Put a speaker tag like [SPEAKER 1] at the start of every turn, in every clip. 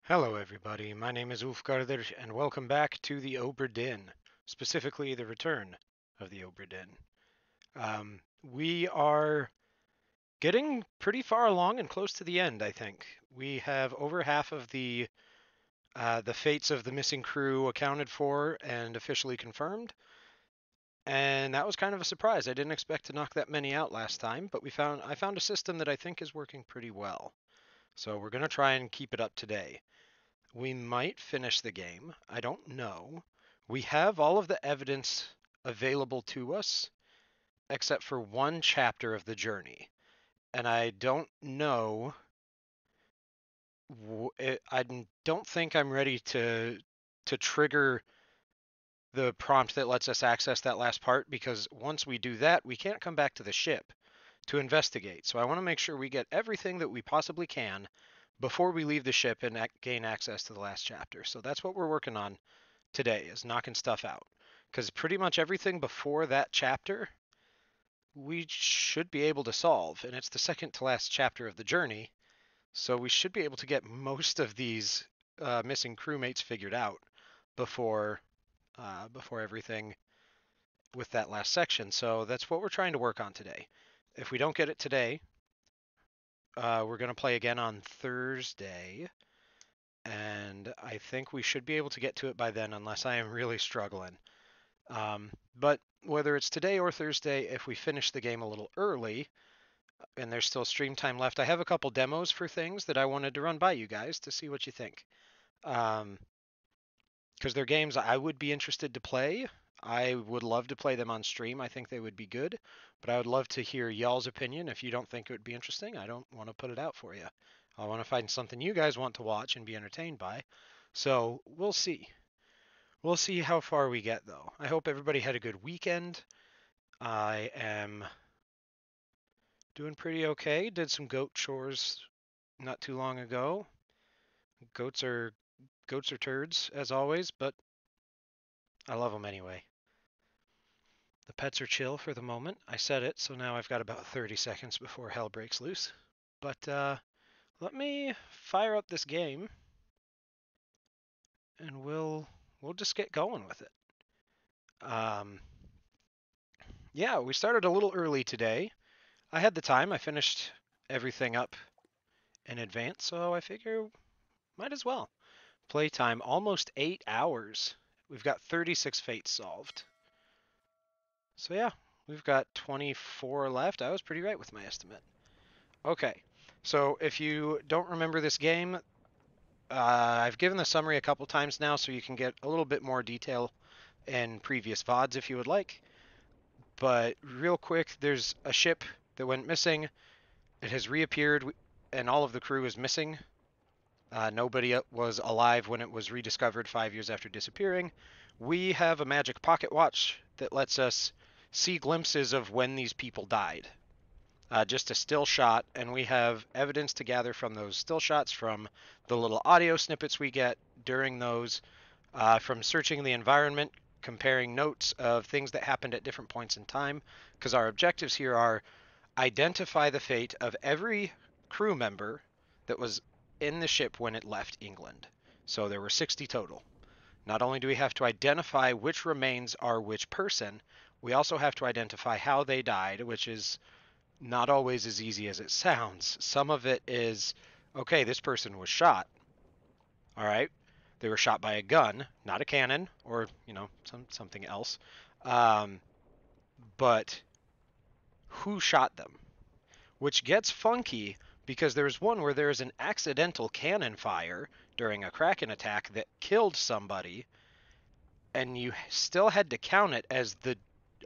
[SPEAKER 1] Hello, everybody. My name is Ulfgarður, and welcome back to the Obra Dinn, specifically the return of the Obra Dinn. We are getting pretty far along and close to the end, I think. We have over half of the fates of the missing crew accounted for and officially confirmed, and that was kind of a surprise. I didn't expect to knock that many out last time, but I found a system that I think is working pretty well. So we're going to try and keep it up today. We might finish the game. I don't know. We have all of the evidence available to us except for one chapter of the journey. And I don't know. I don't think I'm ready to trigger the prompt that lets us access that last part, because once we do that, we can't come back to the ship to investigate. So I want to make sure we get everything that we possibly can before we leave the ship and gain access to the last chapter. So that's what we're working on today, is knocking stuff out. Because pretty much everything before that chapter we should be able to solve, and it's the second to last chapter of the journey, so we should be able to get most of these missing crewmates figured out before before everything with that last section. So that's what we're trying to work on today. If we don't get it today, we're going to play again on Thursday, and I think we should be able to get to it by then, unless I am really struggling. But whether it's today or Thursday, if we finish the game a little early and there's still stream time left, I have a couple demos for things that I wanted to run by you guys to see what you think. Because they're games I would be interested to play. I would love to play them on stream. I think they would be good, but I would love to hear y'all's opinion. If you don't think it would be interesting, I don't want to put it out for you. I want to find something you guys want to watch and be entertained by. So we'll see. We'll see how far we get, though. I hope everybody had a good weekend. I am doing pretty okay. Did some goat chores not too long ago. Goats are goats are turds as always, but I love them anyway. The pets are chill for the moment. I said it, so now I've got about 30 seconds before hell breaks loose. But let me fire up this game, and we'll just get going with it. Yeah, we started a little early today. I had the time. I finished everything up in advance, so I figure might as well. Playtime almost 8 hours. We've got 36 fates solved. So yeah, we've got 24 left. I was pretty right with my estimate. Okay, so if you don't remember this game, I've given the summary a couple times now, so you can get a little bit more detail in previous VODs if you would like. But real quick, there's a ship that went missing. It has reappeared, and all of the crew is missing. Nobody was alive when it was rediscovered 5 years after disappearing. We have a magic pocket watch that lets us see glimpses of when these people died. Just a still shot, and we have evidence to gather from those still shots, from the little audio snippets we get during those, from searching the environment, comparing notes of things that happened at different points in time, because our objectives here are identify the fate of every crew member that was in the ship when it left England. So there were 60 total. Not only do we have to identify which remains are which person, we also have to identify how they died, which is not always as easy as it sounds. Some of it is, okay, this person was shot. All right. They were shot by a gun, not a cannon, or, something else. But who shot them, which gets funky because there's one where there's an accidental cannon fire during a Kraken attack that killed somebody, and you still had to count it as the.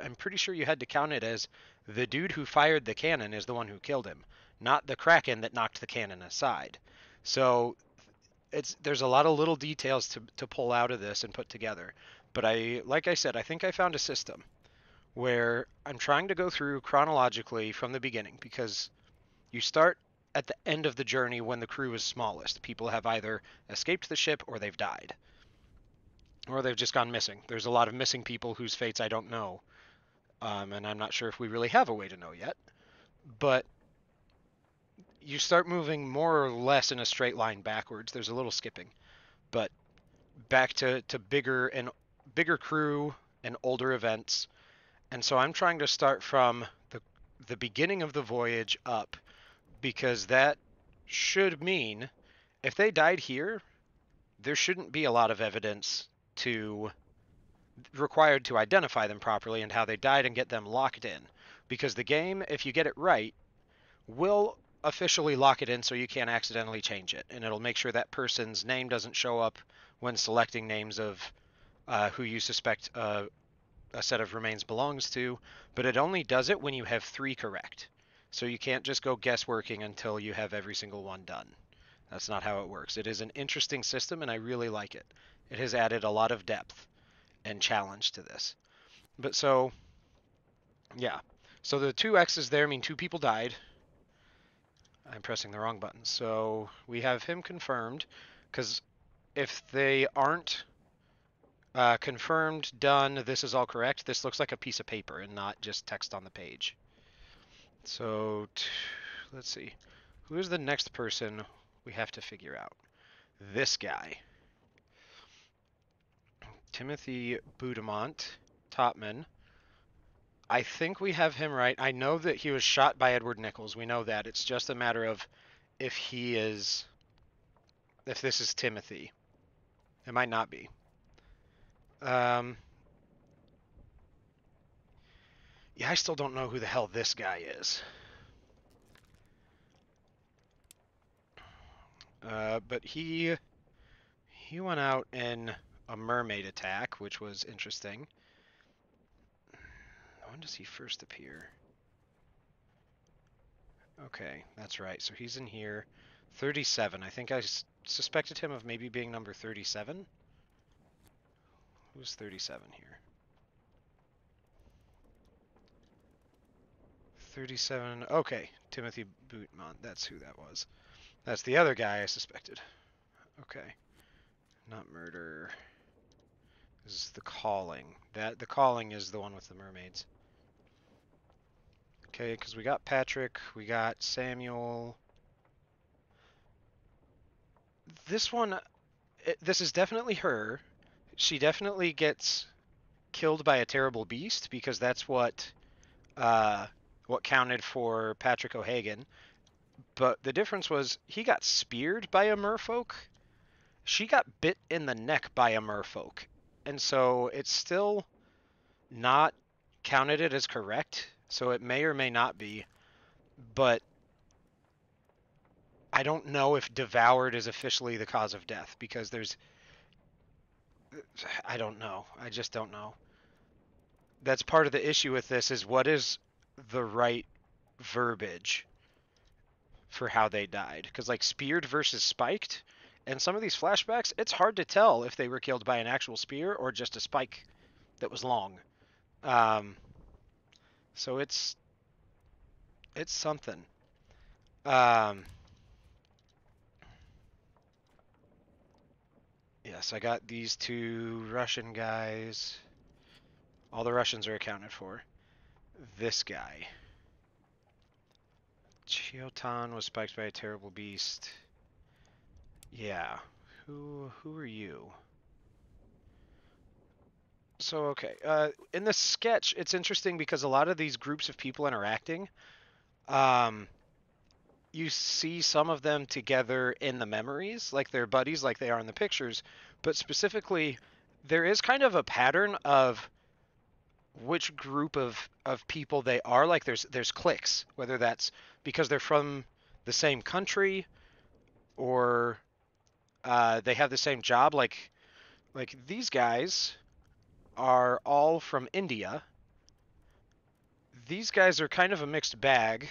[SPEAKER 1] I'm pretty sure you had to count it as the dude who fired the cannon is the one who killed him, not the Kraken that knocked the cannon aside. So there's a lot of little details to pull out of this and put together. But like I said, I think I found a system where I'm trying to go through chronologically from the beginning because you start at the end of the journey when the crew is smallest. People have either escaped the ship or they've died. Or they've just gone missing. There's a lot of missing people whose fates I don't know. And I'm not sure if we really have a way to know yet. But you start moving more or less in a straight line backwards. There's a little skipping. But back to bigger crew and older events. And so I'm trying to start from the beginning of the voyage up, because that should mean if they died here, there shouldn't be a lot of evidence to required to identify them properly and how they died and get them locked in. Because the game, if you get it right, will officially lock it in so you can't accidentally change it. And it'll make sure that person's name doesn't show up when selecting names of who you suspect a set of remains belongs to, but it only does it when you have 3 correct. So you can't just go guessworking until you have every single one done. That's not how it works. It is an interesting system, and I really like it. It has added a lot of depth and challenge to this. But so, yeah. So the 2 X's there mean 2 people died. I'm pressing the wrong button. So we have him confirmed, because if they aren't confirmed, done, this is all correct, this looks like a piece of paper and not just text on the page. So let's see. Who is the next person we have to figure out? This guy. Timothy Budamont, Topman. I think we have him right. I know that he was shot by Edward Nichols. We know that. It's just a matter of if this is Timothy. It might not be. Yeah, I still don't know who the hell this guy is. But he went out in a mermaid attack, which was interesting. When does he first appear? Okay, that's right. So he's in here. 37. I think I suspected him of maybe being number 37. Who's 37 here? 37. Okay, Timothy Bootmont. That's who that was. That's the other guy I suspected. Okay. Not murder. This is the calling. The calling is the one with the mermaids. Okay, because we got Patrick, we got Samuel. This one, this is definitely her. She definitely gets killed by a terrible beast because that's what counted for Patrick O'Hagan. But the difference was he got speared by a merfolk. She got bit in the neck by a merfolk. And so it's still not counted it as correct. So it may or may not be. But I don't know if devoured is officially the cause of death because I don't know. I just don't know. That's part of the issue with this is what is the right verbiage for how they died. Because like speared versus spiked, and some of these flashbacks, it's hard to tell if they were killed by an actual spear or just a spike that was long. So it's something. Yes, I got these 2 Russian guys. All the Russians are accounted for. This guy. Chiotan was spiked by a terrible beast. Yeah. Who are you? So, okay. In the sketch, it's interesting because a lot of these groups of people interacting, you see some of them together in the memories, like they're buddies, like they are in the pictures. But specifically, there is kind of a pattern of which group of people they are. Like there's cliques, whether that's because they're from the same country or they have the same job. Like these guys are all from India. These guys are kind of a mixed bag,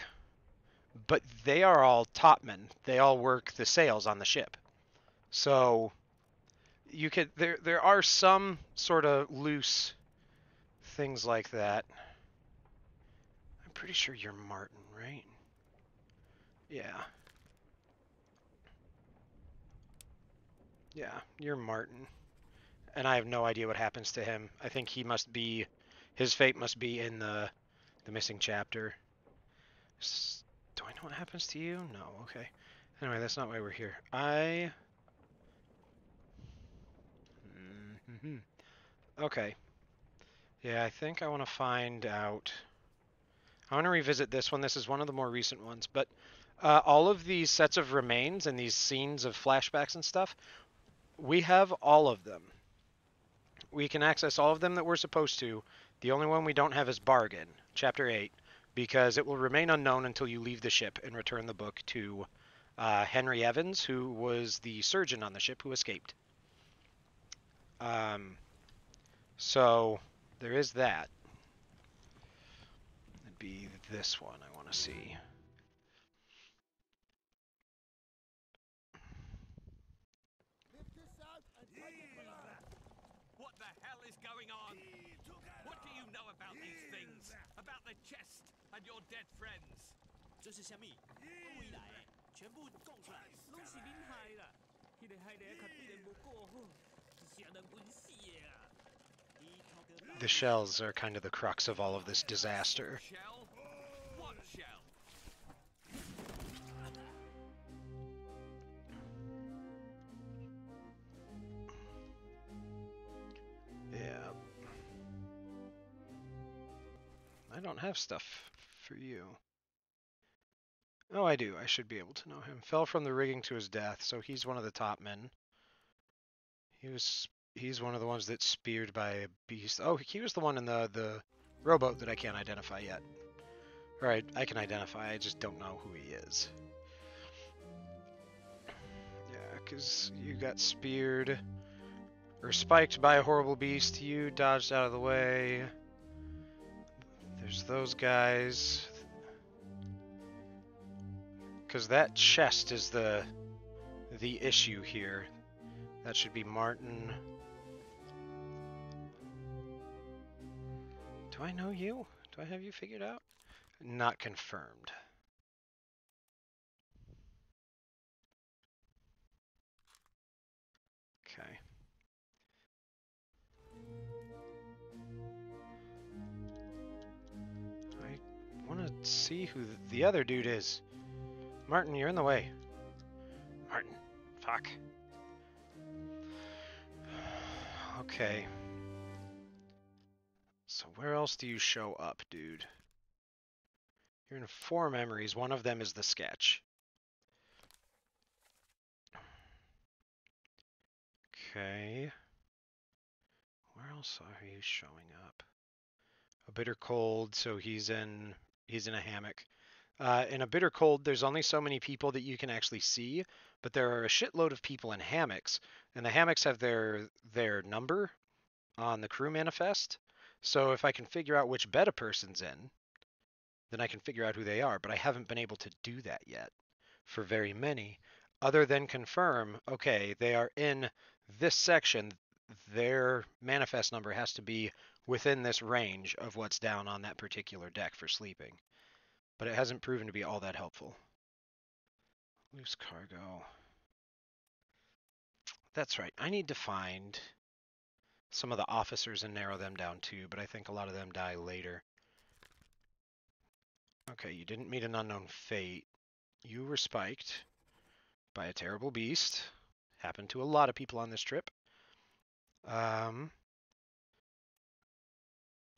[SPEAKER 1] but they are all topmen. They all work the sales on the ship. So you could there are some sort of loose things like that. I'm pretty sure you're Martin, right? Yeah. Yeah, you're Martin. And I have no idea what happens to him. I think he must be his fate must be in the missing chapter. Do I know what happens to you? No, okay. Anyway, that's not why we're here. Okay. Yeah, I think I want to find out. I want to revisit this one. This is one of the more recent ones, but all of these sets of remains and these scenes of flashbacks and stuff, we have all of them. We can access all of them that we're supposed to. The only one we don't have is Bargain, Chapter 8, because it will remain unknown until you leave the ship and return the book to Henry Evans, who was the surgeon on the ship who escaped. Um, so there is that. It'd be this one I want to see.
[SPEAKER 2] What the hell is going on? What do you know about these things? About the chest and your dead friends?
[SPEAKER 3] 这是虾米？回来的，全部讲出来，拢是恁害啦！迄个害的较比人无过好，是啥人滚死的啊
[SPEAKER 1] ？The shells are kind of the crux of all of this disaster.
[SPEAKER 2] Shell? What shell?
[SPEAKER 1] Yeah. I don't have stuff for you. Oh, I do. I should be able to know him. Fell from the rigging to his death, so he's one of the top men. He's one of the ones that's speared by a beast. Oh, he was the one in the rowboat that I can't identify yet. Alright, I can identify, I just don't know who he is. Yeah, because you got speared or spiked by a horrible beast, you dodged out of the way. There's those guys. Because that chest is the issue here. That should be Martin. Do I know you? Do I have you figured out? Not confirmed. Okay. I want to see who the other dude is. Martin, you're in the way. Martin, fuck. Okay. So where else do you show up, dude? You're in 4 memories. One of them is the sketch. Okay. Where else are you showing up? A bitter cold, so he's in a hammock. In a bitter cold, there's only so many people that you can actually see, but there are a shitload of people in hammocks, and the hammocks have their number on the crew manifest. So if I can figure out which bed a person's in, then I can figure out who they are. But I haven't been able to do that yet for very many, other than confirm, okay, they are in this section. Their manifest number has to be within this range of what's down on that particular deck for sleeping. But it hasn't proven to be all that helpful. Loose cargo. That's right. I need to find some of the officers and narrow them down too, but I think a lot of them die later. Okay, you didn't meet an unknown fate. You were spiked by a terrible beast. Happened to a lot of people on this trip.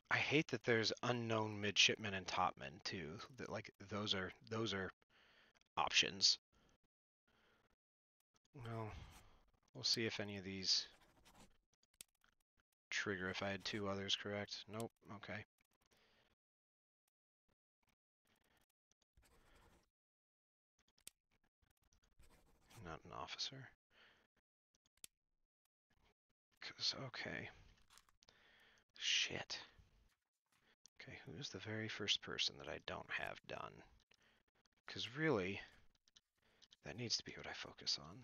[SPEAKER 1] I hate that there's unknown midshipmen and topmen too. That like those are options. Well, we'll see if any of these trigger if I had two others, correct? Nope. Okay. Not an officer. Okay. Shit. Okay, who's the very first person that I don't have done? Because really, that needs to be what I focus on.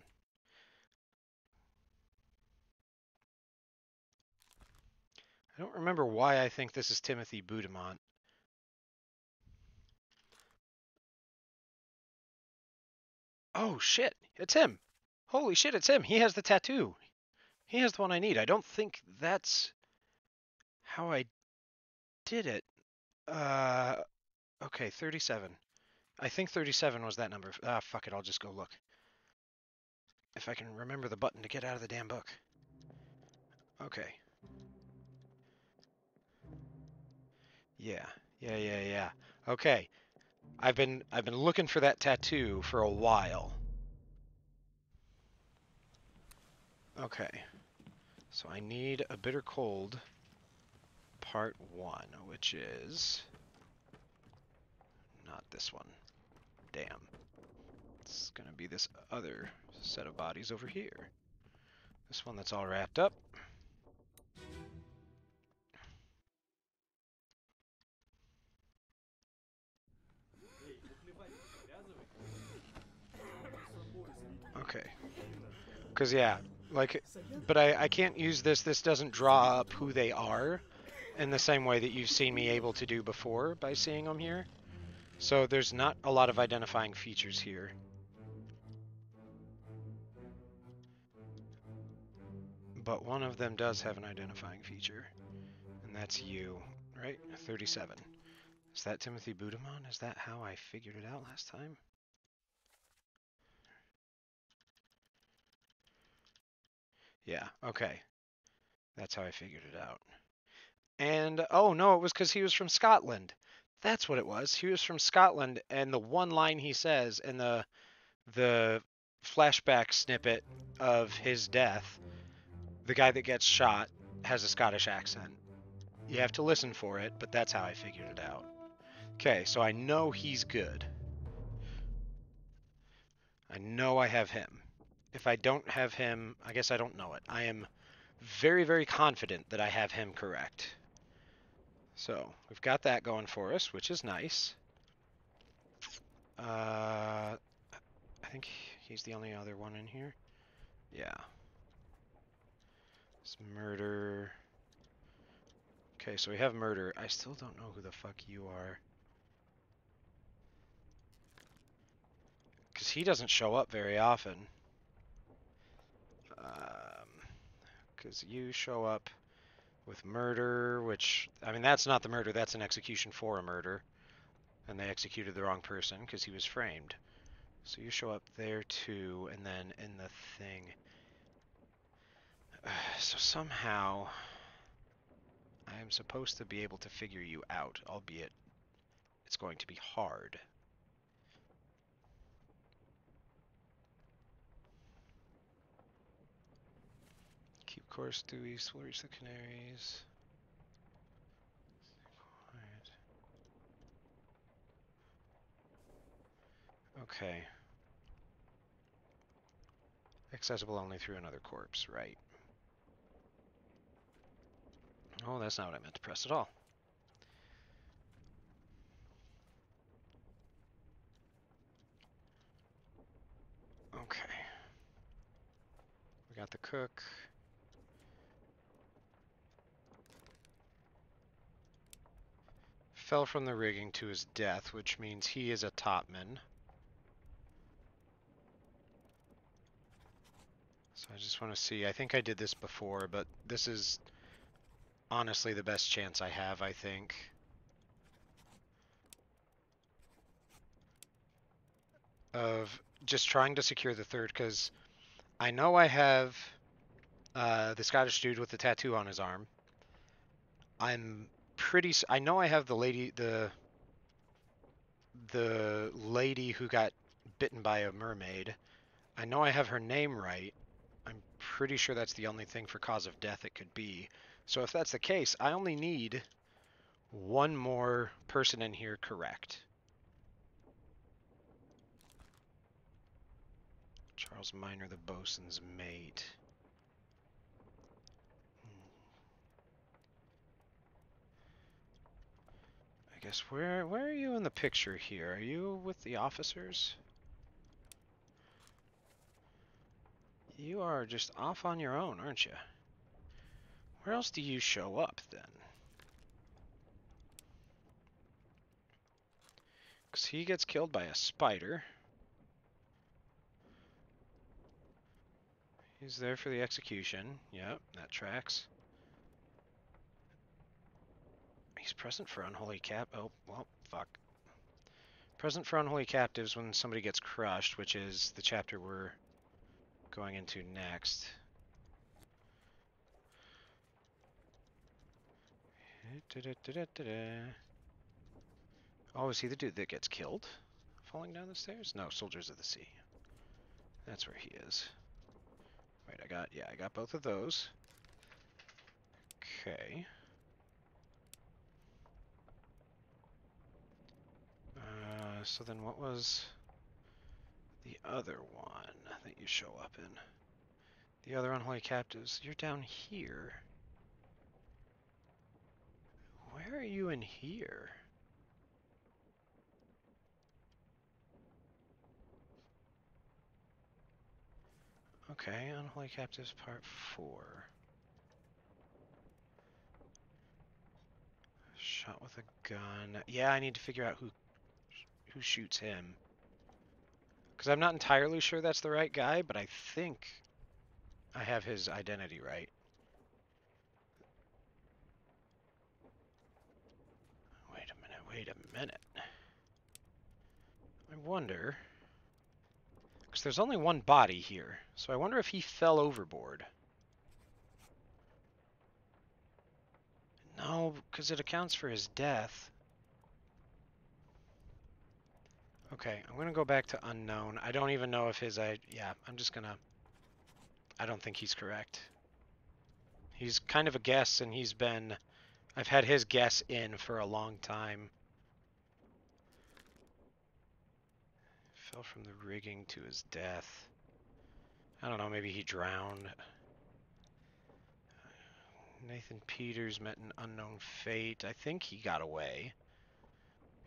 [SPEAKER 1] I don't remember why I think this is Timothy Boudemont. Oh shit, it's him. Holy shit, it's him. He has the tattoo. He has the one I need. I don't think that's how I did it. Uh, okay, 37. I think 37 was that number. Ah, fuck it, I'll just go look. If I can remember the button to get out of the damn book. Okay. Yeah. Yeah. Okay. I've been looking for that tattoo for a while. Okay. So I need a bitter cold part 1, which is not this one. Damn. It's gonna be this other set of bodies over here. This one that's all wrapped up. Okay. Because, yeah, like, but I can't use this. This doesn't draw up who they are in the same way that you've seen me able to do before by seeing them here. So there's not a lot of identifying features here. But one of them does have an identifying feature, and that's you, right? 37. Is that Timothy Boudemont? Is that how I figured it out last time? Yeah, okay. That's how I figured it out. And, oh no, it was because he was from Scotland. That's what it was. He was from Scotland, and the one line he says in the flashback snippet of his death, the guy that gets shot has a Scottish accent. You have to listen for it, but that's how I figured it out. Okay, so I know he's good. I know I have him. If I don't have him, I guess I don't know it. I am very, very confident that I have him correct. So we've got that going for us, which is nice. I think he's the only other one in here. Yeah. It's murder. Okay, so we have murder. I still don't know who the fuck you are. Because he doesn't show up very often. Because you show up with murder, which, I mean, that's not the murder, that's an execution for a murder. And they executed the wrong person because he was framed. So you show up there too, and then in the thing. So somehow, I am supposed to be able to figure you out, albeit it's going to be hard. Keep course due east, will reach the Canaries. Quiet. Okay. Accessible only through another corpse, right. Oh, that's not what I meant to press at all. Okay. We got the cook. Fell from the rigging to his death, which means he is a topman. So I just want to see. I think I did this before, but this is honestly the best chance I have, I think. Of just trying to secure the third, because I know I have the Scottish dude with the tattoo on his arm. I know I have the lady who got bitten by a mermaid. I know I have her name right. I'm pretty sure that's the only thing for cause of death it could be. So if that's the case, I only need one more person in here correct. Charles Minor, the bosun's mate. I guess where are you in the picture here? Are you with the officers? You are just off on your own, aren't you? Where else do you show up then? Because he gets killed by a spider. He's there for the execution. Yep, that tracks. He's present for unholy cap. Oh, well, fuck. Present for unholy captives when somebody gets crushed, which is the chapter we're going into next. Oh, is he the dude that gets killed? Falling down the stairs? No, Soldiers of the Sea. That's where he is. Right, I got both of those. Okay. So then what was the other one that you show up in? The other unholy captives. You're down here. Where are you in here? Okay, Unholy Captives Part 4. Shot with a gun. Yeah, I need to figure out who shoots him. Because I'm not entirely sure that's the right guy, but I think I have his identity right. Wait a minute. I wonder... Because there's only one body here, so I wonder if he fell overboard. No, because it accounts for his death. Okay, I'm going to go back to unknown. I don't even know if his... Yeah, I'm just going to... I don't think he's correct. He's kind of a guess, and he's been... I've had his guess in for a long time. Fell from the rigging to his death. I don't know, maybe he drowned. Nathan Peters met an unknown fate. I think he got away.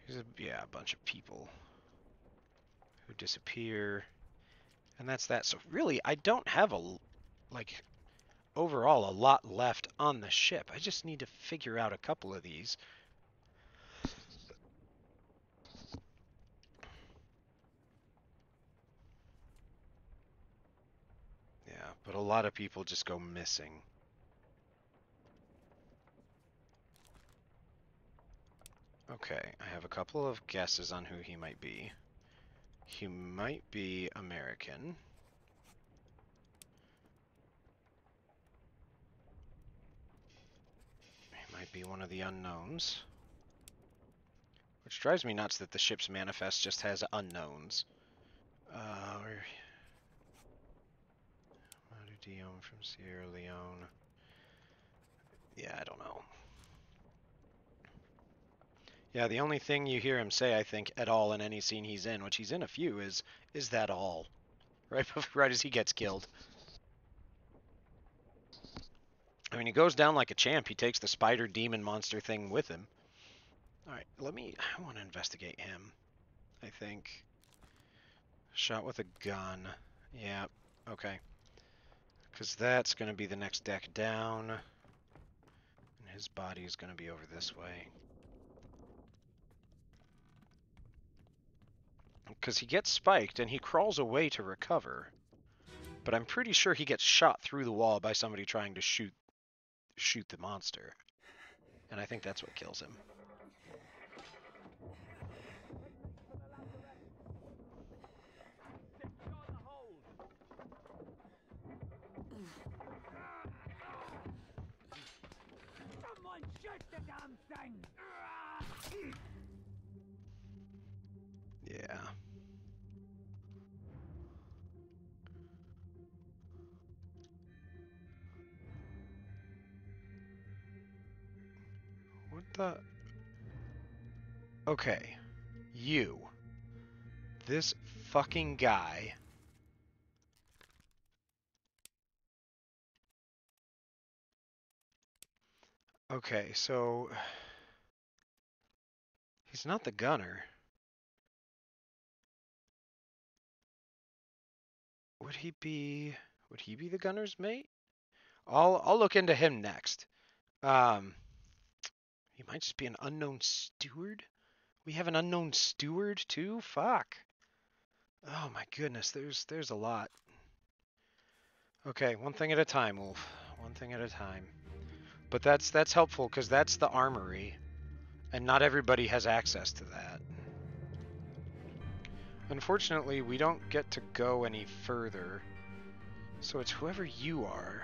[SPEAKER 1] There's a bunch of people who disappear. And that's that. So really, I don't have overall a lot left on the ship. I just need to figure out a couple of these. Yeah, but a lot of people just go missing. Okay, I have a couple of guesses on who he might be. He might be American. He might be one of the unknowns. Which drives me nuts that the ship's manifest just has unknowns. Dion from Sierra Leone. Yeah, I don't know. Yeah, the only thing you hear him say, I think, at all in any scene he's in, which he's in a few, is that all? Right as he gets killed. I mean, he goes down like a champ. He takes the spider demon monster thing with him. Alright, I want to investigate him, I think. Shot with a gun. Yeah, okay. Because that's going to be the next deck down. And his body is going to be over this way. Because he gets spiked and he crawls away to recover. But I'm pretty sure he gets shot through the wall by somebody trying to shoot the monster. And I think that's what kills him.
[SPEAKER 3] Someone shoot the damn thing!
[SPEAKER 1] Yeah. the... Okay. You. This fucking guy. Okay, so... He's not the gunner. Would he be... Would he be the gunner's mate? I'll look into him next. Um, he might just be an unknown steward. We have an unknown steward too? Fuck. Oh my goodness, there's a lot. Okay, one thing at a time, Wolf. One thing at a time. But that's helpful because that's the armory, and not everybody has access to that. Unfortunately, we don't get to go any further, so it's whoever you are.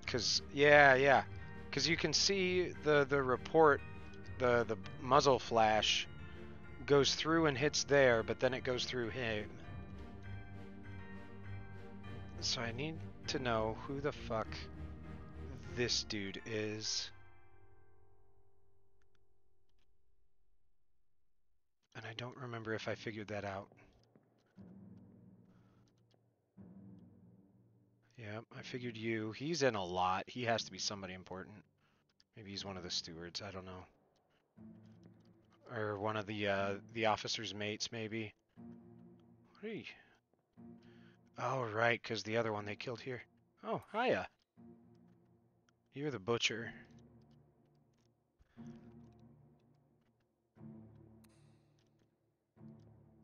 [SPEAKER 1] Cause yeah, cause you can see the report, the muzzle flash goes through and hits there, but then it goes through him. So I need to know who the fuck this dude is. And I don't remember if I figured that out. Yeah, I figured you. He's in a lot. He has to be somebody important. Maybe he's one of the stewards. I don't know. Or one of the officer's mates, maybe. What are you? Oh, right, because the other one they killed here. Oh, hiya. You're the butcher.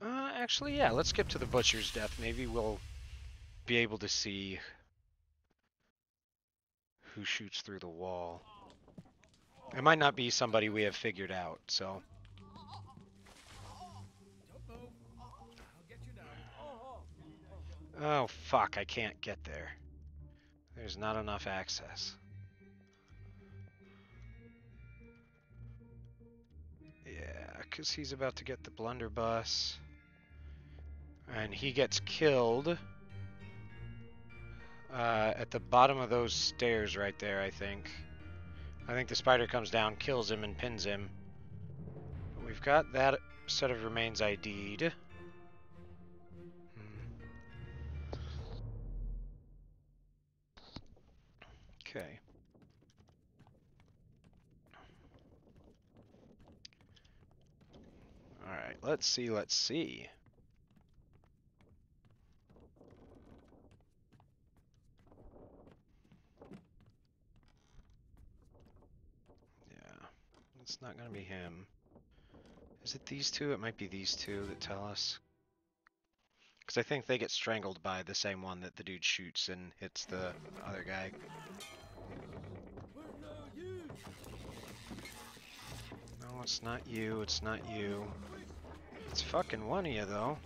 [SPEAKER 1] Actually, yeah, let's skip to the butcher's death. Maybe we'll be able to see who shoots through the wall. It might not be somebody we have figured out, so... Oh, fuck, I can't get there. There's not enough access. Yeah, because he's about to get the blunderbuss. And he gets killed at the bottom of those stairs right there, I think. I think the spider comes down, kills him, and pins him. We've got that set of remains ID'd. Okay. Alright, let's see, let's see. Yeah, it's not gonna be him. Is it these two? It might be these two that tell us. Because I think they get strangled by the same one that the dude shoots and hits the other guy. No, it's not you, it's not you. It's fucking one of you, though.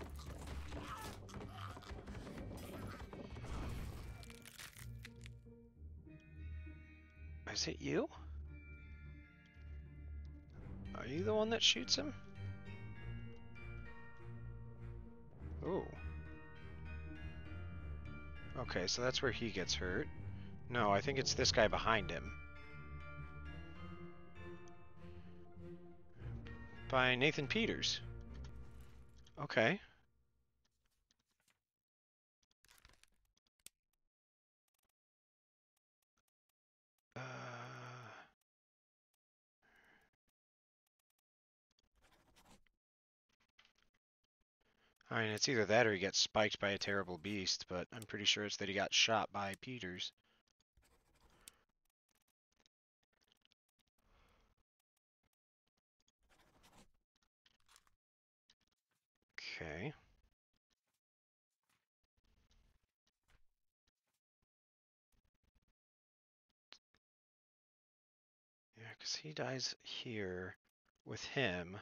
[SPEAKER 1] Is it you? Are you the one that shoots him? Oh. Okay, so that's where he gets hurt. No, I think it's this guy behind him. By Nathan Peters. Okay. Uh... I mean, it's either that or he gets spiked by a terrible beast, but I'm pretty sure it's that he got shot by Peters. Okay. Yeah, because he dies here with him.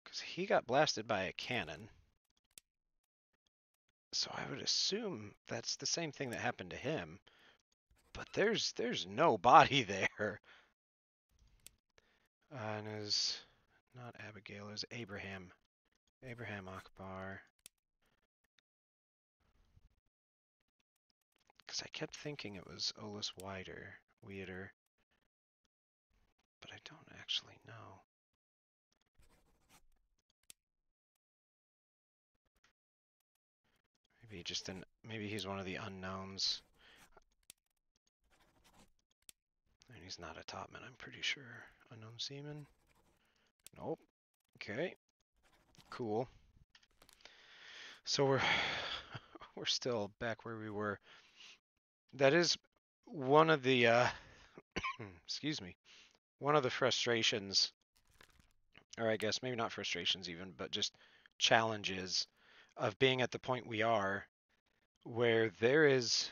[SPEAKER 1] Because he got blasted by a cannon. So I would assume that's the same thing that happened to him. But there's no body there. And is not Abigail, is Abraham. Abraham Akbar. Because I kept thinking it was Olus Wider. weirder. But I don't actually know. Maybe he's one of the unknowns. And he's not a topman, I'm pretty sure. Unknown seaman? Nope. Okay. Cool. So we're still back where we were. That is one of the excuse me. One of the frustrations, or I guess maybe not frustrations even, but just challenges of being at the point we are where there is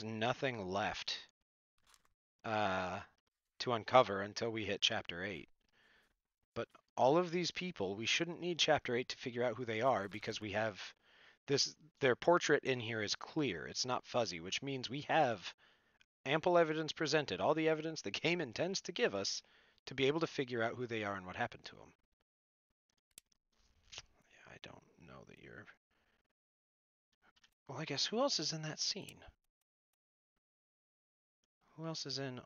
[SPEAKER 1] nothing left to uncover until we hit chapter 8. But all of these people, we shouldn't need chapter 8 to figure out who they are because we have their portrait in here is clear. It's not fuzzy, which means we have ample evidence presented, all the evidence the game intends to give us to be able to figure out who they are and what happened to them. Yeah, I don't know that you're... Well, I guess who else is in that scene? Who else is in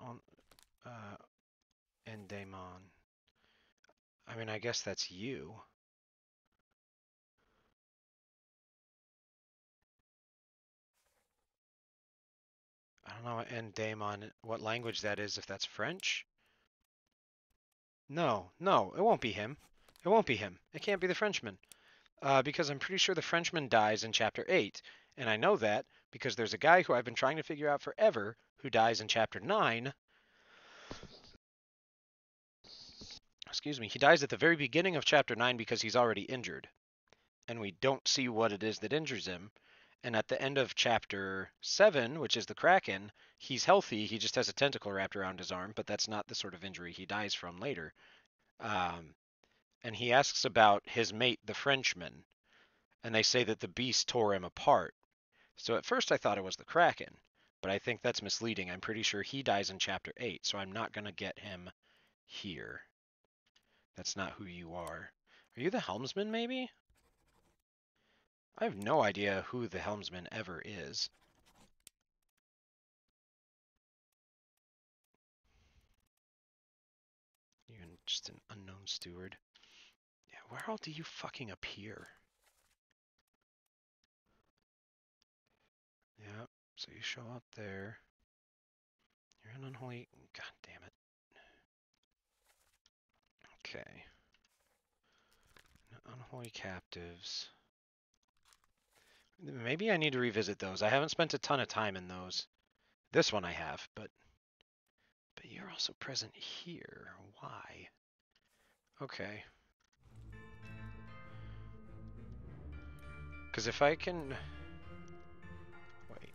[SPEAKER 1] Daemon? I mean, I guess that's you. I don't know in Daemon what language that is, if that's French. No, it won't be him. It won't be him. It can't be the Frenchman. Because I'm pretty sure the Frenchman dies in chapter 8. And I know that because there's a guy who I've been trying to figure out forever who dies in chapter 9. Excuse me. He dies at the very beginning of chapter 9 because he's already injured. And we don't see what it is that injures him. And at the end of chapter 7, which is the Kraken, he's healthy. He just has a tentacle wrapped around his arm, but that's not the sort of injury he dies from later. And he asks about his mate, the Frenchman, and they say that the beast tore him apart. So at first I thought it was the Kraken, but I think that's misleading. I'm pretty sure he dies in chapter 8, so I'm not going to get him here. That's not who you are. Are you the helmsman, maybe? I have no idea who the helmsman ever is. You're just an unknown steward. Yeah, where all do you fucking appear? Yeah, so you show up there. You're an unholy... God damn it. Okay. Unholy captives. Maybe I need to revisit those. I haven't spent a ton of time in those. This one I have, but you're also present here. Why? Okay. Because if I can... Wait.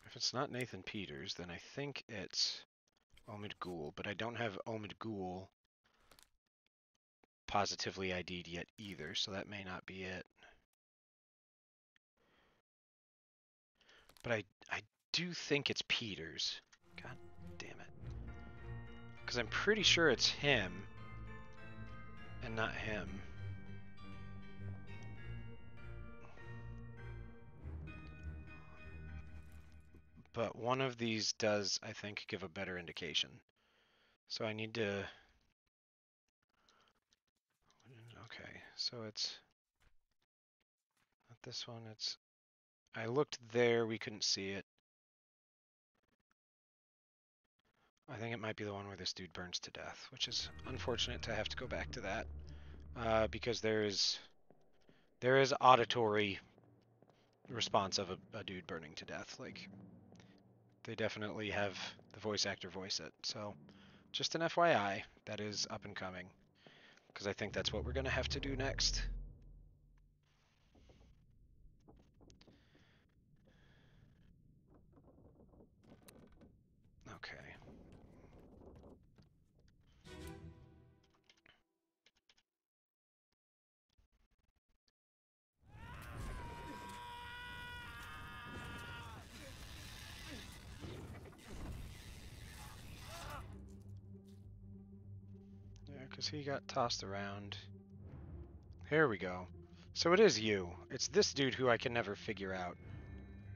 [SPEAKER 1] If it's not Nathan Peters, then I think it's Omid Ghoul, but I don't have Omid Ghoul positively ID'd yet either, so that may not be it. But I do think it's Peters. God damn it. Because I'm pretty sure it's him and not him. But one of these does, I think, give a better indication. So I need to... Okay, so it's not this one, it's... I looked there, we couldn't see it. I think it might be the one where this dude burns to death, which is unfortunate to have to go back to that. Because there is auditory response of a dude burning to death. Like, they definitely have the voice actor voice it. So, just an FYI, that is up and coming. Because I think that's what we're going to have to do next. Okay. Yeah, because he got tossed around. Here we go. So it is you. It's this dude who I can never figure out.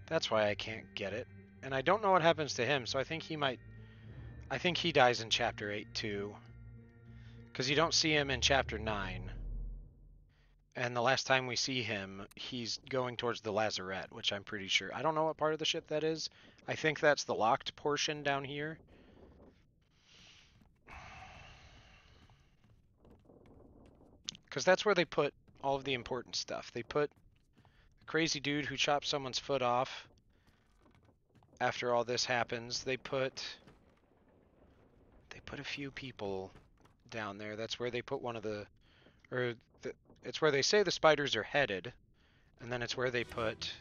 [SPEAKER 1] That's why I can't get it. And I don't know what happens to him, so I think he might... I think he dies in Chapter 8, too. Because you don't see him in Chapter 9. And the last time we see him, he's going towards the lazarette, which I'm pretty sure... I don't know what part of the ship that is. I think that's the locked portion down here. Because that's where they put all of the important stuff. They put the crazy dude who chopped someone's foot off after all this happens. They put a few people down there. That's where they put one of the... Or the, it's where they say the spiders are headed. And then it's where they put...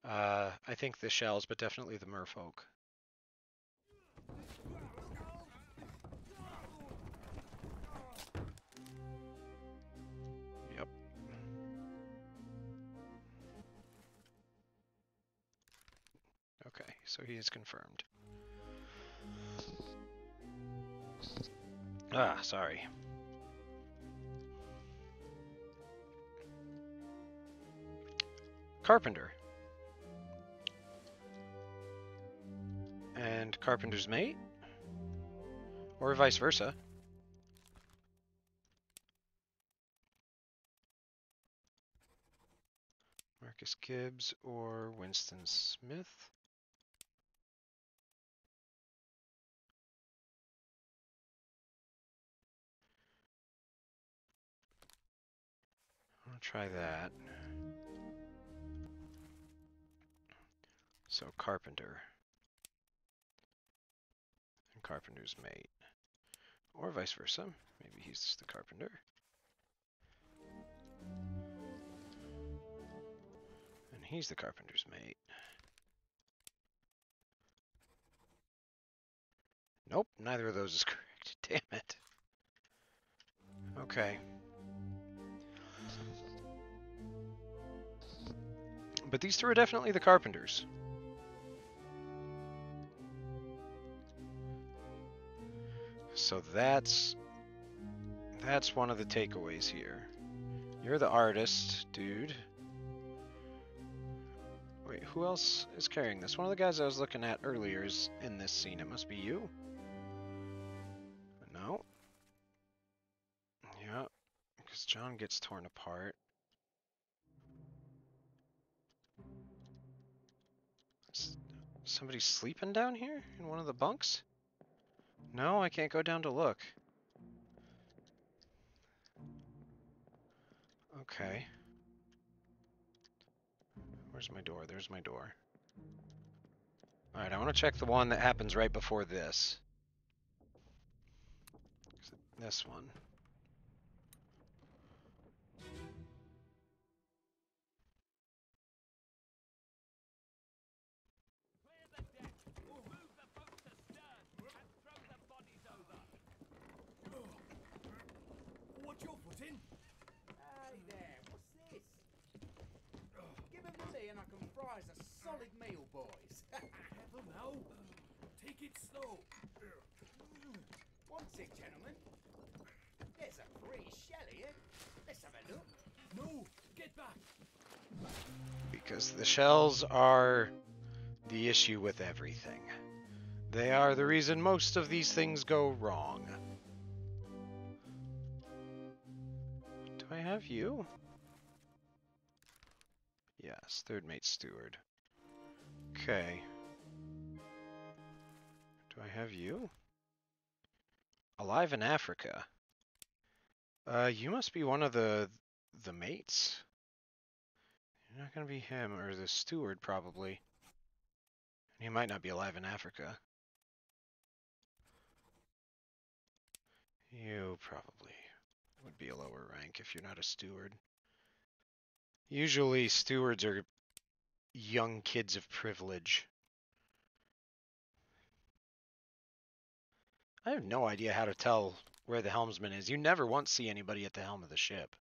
[SPEAKER 1] I think the shells, but definitely the merfolk. Yep. Okay, so he is confirmed. Ah, sorry. Carpenter. And Carpenter's mate? Or vice versa. Marcus Gibbs or Winston Smith? I'll try that. So Carpenter. And Carpenter's mate. Or vice versa. Maybe he's the Carpenter. And he's the Carpenter's mate. Nope, neither of those is correct. Damn it. Okay. But these two are definitely the Carpenters. So that's one of the takeaways here. You're the artist, dude. Wait, who else is carrying this? One of the guys I was looking at earlier is in this scene. It must be you. No. Yeah, because John gets torn apart. Somebody sleeping down here in one of the bunks? No, I can't go down to look. Okay. Where's my door? There's my door. Alright, I want to check the one that happens right before this. This one.
[SPEAKER 2] Clear the deck. Move the boat to stern and throw the bodies over.
[SPEAKER 3] What's your foot in?
[SPEAKER 4] Hey there, what's this? Give him to me and I can fry us a solid meal, boys.
[SPEAKER 3] Careful now. Take it slow.
[SPEAKER 4] What's it, gentlemen? There's a free shell here. Let's have a look.
[SPEAKER 3] No, get back.
[SPEAKER 1] Because the shells are the issue with everything. They are the reason most of these things go wrong. Do I have you? Yes, third mate steward. Okay. Do I have you? Alive in Africa. You must be one of the mates. You're not gonna be him, or the steward probably. He might not be alive in Africa. You probably would be a lower rank if you're not a steward. Usually stewards are young kids of privilege. I have no idea how to tell where the helmsman is. You never once see anybody at the helm of the ship.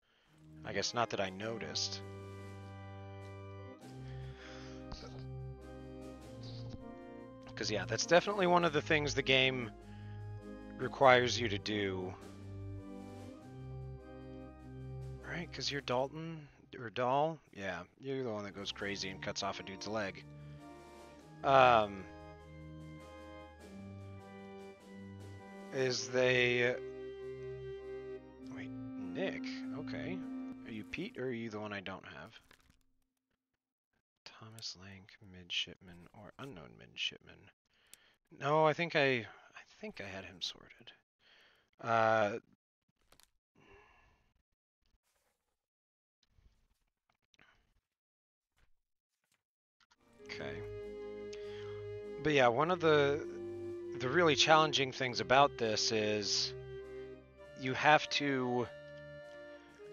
[SPEAKER 1] I guess not that I noticed. Because yeah, that's definitely one of the things the game requires you to do. Because you're Dalton or Dahl? Yeah, you're the one that goes crazy and cuts off a dude's leg. Is they. Wait, Nick? Okay. Are you Pete or are you the one I don't have? Thomas Lank, midshipman or unknown midshipman? No, I think I had him sorted. Uh, okay. But yeah, one of the really challenging things about this is you have to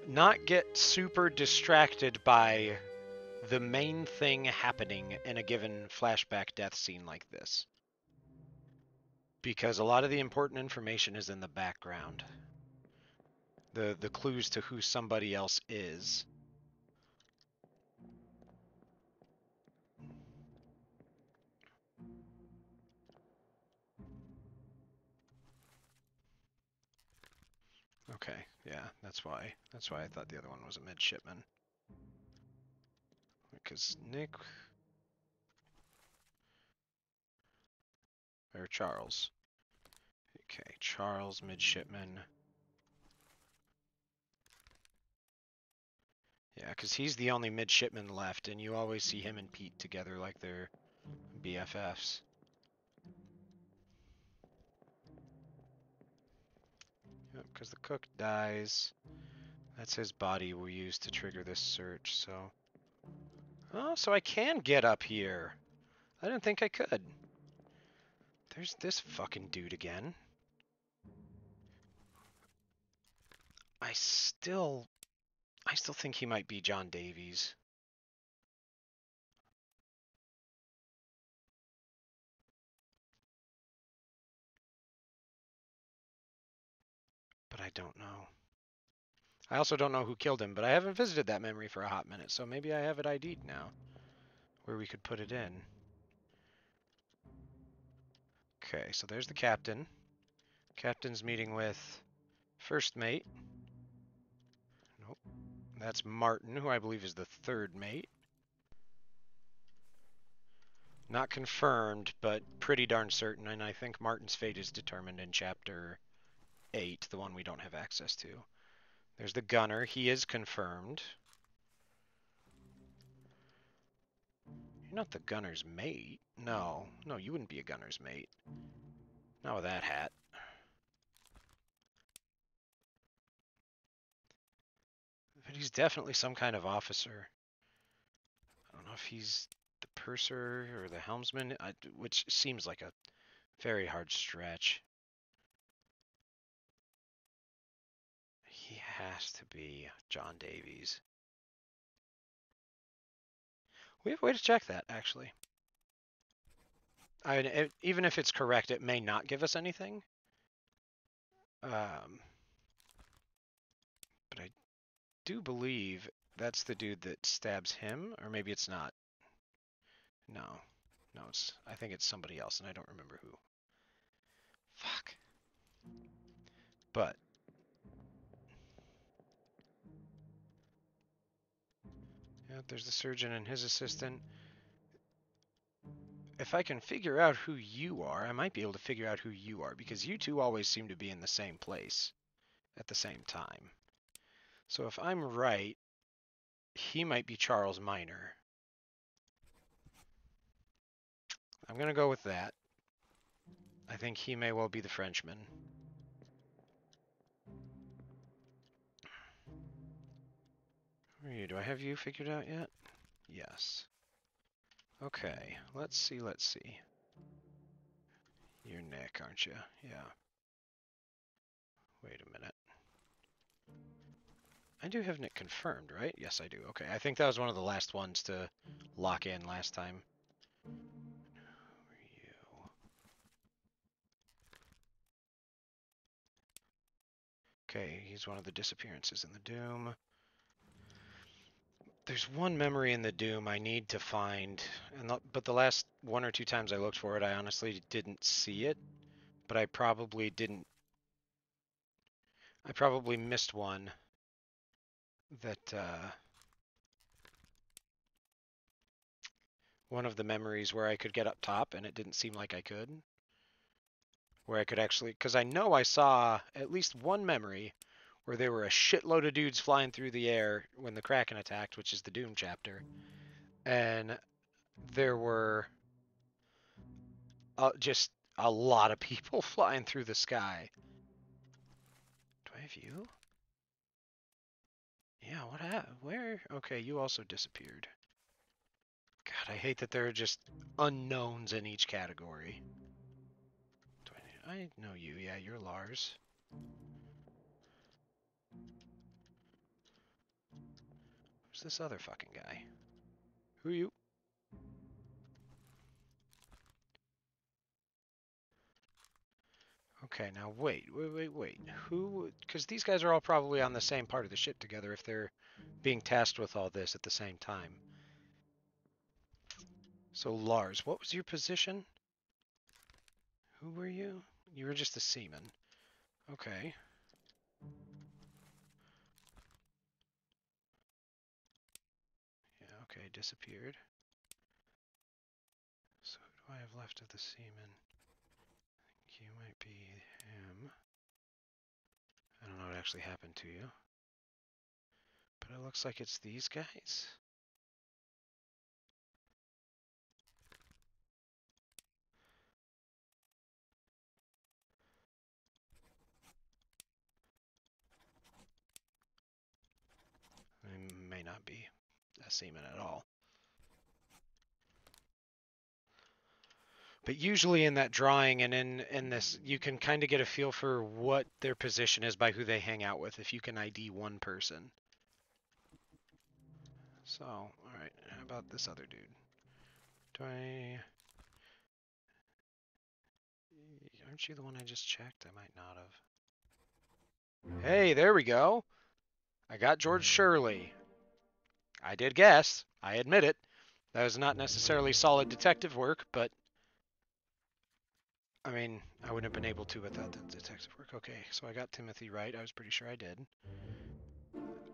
[SPEAKER 1] not get super distracted by the main thing happening in a given flashback death scene like this. Because a lot of the important information is in the background. The clues to who somebody else is. Okay, yeah, that's why. That's why I thought the other one was a midshipman. Because Nick or Charles. Okay, Charles midshipman. Yeah, because he's the only midshipman left, and you always see him and Pete together like they're BFFs. Yep, because the cook dies. That's his body we use to trigger this search, so... Oh, so I can get up here. I didn't think I could. There's this fucking dude again. I still... I still think he might be John Davies. But I don't know. I also don't know who killed him, but I haven't visited that memory for a hot minute, so maybe I have it ID'd now, where we could put it in. Okay, so there's the captain. Captain's meeting with first mate. Nope. That's Martin, who I believe is the third mate. Not confirmed, but pretty darn certain, and I think Martin's fate is determined in Chapter 8, the one we don't have access to. There's the gunner. He is confirmed. You're not the gunner's mate. No. No, you wouldn't be a gunner's mate. Not with that hat. But he's definitely some kind of officer. I don't know if he's the purser or the helmsman, which seems like a very hard stretch. He has to be John Davies. We have a way to check that, actually. Even if it's correct, it may not give us anything. But I do believe that's the dude that stabs him, or maybe it's not. No. No, I think it's somebody else, and I don't remember who. Fuck. But yeah, there's the surgeon and his assistant. If I can figure out who you are, I might be able to figure out who you are, because you two always seem to be in the same place at the same time. So if I'm right, he might be Charles Minor. I'm going to go with that. I think he may well be the Frenchman. Where are you? Do I have you figured out yet? Yes. Okay, let's see, let's see. You're Nick, aren't you? Yeah. Wait a minute. I do have Nick confirmed, right? Yes, I do. Okay, I think that was one of the last ones to lock in last time. Who are you? Okay, he's one of the disappearances in the Doom. There's one memory in the Doom I need to find, but the last one or two times I looked for it, I honestly didn't see it. But I probably didn't. I probably missed one that one of the memories where I could get up top and it didn't seem like I could. Where I could actually, because I know I saw at least one memory where there were a shitload of dudes flying through the air when the Kraken attacked, which is the Doom chapter, and there were just a lot of people flying through the sky. Do I have you? Yeah, what happened? Where? Okay, you also disappeared. God, I hate that there are just unknowns in each category. I know you. Yeah, you're Lars. Who's this other fucking guy? Who are you? Okay, now wait. Who? Because these guys are all probably on the same part of the ship together if they're being tasked with all this at the same time. So Lars, what was your position? Who were you? You were just a seaman. Okay. Yeah, okay, disappeared. So who do I have left of the seamen? I think you might be him. I don't know what actually happened to you. But it looks like it's these guys. They may not be a seaman at all. But usually in that drawing and in this, you can kind of get a feel for what their position is by who they hang out with if you can ID one person. So, alright, how about this other dude? Do I... Aren't you the one I just checked? I might not have. Hey, there we go! I got George Shirley. I did guess. I admit it. That was not necessarily solid detective work, but I mean, I wouldn't have been able to without the detective work. Okay, so I got Timothy right. I was pretty sure I did.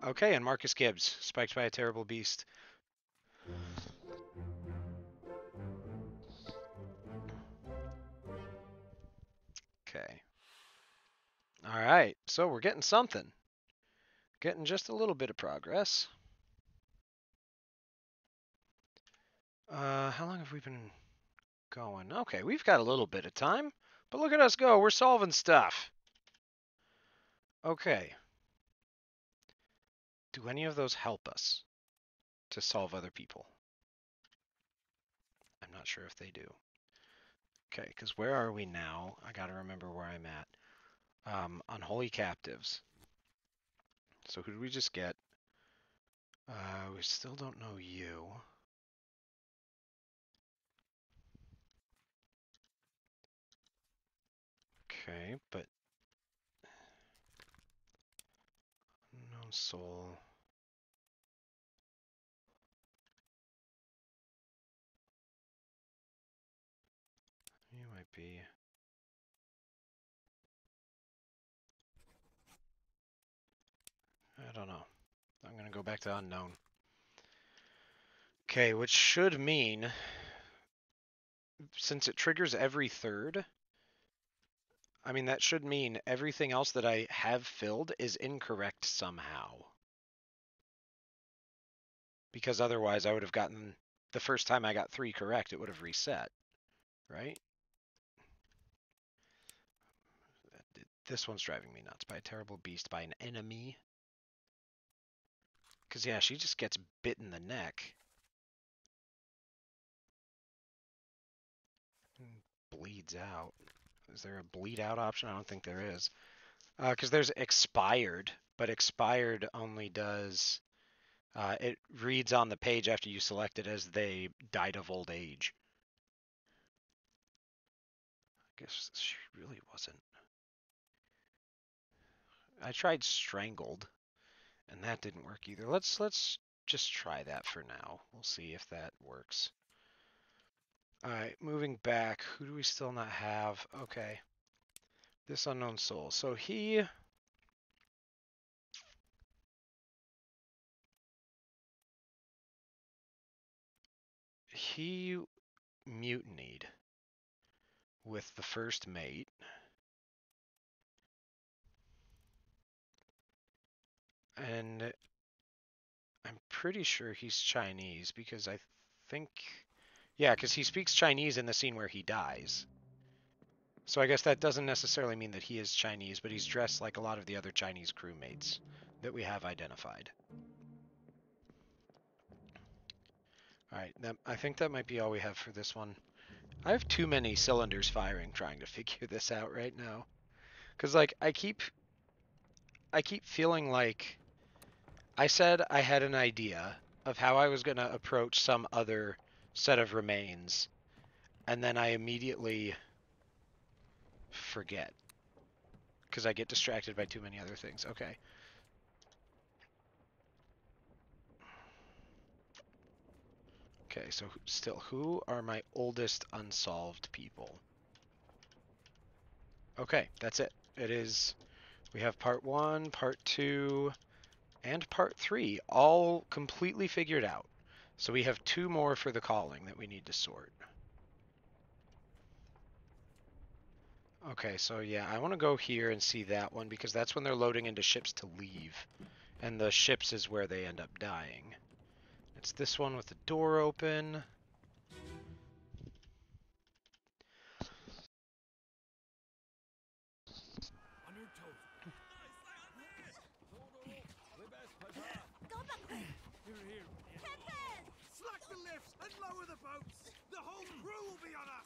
[SPEAKER 1] Okay, and Marcus Gibbs, spiked by a terrible beast. Okay. All right, so we're getting something. Getting just a little bit of progress. How long have we been going? Okay, we've got a little bit of time, but look at us go. We're solving stuff. Okay. Do any of those help us to solve other people? I'm not sure if they do. Okay, because where are we now? I gotta remember where I'm at. Unholy captives. So who did we just get? We still don't know you. Okay, but unknown soul. You might be. I don't know. I'm gonna go back to unknown. Okay, which should mean, since it triggers every third, I mean, that should mean everything else that I have filled is incorrect somehow. Because otherwise I would have gotten, the first time I got 3 correct, it would have reset, right? This one's driving me nuts. By a terrible beast, by an enemy. Because, yeah, she just gets bit in the neck. Bleeds out. Is there a bleed out option? I don't think there is. Because there's expired, but expired only does... it reads on the page after you select it as they died of old age. I guess she really wasn't. I tried strangled, and that didn't work either. Let's just try that for now. We'll see if that works. Alright, moving back. Who do we still not have? Okay. This unknown soul. So he... he mutinied with the first mate. And I'm pretty sure he's Chinese because I think, yeah, because he speaks Chinese in the scene where he dies. So I guess that doesn't necessarily mean that he is Chinese, but he's dressed like a lot of the other Chinese crewmates that we have identified. All right, I think that might be all we have for this one. I have too many cylinders firing trying to figure this out right now. Cause like I keep feeling like I said I had an idea of how I was gonna approach some other set of remains, and then I immediately forget because I get distracted by too many other things. Okay. Okay, so still, who are my oldest unsolved people? Okay, that's it. It is, we have part one, part two, and part three all completely figured out. So we have two more for the calling that we need to sort. Okay, so yeah, I want to go here and see that one because that's when they're loading into ships to leave. And the ships is where they end up dying. It's this one with the door open.
[SPEAKER 2] On your toes. No, we best push on. Here. Slack the lifts and lower the boats. The whole crew will be on us.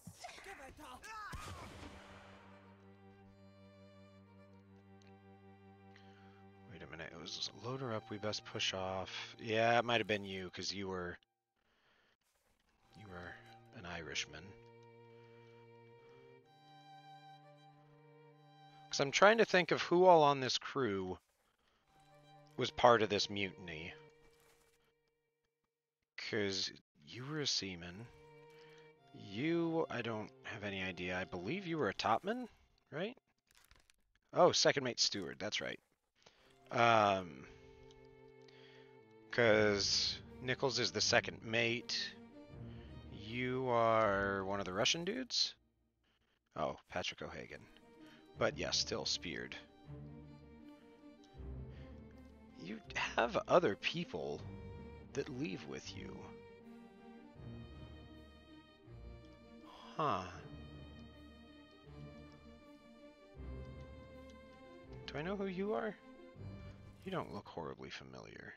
[SPEAKER 1] Wait a minute, it was load her up, we best push off. Yeah, it might have been you, because you were an Irishman. Because I'm trying to think of who all on this crew was part of this mutiny. Because you were a seaman. You, I don't have any idea. I believe you were a topman, right? Oh, second mate steward, that's right. Because Nichols is the second mate. You are one of the Russian dudes? Oh, Patrick O'Hagan. But yeah, still speared. You have other people that leave with you. Huh. Do I know who you are? You don't look horribly familiar.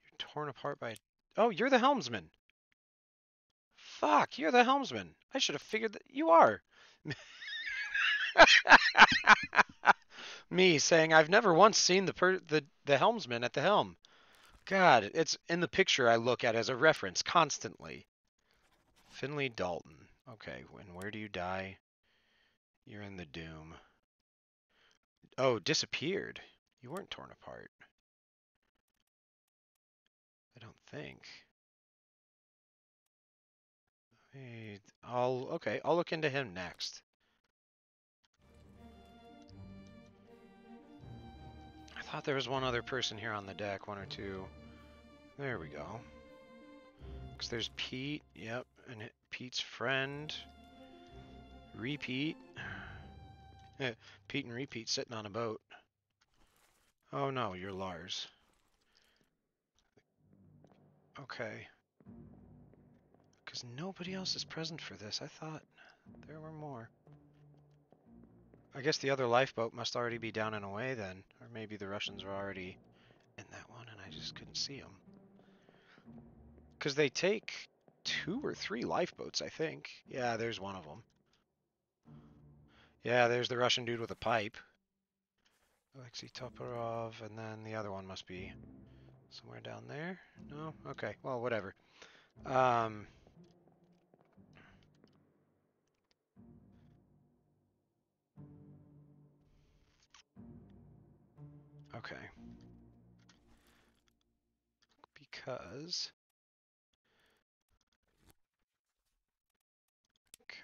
[SPEAKER 1] You're torn apart by... Oh, you're the helmsman! Fuck, you're the helmsman! I should have figured that you are! Me saying I've never once seen the helmsman at the helm. God, it's in the picture I look at as a reference constantly. Finley Dalton. Okay, and where do you die? You're in the Doom. Oh, disappeared. You weren't torn apart. I don't think. Hey, I'll look into him next. I thought there was one other person here on the deck, one or two. There we go. Because there's Pete, yep, and Pete's friend. Repeat. Pete and Repeat sitting on a boat. Oh no, you're Lars. Okay. Because nobody else is present for this. I thought there were more. I guess the other lifeboat must already be down and away then. Or maybe the Russians were already in that one and I just couldn't see them. Because they take 2 or 3 lifeboats, I think. Yeah, there's one of them. Yeah, there's the Russian dude with a pipe. Alexei Toporov, and then the other one must be somewhere down there. No? Okay, well, whatever. Um, okay. Because...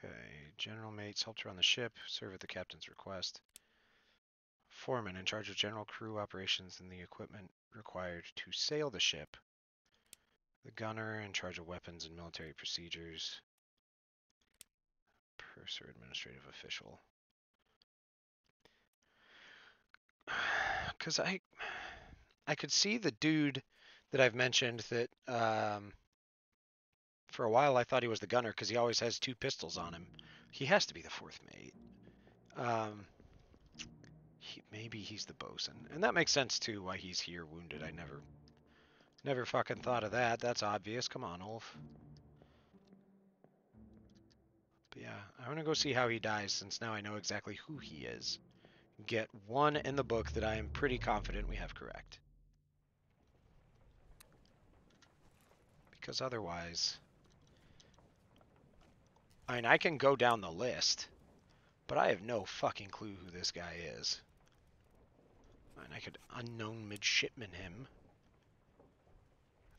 [SPEAKER 1] Okay, general mates helped her on the ship, serve at the captain's request. Foreman in charge of general crew operations and the equipment required to sail the ship. The gunner in charge of weapons and military procedures. Purser administrative official. Because I could see the dude that I've mentioned that for a while I thought he was the gunner because he always has 2 pistols on him. He has to be the 4th mate. Maybe he's the bosun, and that makes sense too. Why he's here wounded. I never fucking thought of that. That's obvious. Come on, Ulf. But yeah, I want to go see how he dies since now I know exactly who he is. Get one in the book that I am pretty confident we have correct. Because otherwise, I mean, I can go down the list, but I have no fucking clue who this guy is. And I could unknown midshipman him.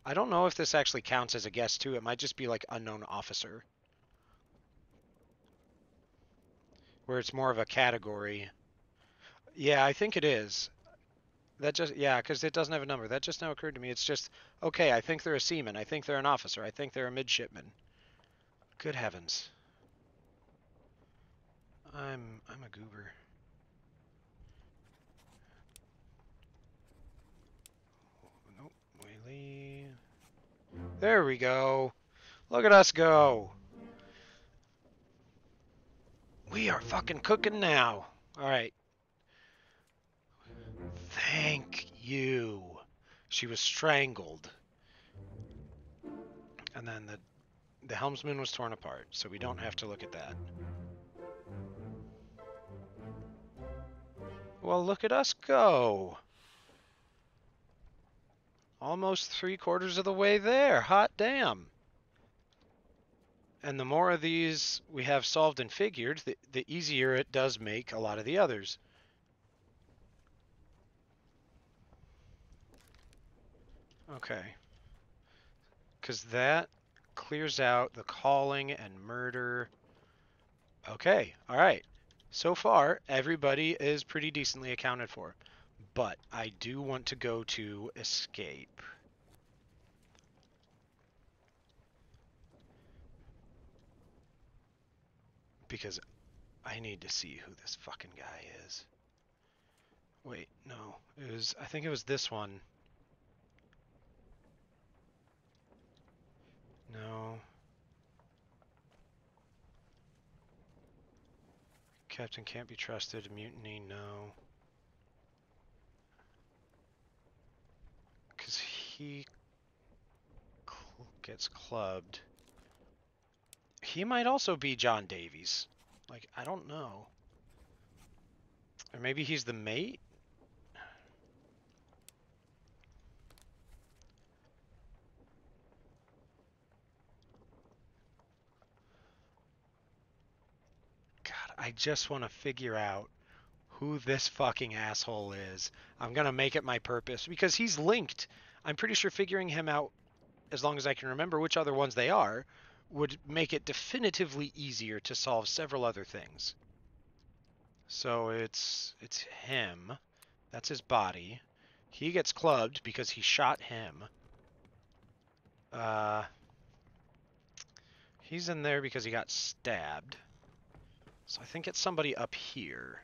[SPEAKER 1] I don't know if this actually counts as a guess too. It might just be like unknown officer, where it's more of a category. Yeah, I think it is. That just, yeah, because it doesn't have a number. That just now occurred to me. It's just, okay, I think they're a seaman. I think they're an officer. I think they're a midshipman. Good heavens. I'm a goober. Nope, Whaley. There we go. Look at us go. We are fucking cooking now. All right. Thank you. She was strangled. And then the helmsman was torn apart, so we don't have to look at that. Well, look at us go. Almost 3/4 of the way there. Hot damn. And the more of these we have solved and figured, the easier it does make a lot of the others. Okay. Because that clears out the calling and murder. Okay, all right. So far, everybody is pretty decently accounted for. But I do want to go to escape. Because I need to see who this fucking guy is. Wait, no. I think it was this one. No. Captain can't be trusted. Mutiny, no. Because he gets clubbed. He might also be John Davies. Like, I don't know. Or maybe he's the mate? God, I just want to figure out who this fucking asshole is. I'm going to make it my purpose because he's linked. I'm pretty sure figuring him out, as long as I can remember which other ones they are, would make it definitively easier to solve several other things. So it's him. That's his body. He gets clubbed because he shot him. He's in there because he got stabbed. So I think it's somebody up here.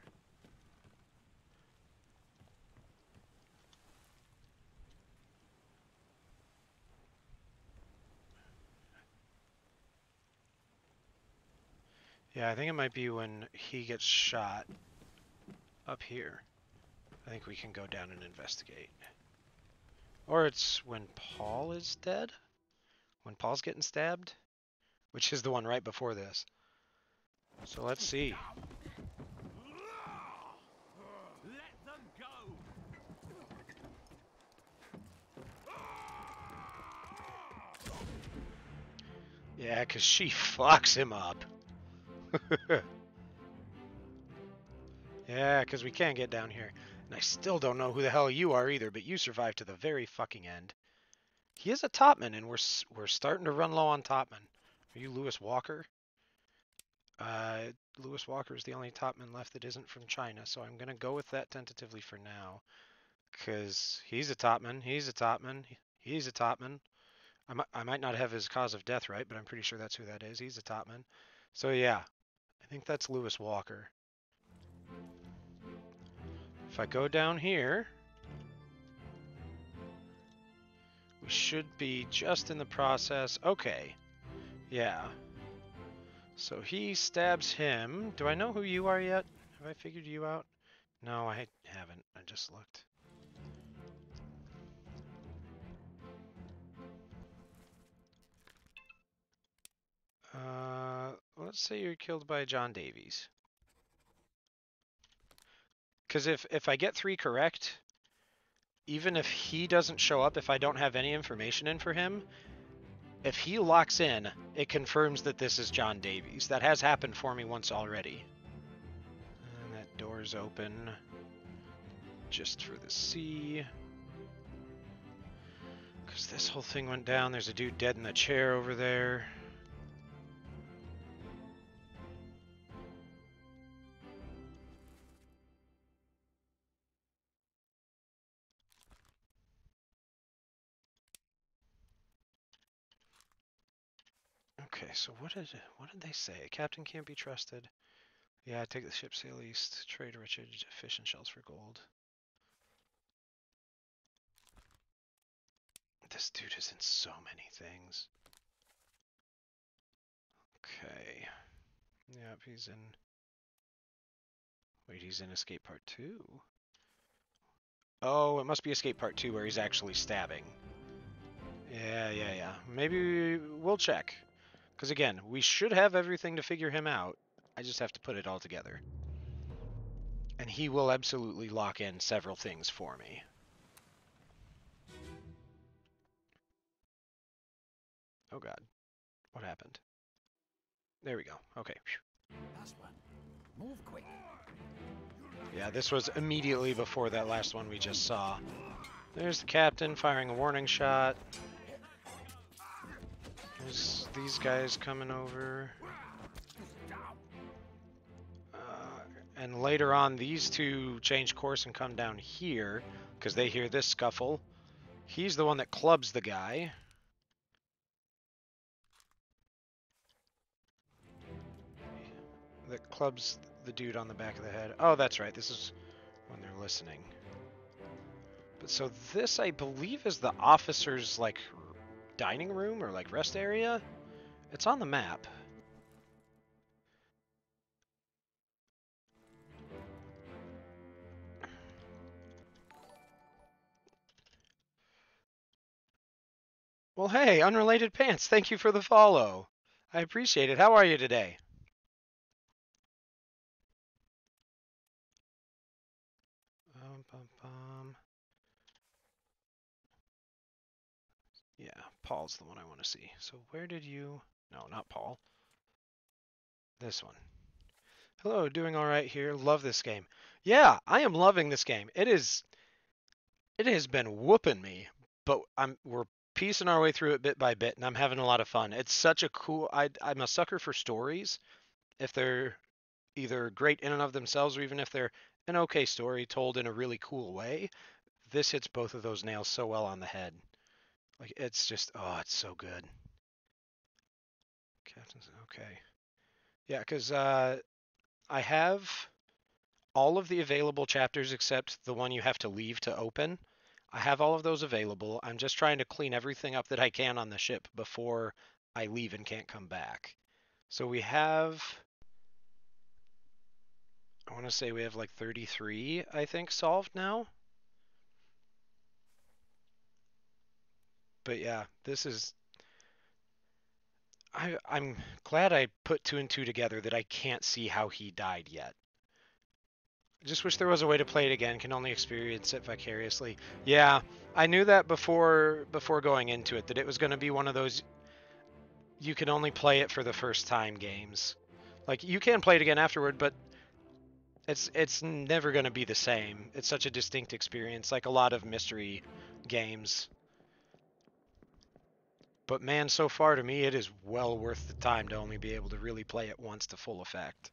[SPEAKER 1] Yeah, I think it might be when he gets shot up here. I think we can go down and investigate. Or it's when Paul is dead? When Paul's getting stabbed? Which is the one right before this. So let's see.
[SPEAKER 2] Let them go.
[SPEAKER 1] Yeah, because she fucks him up. Yeah, because we can't get down here. And I still don't know who the hell you are either, but you survived to the very fucking end. He is a topman, and we're starting to run low on topmen. Are you Lewis Walker? Lewis Walker is the only topman left that isn't from China, so I'm going to go with that tentatively for now. Because he's a topman, he's a topman, he's a topman. I might not have his cause of death right, but I'm pretty sure that's who that is. He's a topman. So yeah, I think that's Lewis Walker. If I go down here, we should be just in the process. Okay, yeah. So he stabs him. Do I know who you are yet? Have I figured you out? No, I haven't. I just looked. Let's say you're killed by John Davies. Because if I get 3 correct, even if he doesn't show up, if I don't have any information in for him, if he locks in, it confirms that this is John Davies. That has happened for me once already. And that door's open just for the sea. Because this whole thing went down. There's a dude dead in the chair over there. Okay, so what did they say? Captain can't be trusted. Yeah, take the ship sail east. Trade Richard, fish and shells for gold. This dude is in so many things. Okay. Yep, he's in... Wait, he's in Escape Part 2? Oh, it must be Escape Part 2 where he's actually stabbing. Yeah. Maybe we'll check. Because again, we should have everything to figure him out. I just have to put it all together. And he will absolutely lock in several things for me. Oh god. What happened? There we go. Okay.
[SPEAKER 4] Last one. Move quick.
[SPEAKER 1] Yeah, this was immediately before that last one we just saw. There's the captain firing a warning shot. There's these guys coming over. And later on, these two change course and come down here because they hear this scuffle. He's the one that clubs the guy. That clubs the dude on the back of the head. Oh, that's right. This is when they're listening. But so this, I believe, is the officer's, like, dining room or, like, rest area. It's on the map. Well, hey, Unrelated Pants, thank you for the follow. I appreciate it. How are you today? Bum, bum. Yeah, Paul's the one I want to see. So where did you... No, not Paul. This one. Hello, doing all right here. Love this game. Yeah, I am loving this game. It has been whooping me, but we're piecing our way through it bit by bit, and I'm having a lot of fun. It's such a cool... I'm a sucker for stories. If they're either great in and of themselves, or even if they're an okay story told in a really cool way, this hits both of those nails so well on the head. Like, it's just... Oh, it's so good. Captain's... Okay. Yeah, because I have all of the available chapters except the one you have to leave to open. I have all of those available. I'm just trying to clean everything up that I can on the ship before I leave and can't come back. So we have, I want to say we have like 33, I think, solved now. But yeah, this is, I'm glad I put 2 and 2 together that I can't see how he died yet. I just wish there was a way to play it again. Can only experience it vicariously. Yeah, I knew that before going into it, that it was going to be one of those you can only play it for the first time games. Like, you can play it again afterward, but it's never going to be the same. It's such a distinct experience, like a lot of mystery games. But man, so far to me, it is well worth the time to only be able to really play it once to full effect.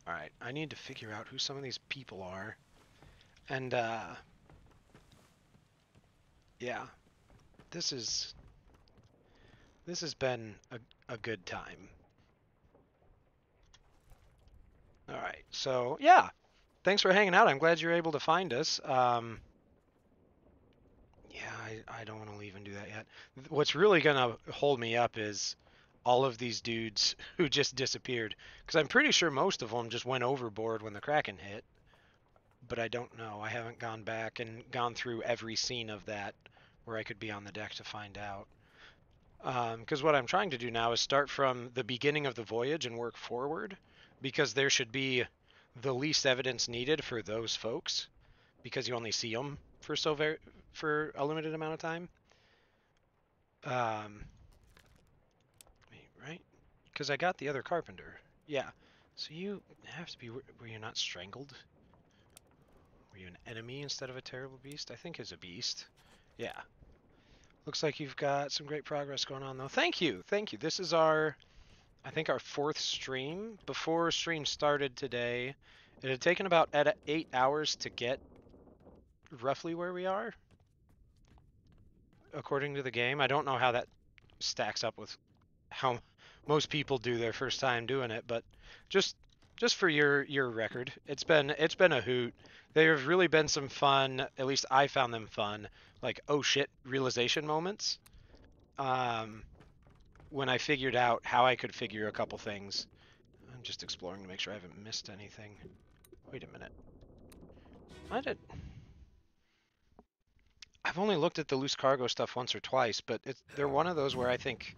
[SPEAKER 1] Alright, I need to figure out who some of these people are. And, yeah. this has been a good time. All right, so yeah, thanks for hanging out. I'm glad you're able to find us. Yeah, I don't want to leave and do that yet. What's really gonna hold me up is all of these dudes who just disappeared, because I'm pretty sure most of them just went overboard when the Kraken hit. But I don't know. I haven't gone back and gone through every scene of that where I could be on the deck to find out. Because what I'm trying to do now is start from the beginning of the voyage and work forward, because there should be the least evidence needed for those folks, because you only see them for for a limited amount of time. Um, right? Because I got the other carpenter. Yeah. So you have to be. Were you not strangled? Were you an enemy instead of a terrible beast? I think it's a beast. Yeah. Looks like you've got some great progress going on, though. Thank you. Thank you. This is I think, our fourth stream. Before stream started today, it had taken about 8 hours to get roughly where we are, according to the game. I don't know how that stacks up with how most people do their first time doing it, but just just for your record, it's been a hoot. There have really been some fun, at least I found them fun, like oh shit realization moments. Um, when I figured out how I could figure a couple things. I'm just exploring to make sure I haven't missed anything. Wait a minute. I did. I've only looked at the loose cargo stuff once or twice, but they're one of those where I think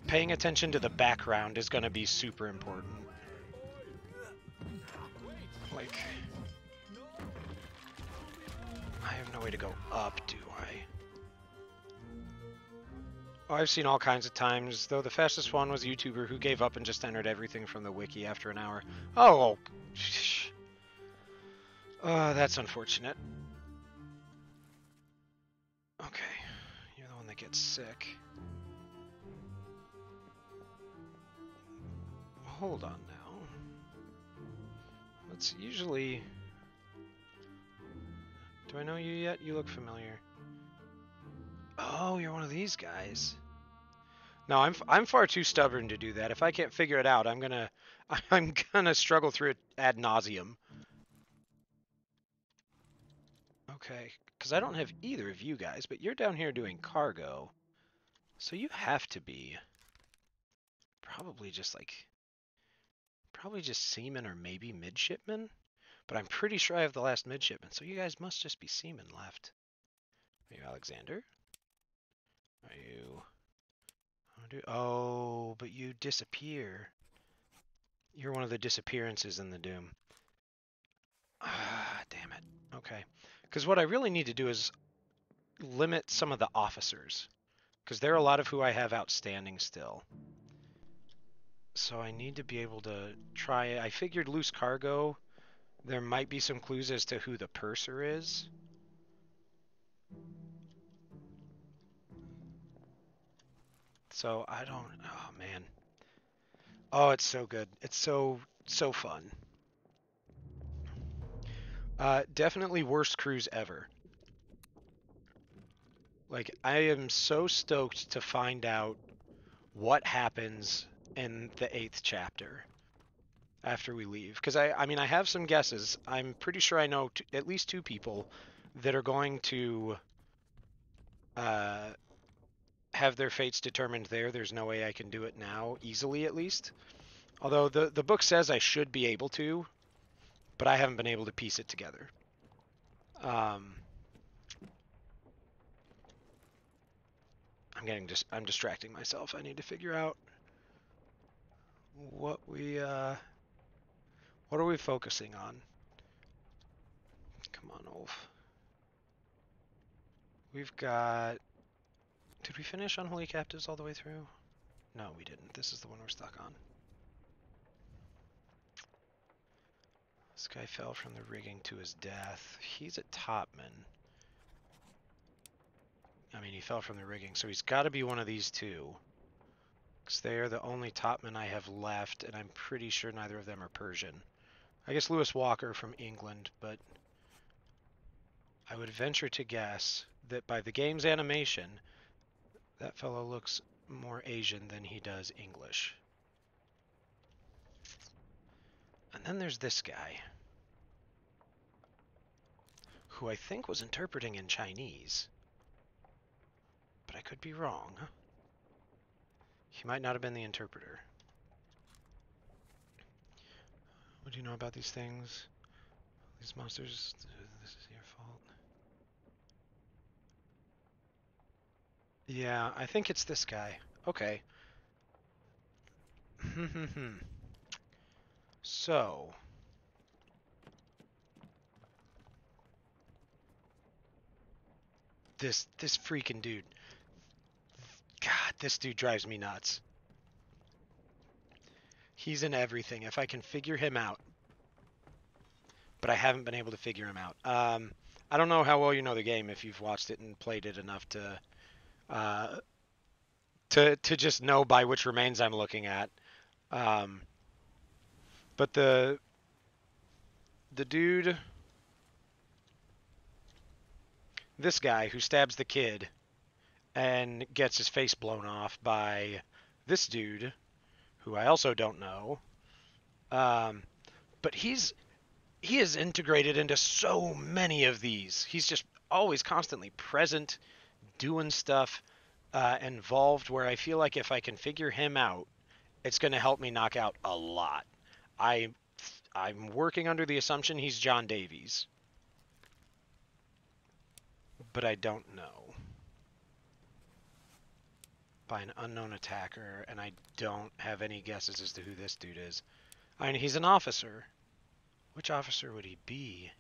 [SPEAKER 1] paying attention to the background is going to be super important. Like, I have no way to go up, do I? Oh, I've seen all kinds of times, though the fastest one was a YouTuber who gave up and just entered everything from the wiki after an hour. Oh, that's unfortunate. Okay, you're the one that gets sick. Hold on now. Let's usually... Do I know you yet? You look familiar. Oh, you're one of these guys. No, I'm far too stubborn to do that. If I can't figure it out, I'm gonna struggle through it ad nauseum. Okay, because I don't have either of you guys, but you're down here doing cargo, so you have to be probably just seamen or maybe midshipmen. But I'm pretty sure I have the last midshipman, so you guys must just be seamen left. Are you Alexander? Are you? Oh, but you disappear. You're one of the disappearances in the Doom. Ah, damn it. Okay. Because what I really need to do is limit some of the officers. Because there are a lot of who I have outstanding still. So I need to be able to try... I figured loose cargo, there might be some clues as to who the purser is. So I don't... Oh, man. Oh, it's so good. It's so fun. Definitely worst cruise ever. Like, I am so stoked to find out what happens in the 8th chapter after we leave. Because I mean, I have some guesses. I'm pretty sure I know at least 2 people that are going to uh, have their fates determined there. There's no way I can do it now, easily at least. Although the book says I should be able to, but I haven't been able to piece it together. I'm distracting myself. I need to figure out what are we focusing on? Come on, Ulf. We've got... Did we finish Unholy Captives all the way through? No, we didn't. This is the one we're stuck on. This guy fell from the rigging to his death. He's a topman. I mean, he fell from the rigging, so he's got to be one of these 2. Because they are the only topmen I have left, and I'm pretty sure neither of them are Persian. I guess Lewis Walker from England, but I would venture to guess that by the game's animation, that fellow looks more Asian than he does English. And then there's this guy, who I think was interpreting in Chinese, but I could be wrong. He might not have been the interpreter. What do you know about these things? These monsters, this is your fault. Yeah, I think it's this guy. Okay. So, this freaking dude. God, this dude drives me nuts. He's in everything. If I can figure him out, but I haven't been able to figure him out. I don't know how well you know the game if you've watched it and played it enough uh, to just know by which remains I'm looking at. Um, but the dude, this guy who stabs the kid and gets his face blown off by this dude, who I also don't know. Um, but he is integrated into so many of these. He's just always constantly present, doing stuff, involved. Where I feel like if I can figure him out, it's going to help me knock out a lot. I I'm working under the assumption he's John Davies, but I don't know. By an unknown attacker, and I don't have any guesses as to who this dude is. I mean, he's an officer. Which officer would he be?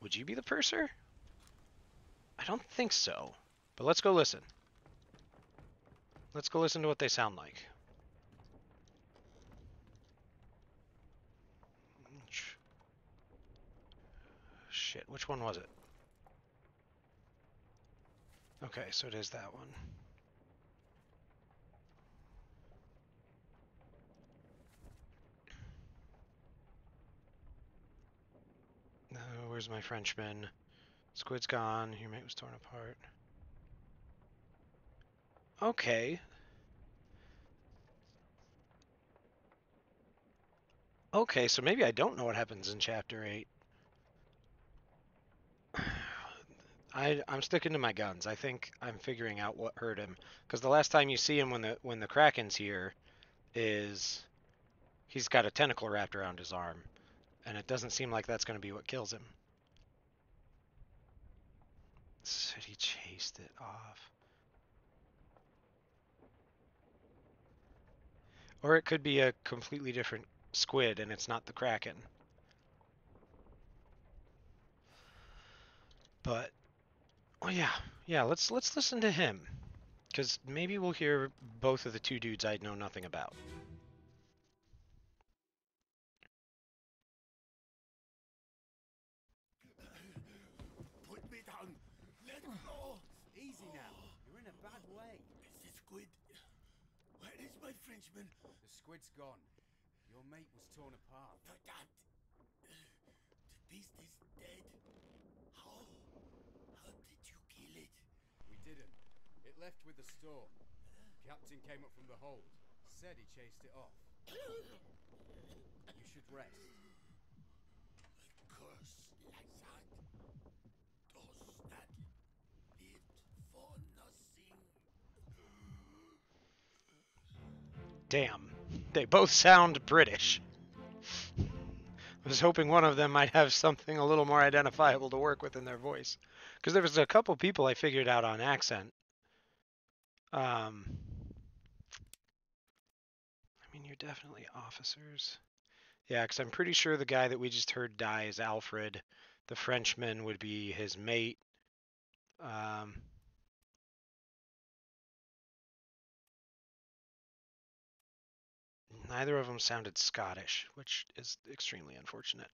[SPEAKER 1] Would you be the purser? I don't think so. But let's go listen. Let's go listen to what they sound like. Shit, which one was it? Okay, so it is that one. Where's my Frenchman? Squid's gone. Your mate was torn apart. Okay. Okay, so maybe I don't know what happens in Chapter 8. I'm sticking to my guns. I think I'm figuring out what hurt him. Because the last time you see him when the Kraken's here is he's got a tentacle wrapped around his arm. And it doesn't seem like that's going to be what kills him. Said he chased it off. Or it could be a completely different squid and it's not the Kraken. But oh yeah, let's listen to him. Because maybe we'll hear both of the two dudes I know nothing about.
[SPEAKER 2] Put me down. Let go.
[SPEAKER 4] Easy now. You're in a bad way.
[SPEAKER 2] Is the squid? Where is my Frenchman?
[SPEAKER 4] The squid's gone. Your mate was torn apart.
[SPEAKER 2] That. The beast is dead. How? How did you kill it?
[SPEAKER 4] We didn't. It left with the store. Captain came up from the hold. Said he chased it off. You should rest.
[SPEAKER 2] A curse like that does not live for nothing.
[SPEAKER 1] Damn, they both sound British. I was hoping one of them might have something a little more identifiable to work with in their voice. Because there was a couple people I figured out on accent. I mean, you're definitely officers. Yeah, because I'm pretty sure the guy that we just heard die is Alfred. The Frenchman would be his mate. Neither of them sounded Scottish, which is extremely unfortunate.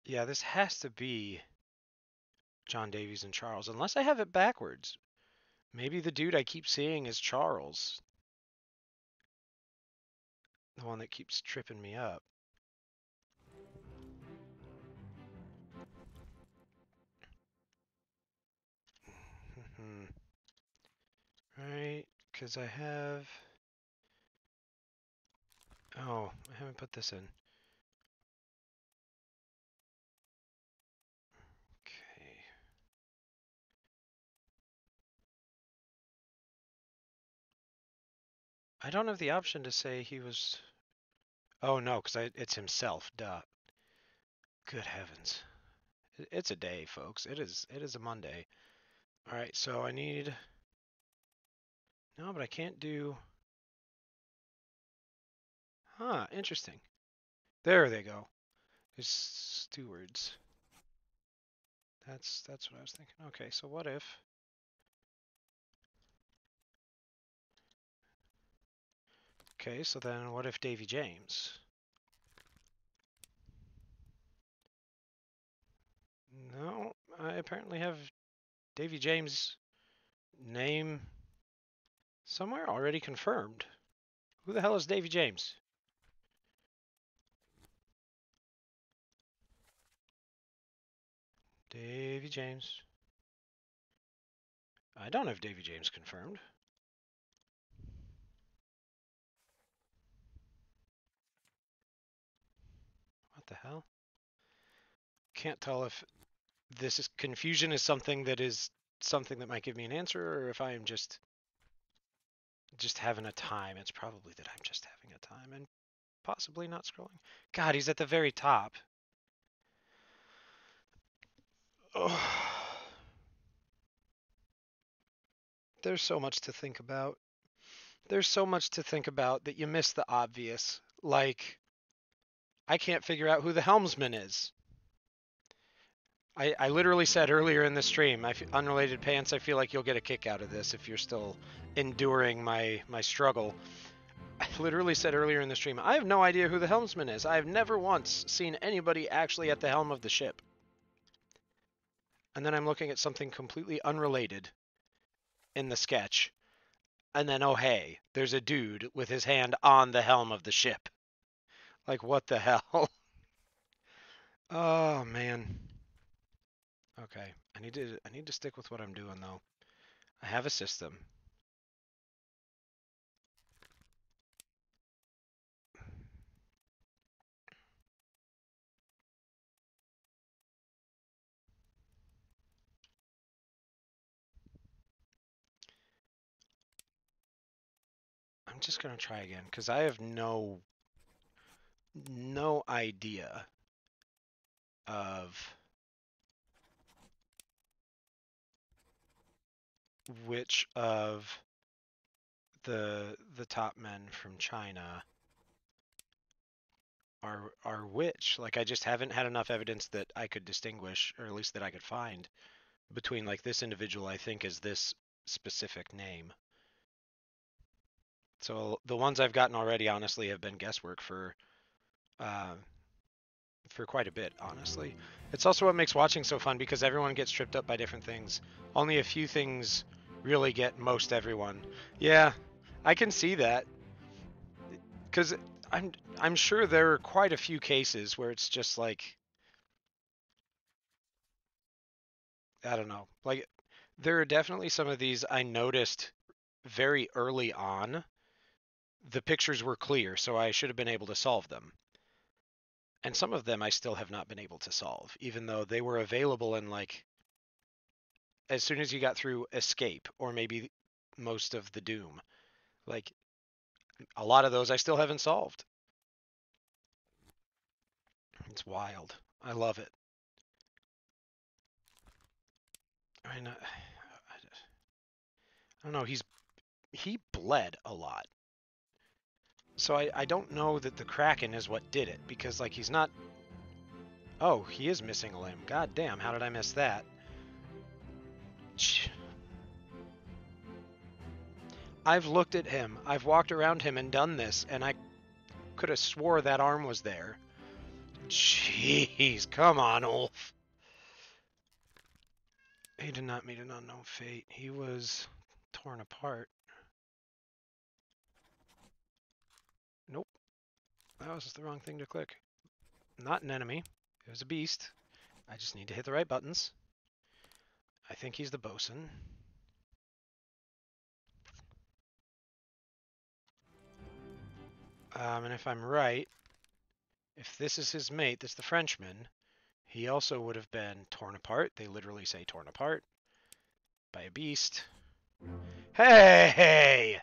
[SPEAKER 1] Yeah, this has to be John Davies and Charles, unless I have it backwards. Maybe the dude I keep seeing is Charles, the one that keeps tripping me up. because I have... Oh, I haven't put this in. Okay. I don't have the option to say he was... Oh no, because it's himself, duh. Good heavens. It's a day, folks. It is a Monday. Alright, so I need... No, but I can't do... Huh, interesting. There they go. There's stewards. That's what I was thinking. Okay, so what if... Okay, so then what if Davy James? No, I apparently have Davy James' name somewhere already confirmed. Who the hell is Davy James? Davy James. I don't have Davy James confirmed. What the hell? Can't tell if this is confusion is something that might give me an answer, or if I am just having a time. It's probably that I'm just having a time and possibly not scrolling. God, he's at the very top. Oh, there's so much to think about. There's so much to think about that you miss the obvious. Like, I can't figure out who the helmsman is. I literally said earlier in the stream, unrelated pants, I feel like you'll get a kick out of this if you're still enduring my struggle. I literally said earlier in the stream, I have no idea who the helmsman is. I have never once seen anybody actually at the helm of the ship. And then I'm looking at something completely unrelated in the sketch. And then, oh hey, there's a dude with his hand on the helm of the ship. Like, what the hell? Oh, man. Okay, I need to stick with what I'm doing, though. I have a system. I'm just gonna try again because I have no idea of which of the top men from China are which. Like, I just haven't had enough evidence that I could distinguish, or at least that I could find, between like this individual I think is this specific name. So the ones I've gotten already, honestly, have been guesswork uh, for quite a bit, honestly. It's also what makes watching so fun because everyone gets tripped up by different things. Only a few things really get most everyone. Yeah, I can see that because I'm sure there are quite a few cases where it's just like, I don't know. Like, there are definitely some of these I noticed very early on. The pictures were clear, so I should have been able to solve them. And some of them I still have not been able to solve, even though they were available in like as soon as you got through escape or maybe most of the doom. Like, a lot of those I still haven't solved. It's wild. I love it. I mean, I don't know. He bled a lot. So I don't know that the Kraken is what did it because like he's not. Oh, he is missing a limb. God damn, how did I miss that? I've looked at him. I've walked around him and done this, and I could have swore that arm was there. Jeez, come on, Ulf. He did not meet an unknown fate. He was torn apart. Nope. That was the wrong thing to click. Not an enemy. It was a beast. I just need to hit the right buttons. I think he's the bosun. And if I'm right, if this is his mate, this is the Frenchman, he also would have been torn apart. They literally say torn apart by a beast. Hey!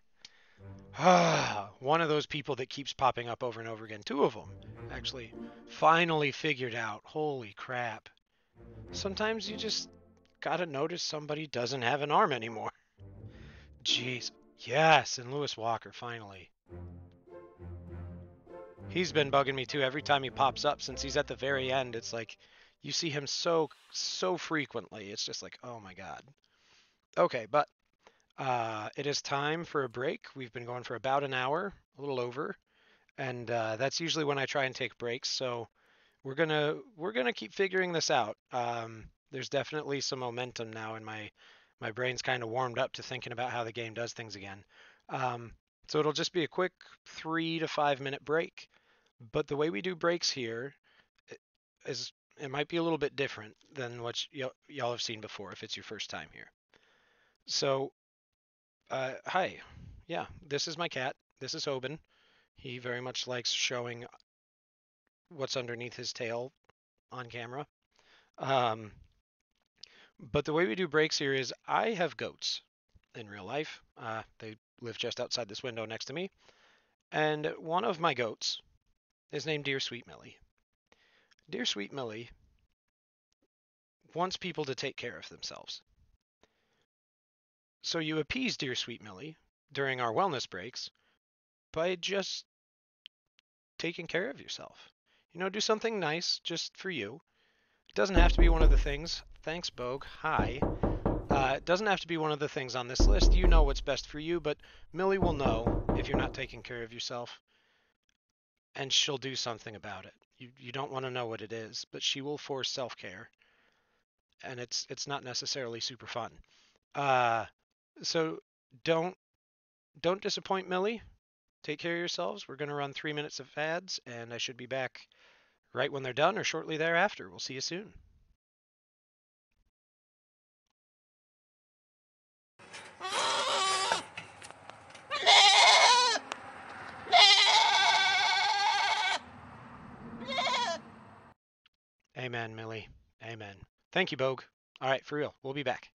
[SPEAKER 1] One of those people that keeps popping up over and over again. Two of them, actually, finally figured out. Holy crap. Sometimes you just gotta notice somebody doesn't have an arm anymore. Jeez. Yes, and Lewis Walker, finally. He's been bugging me too. Every time he pops up since he's at the very end, it's like you see him so frequently. It's just like, oh my god. Okay, but it is time for a break. We've been going for about an hour, a little over, and that's usually when I try and take breaks. So we're gonna keep figuring this out. There's definitely some momentum now, and my brain's kind of warmed up to thinking about how the game does things again. Um, so it'll just be a quick 3 to 5 minute break. But the way we do breaks here is it might be a little bit different than what y'all have seen before if it's your first time here. So, hi. Yeah, this is my cat. This is Hoban. He very much likes showing what's underneath his tail on camera. Um, but the way we do breaks here is I have goats in real life. They live just outside this window next to me. And one of my goats is named Dear Sweet Millie. Dear Sweet Millie wants people to take care of themselves. So you appease Dear Sweet Millie during our wellness breaks by just taking care of yourself. Do something nice just for you. It doesn't have to be one of the things. Thanks, Bogue. Hi. It doesn't have to be one of the things on this list. You know what's best for you, but Millie will know if you're not taking care of yourself, and she'll do something about it. You don't want to know what it is, but she will force self-care, and it's not necessarily super fun. Uh, so don't don't disappoint Millie. Take care of yourselves. We're going to run 3 minutes of ads, and I should be back right when they're done or shortly thereafter. We'll see you soon. Amen, Millie. Amen. Thank you, Bogue. All right, for real. We'll be back.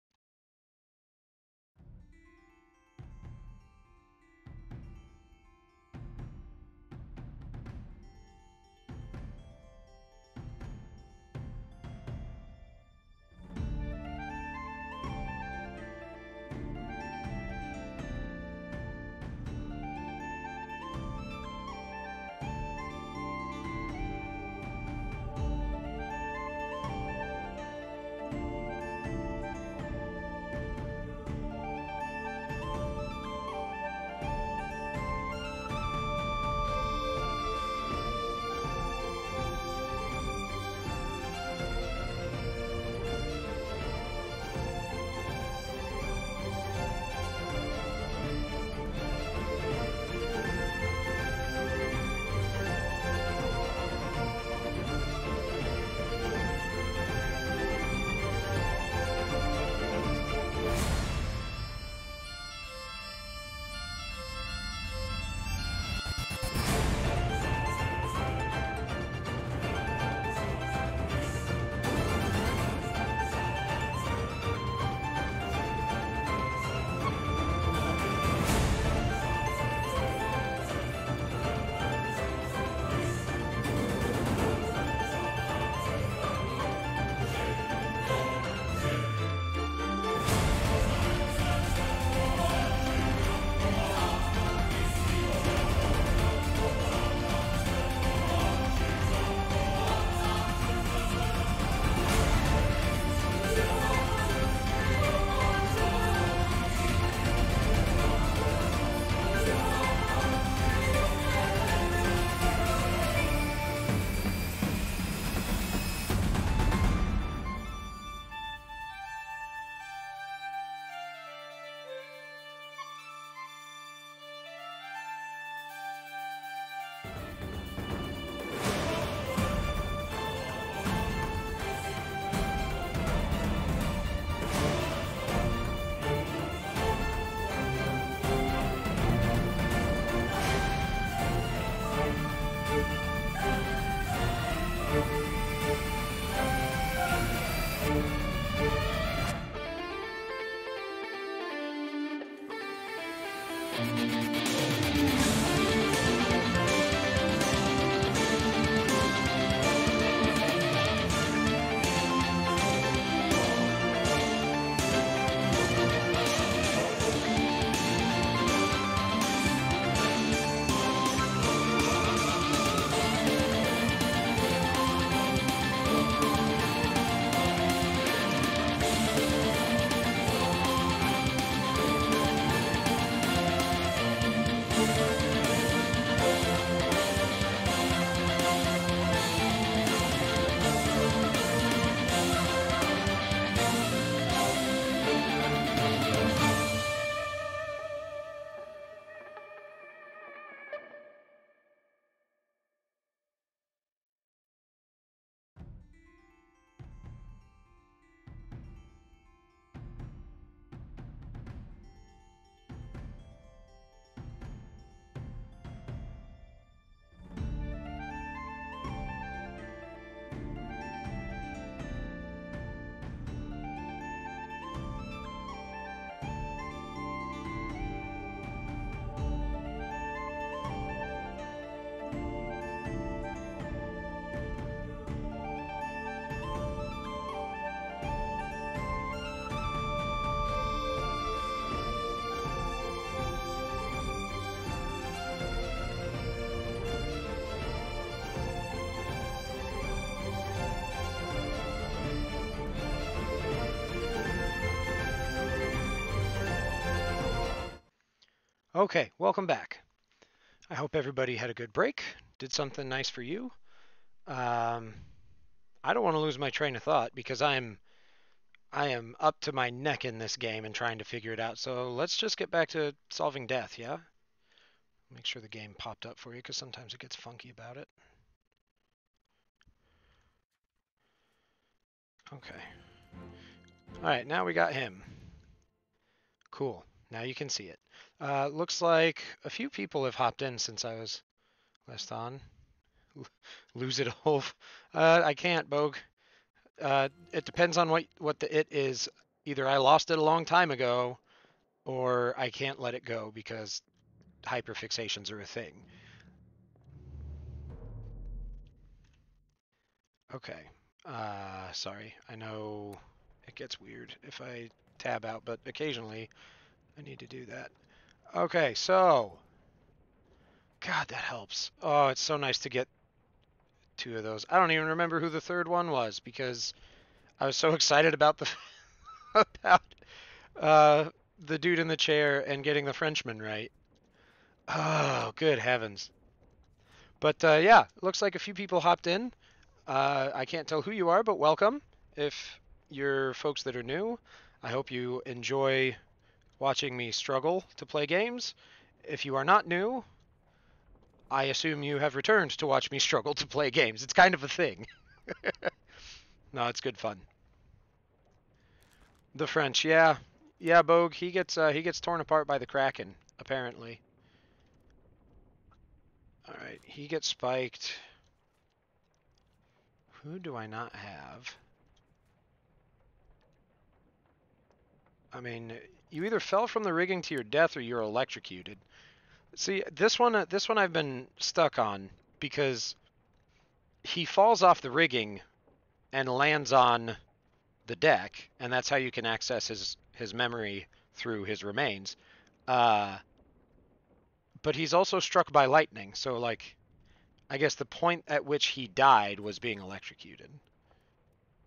[SPEAKER 1] Okay, welcome back. I hope everybody had a good break, did something nice for you. Um, I don't want to lose my train of thought because I am up to my neck in this game and trying to figure it out. So let's just get back to solving death, yeah? Make sure the game popped up for you because sometimes it gets funky about it. Okay. All right, now we got him. Cool. Now you can see it. Looks like a few people have hopped in since I was last on. Lose it, Wolf. I can't, Bogue. It depends on what the it is. Either I lost it a long time ago, or I can't let it go because hyperfixations are a thing. Okay. Sorry. I know it gets weird if I tab out, but occasionally I need to do that. Okay, so God, that helps. Oh, it's so nice to get two of those. I don't even remember who the third one was because I was so excited about the about uh, the dude in the chair and getting the Frenchman right. Oh, good heavens! But yeah, looks like a few people hopped in. I can't tell who you are, but welcome. If you're folks that are new, I hope you enjoy watching me struggle to play games. If you are not new, I assume you have returned to watch me struggle to play games. It's kind of a thing. No, it's good fun. The French, yeah, yeah, Bogue. He gets torn apart by the Kraken, apparently. All right, he gets spiked. Who do I not have? I mean, you either fell from the rigging to your death or you're electrocuted. See, this one I've been stuck on because he falls off the rigging and lands on the deck, and that's how you can access his memory through his remains. Uh, but he's also struck by lightning, so like I guess the point at which he died was being electrocuted.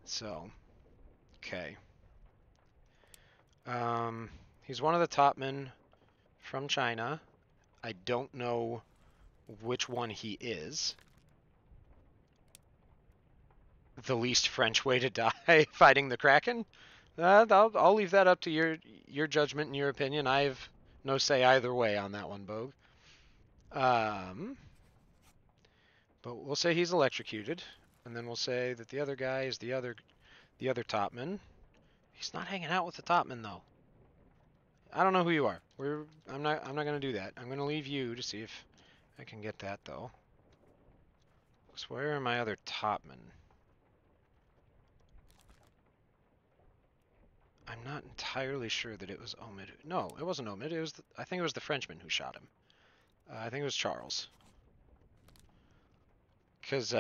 [SPEAKER 1] So, okay. He's one of the top men from China. I don't know which one he is. The least French way to die fighting the Kraken? I'll leave that up to your judgment and your opinion. I have no say either way on that one, Bogue. Um, but we'll say he's electrocuted, and then we'll say that the other guy is the other topman. He's not hanging out with the topman though. I don't know who you are. I'm not gonna do that. I'm gonna leave you to see if I can get that though. So where are my other topmen? I'm not entirely sure that it was Omid. No, it wasn't Omid. I think it was the Frenchman who shot him. I think it was Charles. Because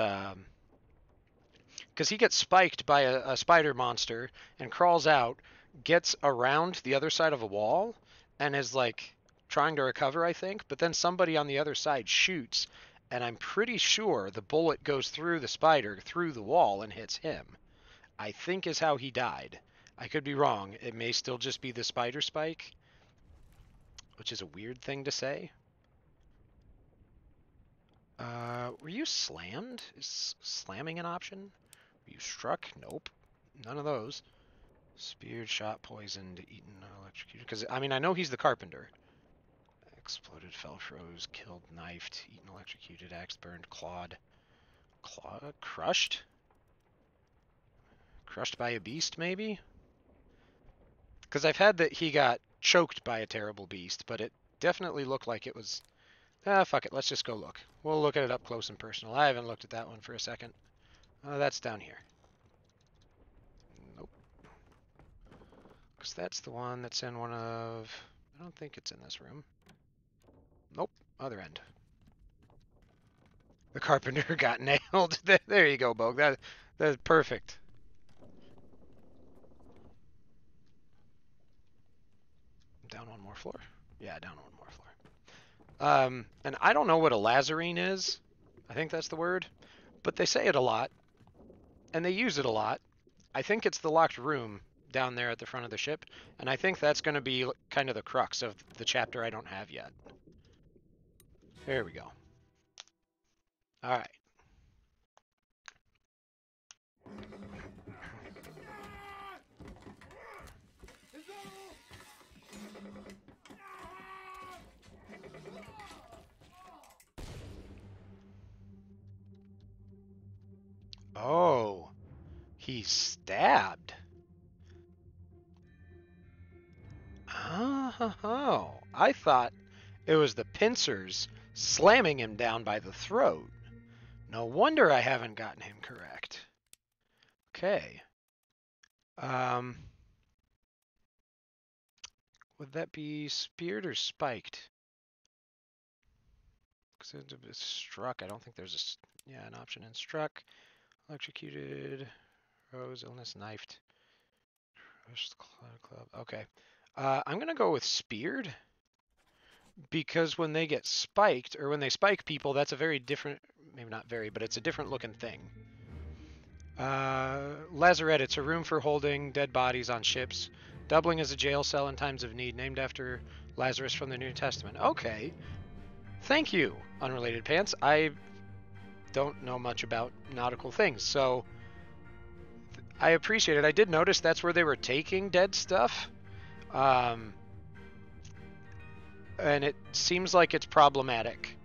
[SPEAKER 1] he gets spiked by a spider monster and crawls out, gets around the other side of a wall, and is like trying to recover, I think. But then somebody on the other side shoots, and I'm pretty sure the bullet goes through the spider, through the wall, and hits him. I think is how he died. I could be wrong. It may still just be the spider spike, which is a weird thing to say. Were you slammed? Is slamming an option? Were you struck? Nope. None of those. Speared, shot, poisoned, eaten, electrocuted. Because, I mean, I know he's the carpenter. Exploded, fell, froze, killed, knifed, eaten, electrocuted, axe burned, clawed. Crushed? Crushed by a beast, maybe? Because I've had that he got choked by a terrible beast, but it definitely looked like it was... Ah, fuck it, let's just go look. We'll look at it up close and personal. I haven't looked at that one for a second. That's down here. Nope. Because that's the one that's in one of... I don't think it's in this room. Nope, other end. The carpenter got nailed. There you go, Bogue. That's perfect. Down one more floor? Yeah, down one more floor. And I don't know what a lazarine is. I think that's the word. But they say it a lot. And they use it a lot. I think it's the locked room down there at the front of the ship, and I think that's going to be kind of the crux of the chapter I don't have yet. There we go. All right. Oh, he's stabbed. Oh, I thought it was the pincers slamming him down by the throat. No wonder I haven't gotten him correct. Okay. Um, would that be speared or spiked? Because it's struck. I don't think there's an option in struck. Electrocuted. Rose, illness, knifed. Club. Okay. I'm gonna go with speared because when they get spiked, or when they spike people, that's a very different, maybe not very, but it's a different looking thing. Lazarette, it's a room for holding dead bodies on ships, doubling as a jail cell in times of need, named after Lazarus from the New Testament. Okay. Thank you, Unrelated Pants. I don't know much about nautical things, so I appreciate it. I did notice that's where they were taking dead stuff. And it seems like it's problematic.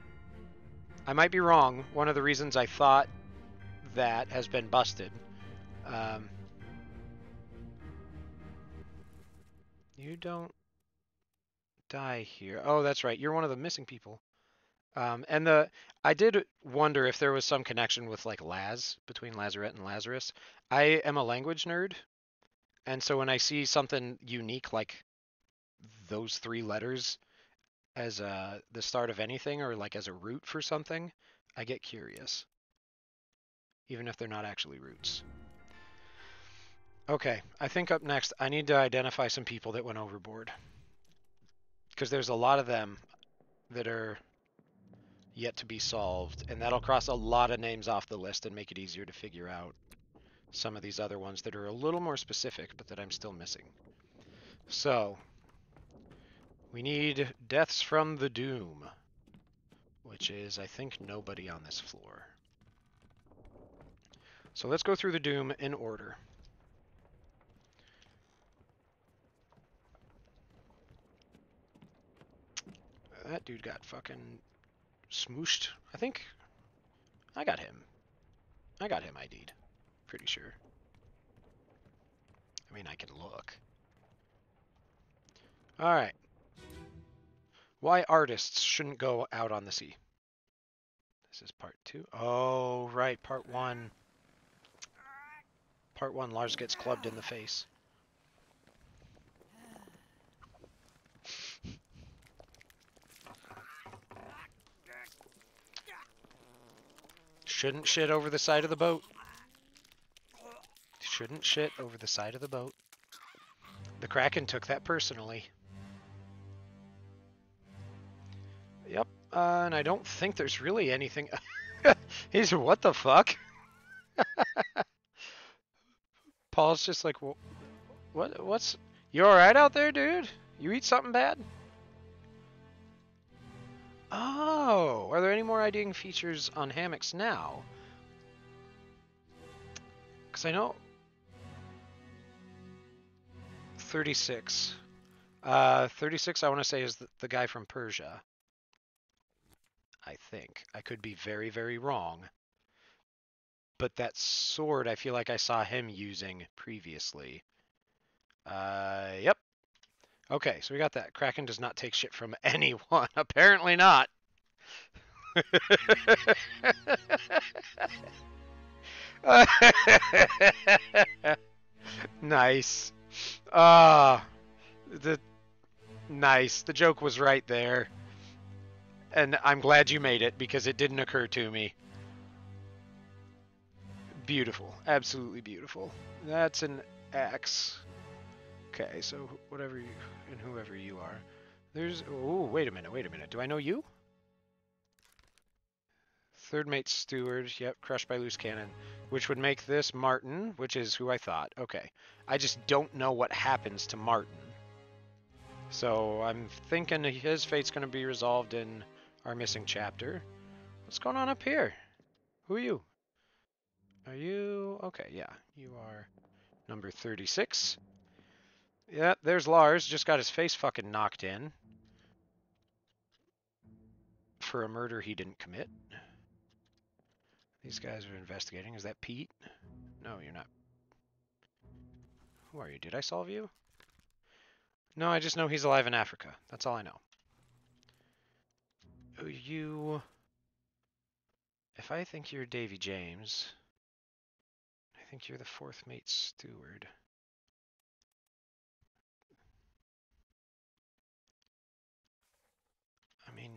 [SPEAKER 1] I might be wrong. One of the reasons I thought that has been busted. You don't die here. Oh, that's right. You're one of the missing people. I did wonder if there was some connection with like between Lazarette and Lazarus. I am a language nerd, and so when I see something unique like those three letters as the start of anything or like as a root for something, I get curious, even if they're not actually roots. Okay, I think up next I need to identify some people that went overboard because there's a lot of them that are yet to be solved, and that'll cross a lot of names off the list and make it easier to figure out some of these other ones that are a little more specific but that I'm still missing. So, we need deaths from the doom, which is, I think, nobody on this floor. So let's go through the doom in order. That dude got fucking smooshed. I think I got him. I got him ID'd. Pretty sure. I mean, I can look. Alright. Why artists shouldn't go out on the sea. This is part 2. Oh, right, part 1. Part 1, Lars gets clubbed in the face. Shouldn't shit over the side of the boat. Shouldn't shit over the side of the boat. The Kraken took that personally. Yep, and I don't think there's really anything... He's, what the fuck? Paul's just like, what's... You alright out there, dude? You eat something bad? Oh, are there any more IDing features on hammocks now? Because I know... 36. 36, I want to say, is the guy from Persia. I think. I could be very, very wrong. But that sword, I feel like I saw him using previously. Yep. Okay, so we got that. Kraken does not take shit from anyone. Apparently not. Nice. Nice. The joke was right there. And I'm glad you made it because it didn't occur to me. Beautiful. Absolutely beautiful. That's an axe. Okay, so whatever you and whoever you are. There's... Oh, wait a minute. Do I know you? Third mate steward. Yep, crushed by loose cannon. Which would make this Martin, which is who I thought. Okay. I just don't know what happens to Martin. So I'm thinking his fate's going to be resolved in our missing chapter. What's going on up here? Who are you? Are you... Okay, yeah. You are number 36. Yeah, there's Lars. Just got his face fucking knocked in. For a murder he didn't commit. These guys are investigating. Is that Pete? No, you're not. Who are you? Did I solve you? No, I just know he's alive in Africa. That's all I know. You... If I think you're Davy James, I think you're the fourth mate steward. I mean,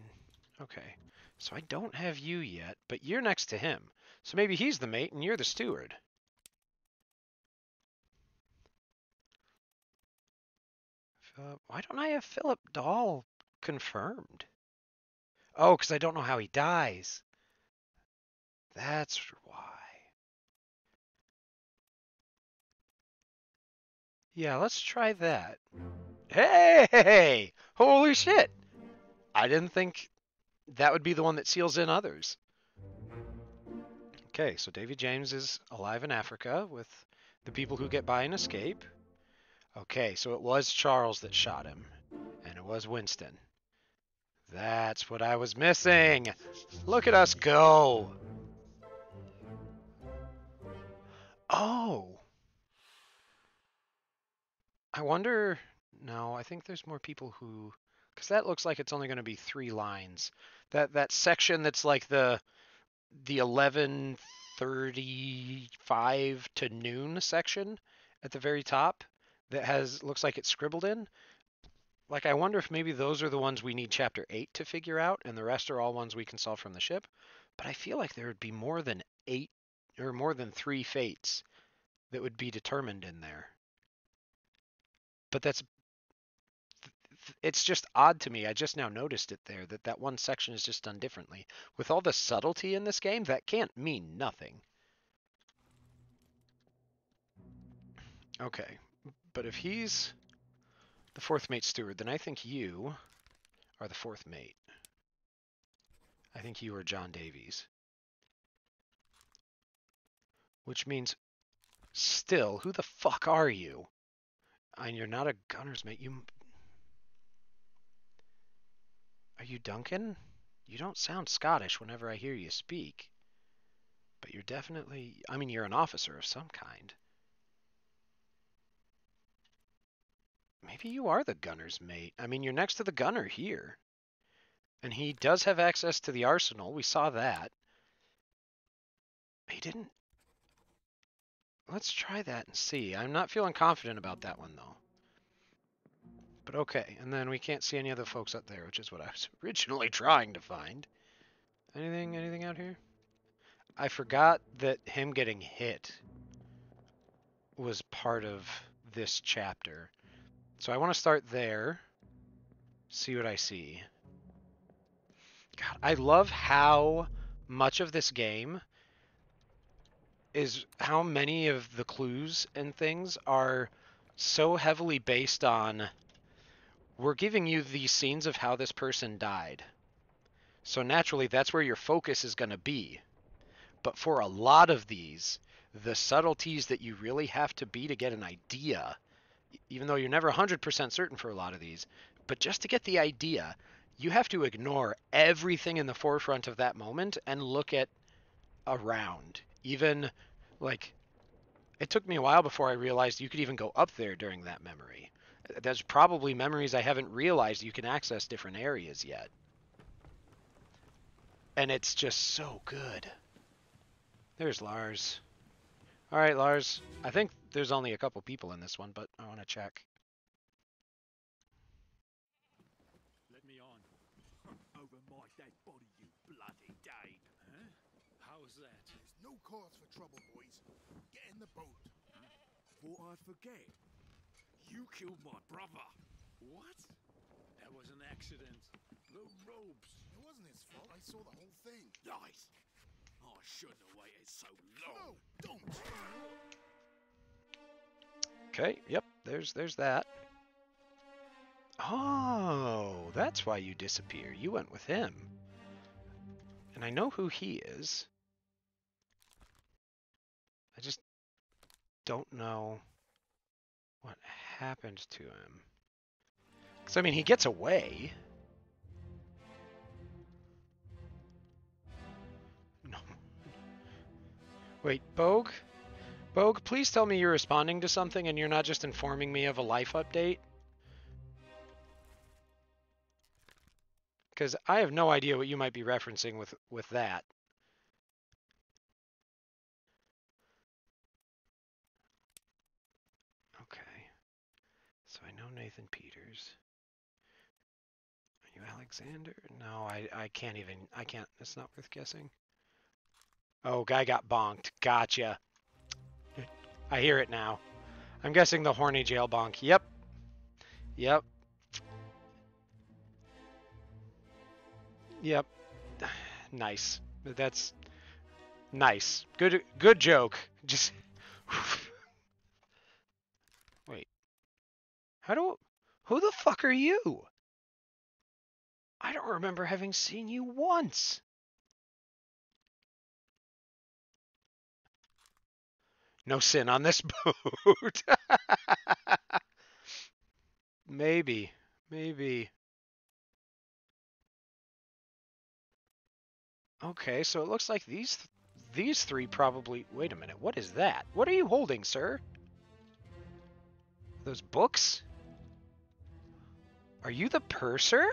[SPEAKER 1] okay. So I don't have you yet, but you're next to him. So maybe he's the mate and you're the steward. Why don't I have Philip Dahl confirmed? Oh, because I don't know how he dies. That's why. Yeah, let's try that. Hey! Holy shit! I didn't think that would be the one that seals in others. Okay, so Davy James is alive in Africa with the people who get by and escape. Okay, so it was Charles that shot him, and it was Winston. That's what I was missing. Look at us go. Oh. I wonder... No, I think there's more people who... Because that looks like it's only going to be 3 lines. That section that's like the 11:35 to noon section at the very top that looks like it's scribbled in. Like, I wonder if maybe those are the ones we need chapter 8 to figure out, and the rest are all ones we can solve from the ship. But I feel like there would be more than 8 or more than 3 fates that would be determined in there. But it's just odd to me. I just now noticed it there, that one section is just done differently. With all the subtlety in this game, that can't mean nothing. Okay, but if he's the fourth mate steward, then I think you are the fourth mate. I think you are John Davies. Which means, still, who the fuck are you? And you're not a gunner's mate. Are you Duncan? You don't sound Scottish whenever I hear you speak. But you're definitely... I mean, you're an officer of some kind. Maybe you are the gunner's mate. I mean, you're next to the gunner here. And he does have access to the arsenal. We saw that. He didn't... Let's try that and see. I'm not feeling confident about that one, though. But okay, and then we can't see any other folks up there, which is what I was originally trying to find. Anything out here? I forgot that him getting hit was part of this chapter. So I want to start there, see what I see. God, I love how much of this game is how many of the clues and things are so heavily based on we're giving you these scenes of how this person died. So naturally, that's where your focus is going to be. But for a lot of these, the subtleties that you really have to be to get an idea, even though you're never 100% certain for a lot of these, but just to get the idea, you have to ignore everything in the forefront of that moment and look at around. Even, like, it took me a while before I realized you could even go up there during that memory. There's probably memories I haven't realized you can access different areas yet. And it's just so good. There's Lars. Alright, Lars. I think there's only a couple people in this one, but I want to check.
[SPEAKER 2] Let me on. Over my dead body, you bloody Dane. Huh? How's that?
[SPEAKER 5] There's no cause for trouble, boys. Get in the boat.
[SPEAKER 2] Thought I'd forget. You killed my brother. What? That was an accident. The robes.
[SPEAKER 5] It wasn't his fault. I saw the whole thing.
[SPEAKER 2] Lies.
[SPEAKER 5] I shouldn't have waited so long. No, don't.
[SPEAKER 1] Okay, yep, there's that. Oh, that's why you disappear. You went with him. And I know who he is. I just don't know what happened to him. Because, I mean, he gets away. No. Wait, Bogue? Bogue, please tell me you're responding to something and you're not just informing me of a life update. Because I have no idea what you might be referencing with that. Okay. So I know Nathan Peters. Are you Alexander? No, I can't even. I can't. It's not worth guessing. Oh, guy got bonked. Gotcha. I hear it now. I'm guessing the horny jail bonk. Yep. Yep. Yep. Nice. That's nice. Good joke. Just wait. Who the fuck are you? I don't remember having seen you once. No sin on this boat. Maybe. Maybe. Okay, so it looks like these three probably. Wait a minute. What is that? What are you holding, sir? Those books? Are you the purser?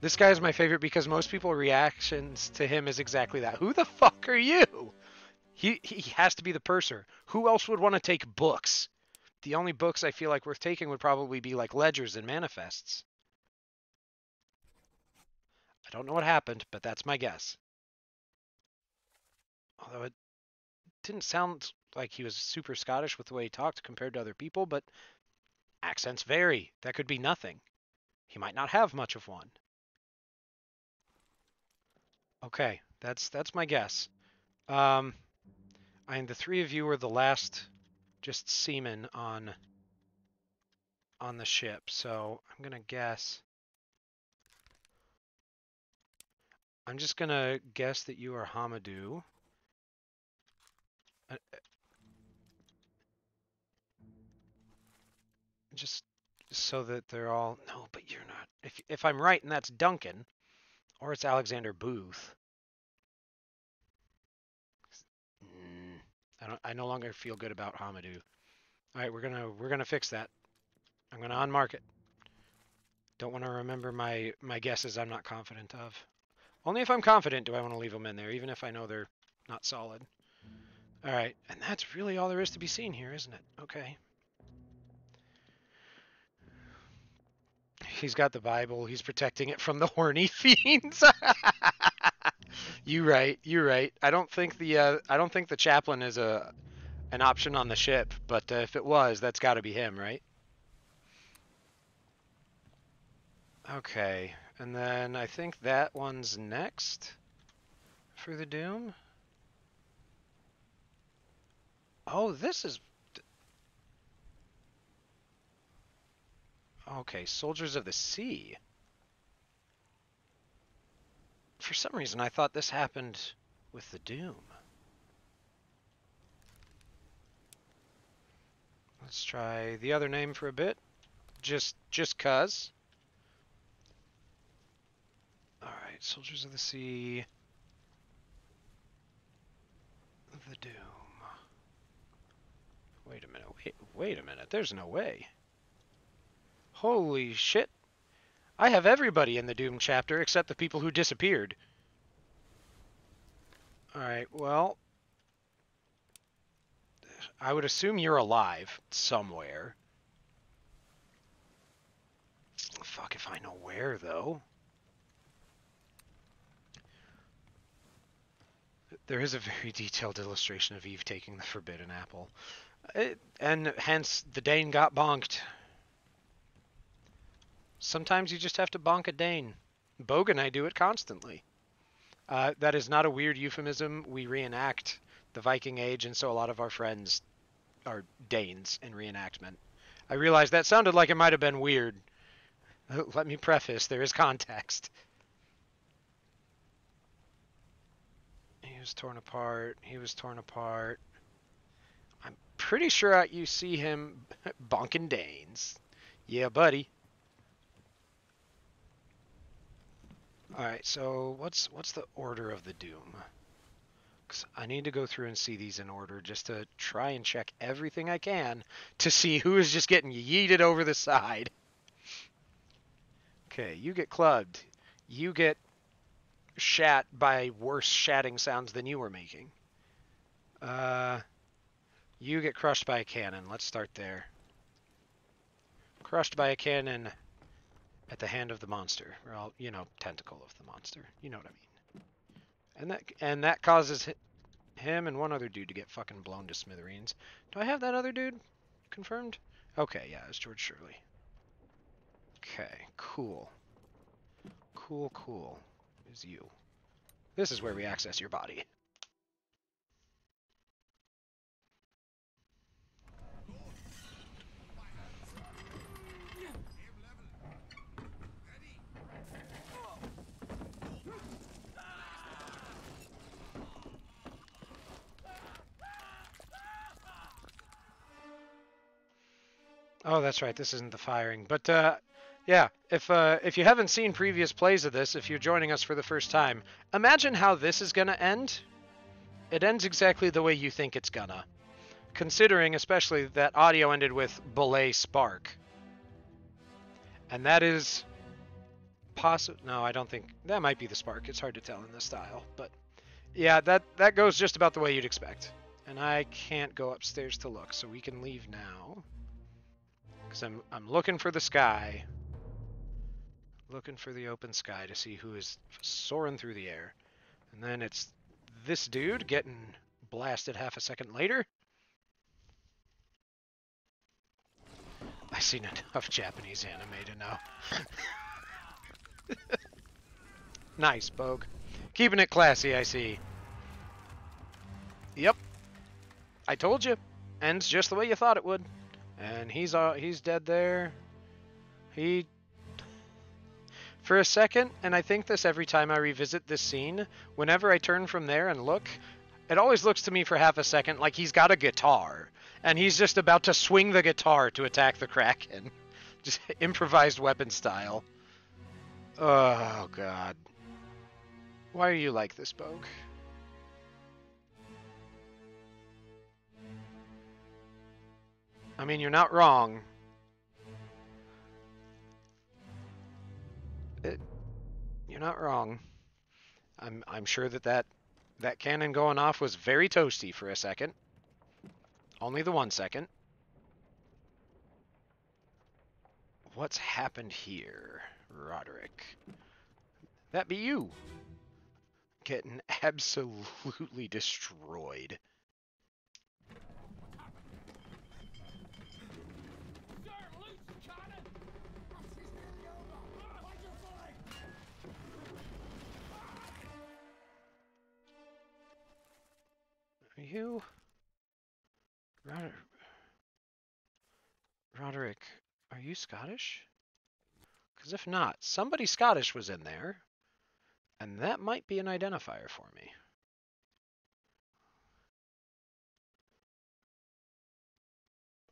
[SPEAKER 1] This guy is my favorite because most people's reactions to him is exactly that. Who the fuck are you? He has to be the purser. Who else would want to take books? The only books I feel like worth taking would probably be like ledgers and manifests. I don't know what happened, but that's my guess. Although it didn't sound like he was super Scottish with the way he talked compared to other people, but accents vary. That could be nothing. He might not have much of one. Okay, that's my guess. Um, the three of you were the last just seamen on the ship, so I'm gonna guess. I'm just gonna guess that you are Hamadou. Uh, just so that they're all no, but you're not. If I'm right, and that's Duncan, or it's Alexander Booth. I no longer feel good about Hamadou. All right, we're gonna fix that. I'm gonna unmark it. Don't want to remember my guesses I'm not confident of. Only if I'm confident do I want to leave them in there, even if I know they're not solid. All right, and that's really all there is to be seen here, isn't it? Okay. He's got the Bible. He's protecting it from the horny fiends. You're right. I don't think the chaplain is an option on the ship, but if it was, that's got to be him, right? Okay, and then I think that one's next for the Doom. Oh, this is okay. Soldiers of the Sea. For some reason, I thought this happened with the Doom. Let's try the other name for a bit. Just cuz. Alright, Soldiers of the Sea. The Doom. Wait a minute, wait a minute. There's no way. Holy shit. I have everybody in the Doom chapter except the people who disappeared. Alright, well, I would assume you're alive somewhere. Fuck if I know where, though. There is a very detailed illustration of Eve taking the forbidden apple. And hence, the Dane got bonked. Sometimes you just have to bonk a Dane. Bogue and I do it constantly. That is not a weird euphemism. We reenact the Viking Age, and so a lot of our friends are Danes in reenactment. I realize that sounded like it might have been weird. Let me preface, there is context. He was torn apart. He was torn apart. I'm pretty sure you see him bonking Danes. Yeah, buddy. Alright, so what's the order of the doom? 'Cause I need to go through and see these in order just to try and check everything I can to see who is just getting yeeted over the side. Okay, you get clubbed. You get shat by worse shatting sounds than you were making. You get crushed by a cannon. Let's start there. Crushed by a cannon at the hand of the monster. Well, tentacle of the monster. You know what I mean. And that causes him and one other dude to get fucking blown to smithereens. Do I have that other dude confirmed? Okay, yeah, it's George Shirley. Okay, cool. Cool. Is you. This is where we access your body. Oh, that's right. This isn't the firing, but yeah. If you haven't seen previous plays of this, if you're joining us for the first time, imagine how this is gonna end. It ends exactly the way you think it's gonna, considering especially that audio ended with belay spark, and that is possible. No, I don't think that might be the spark. It's hard to tell in this style, but yeah, that goes just about the way you'd expect. And I can't go upstairs to look, so we can leave now. Because I'm looking for the sky. Looking for the open sky to see who is soaring through the air. And then it's this dude getting blasted half a second later. I've seen enough Japanese anime to know. Nice, Bogue. Keeping it classy, I see. Yep. I told you. Ends just the way you thought it would. And he's dead there. For a second, and I think this every time I revisit this scene, whenever I turn from there and look, it always looks to me for half a second like he's got a guitar, and he's just about to swing the guitar to attack the Kraken. Just improvised weapon style. Oh, God. Why are you like this, Bogue? I mean, you're not wrong. You're not wrong. I'm sure that cannon going off was very toasty for a second. Only the 1 second. What's happened here, Roderick? That be you. Getting absolutely destroyed. Are you... Roderick, are you Scottish? Because if not, somebody Scottish was in there, and that might be an identifier for me.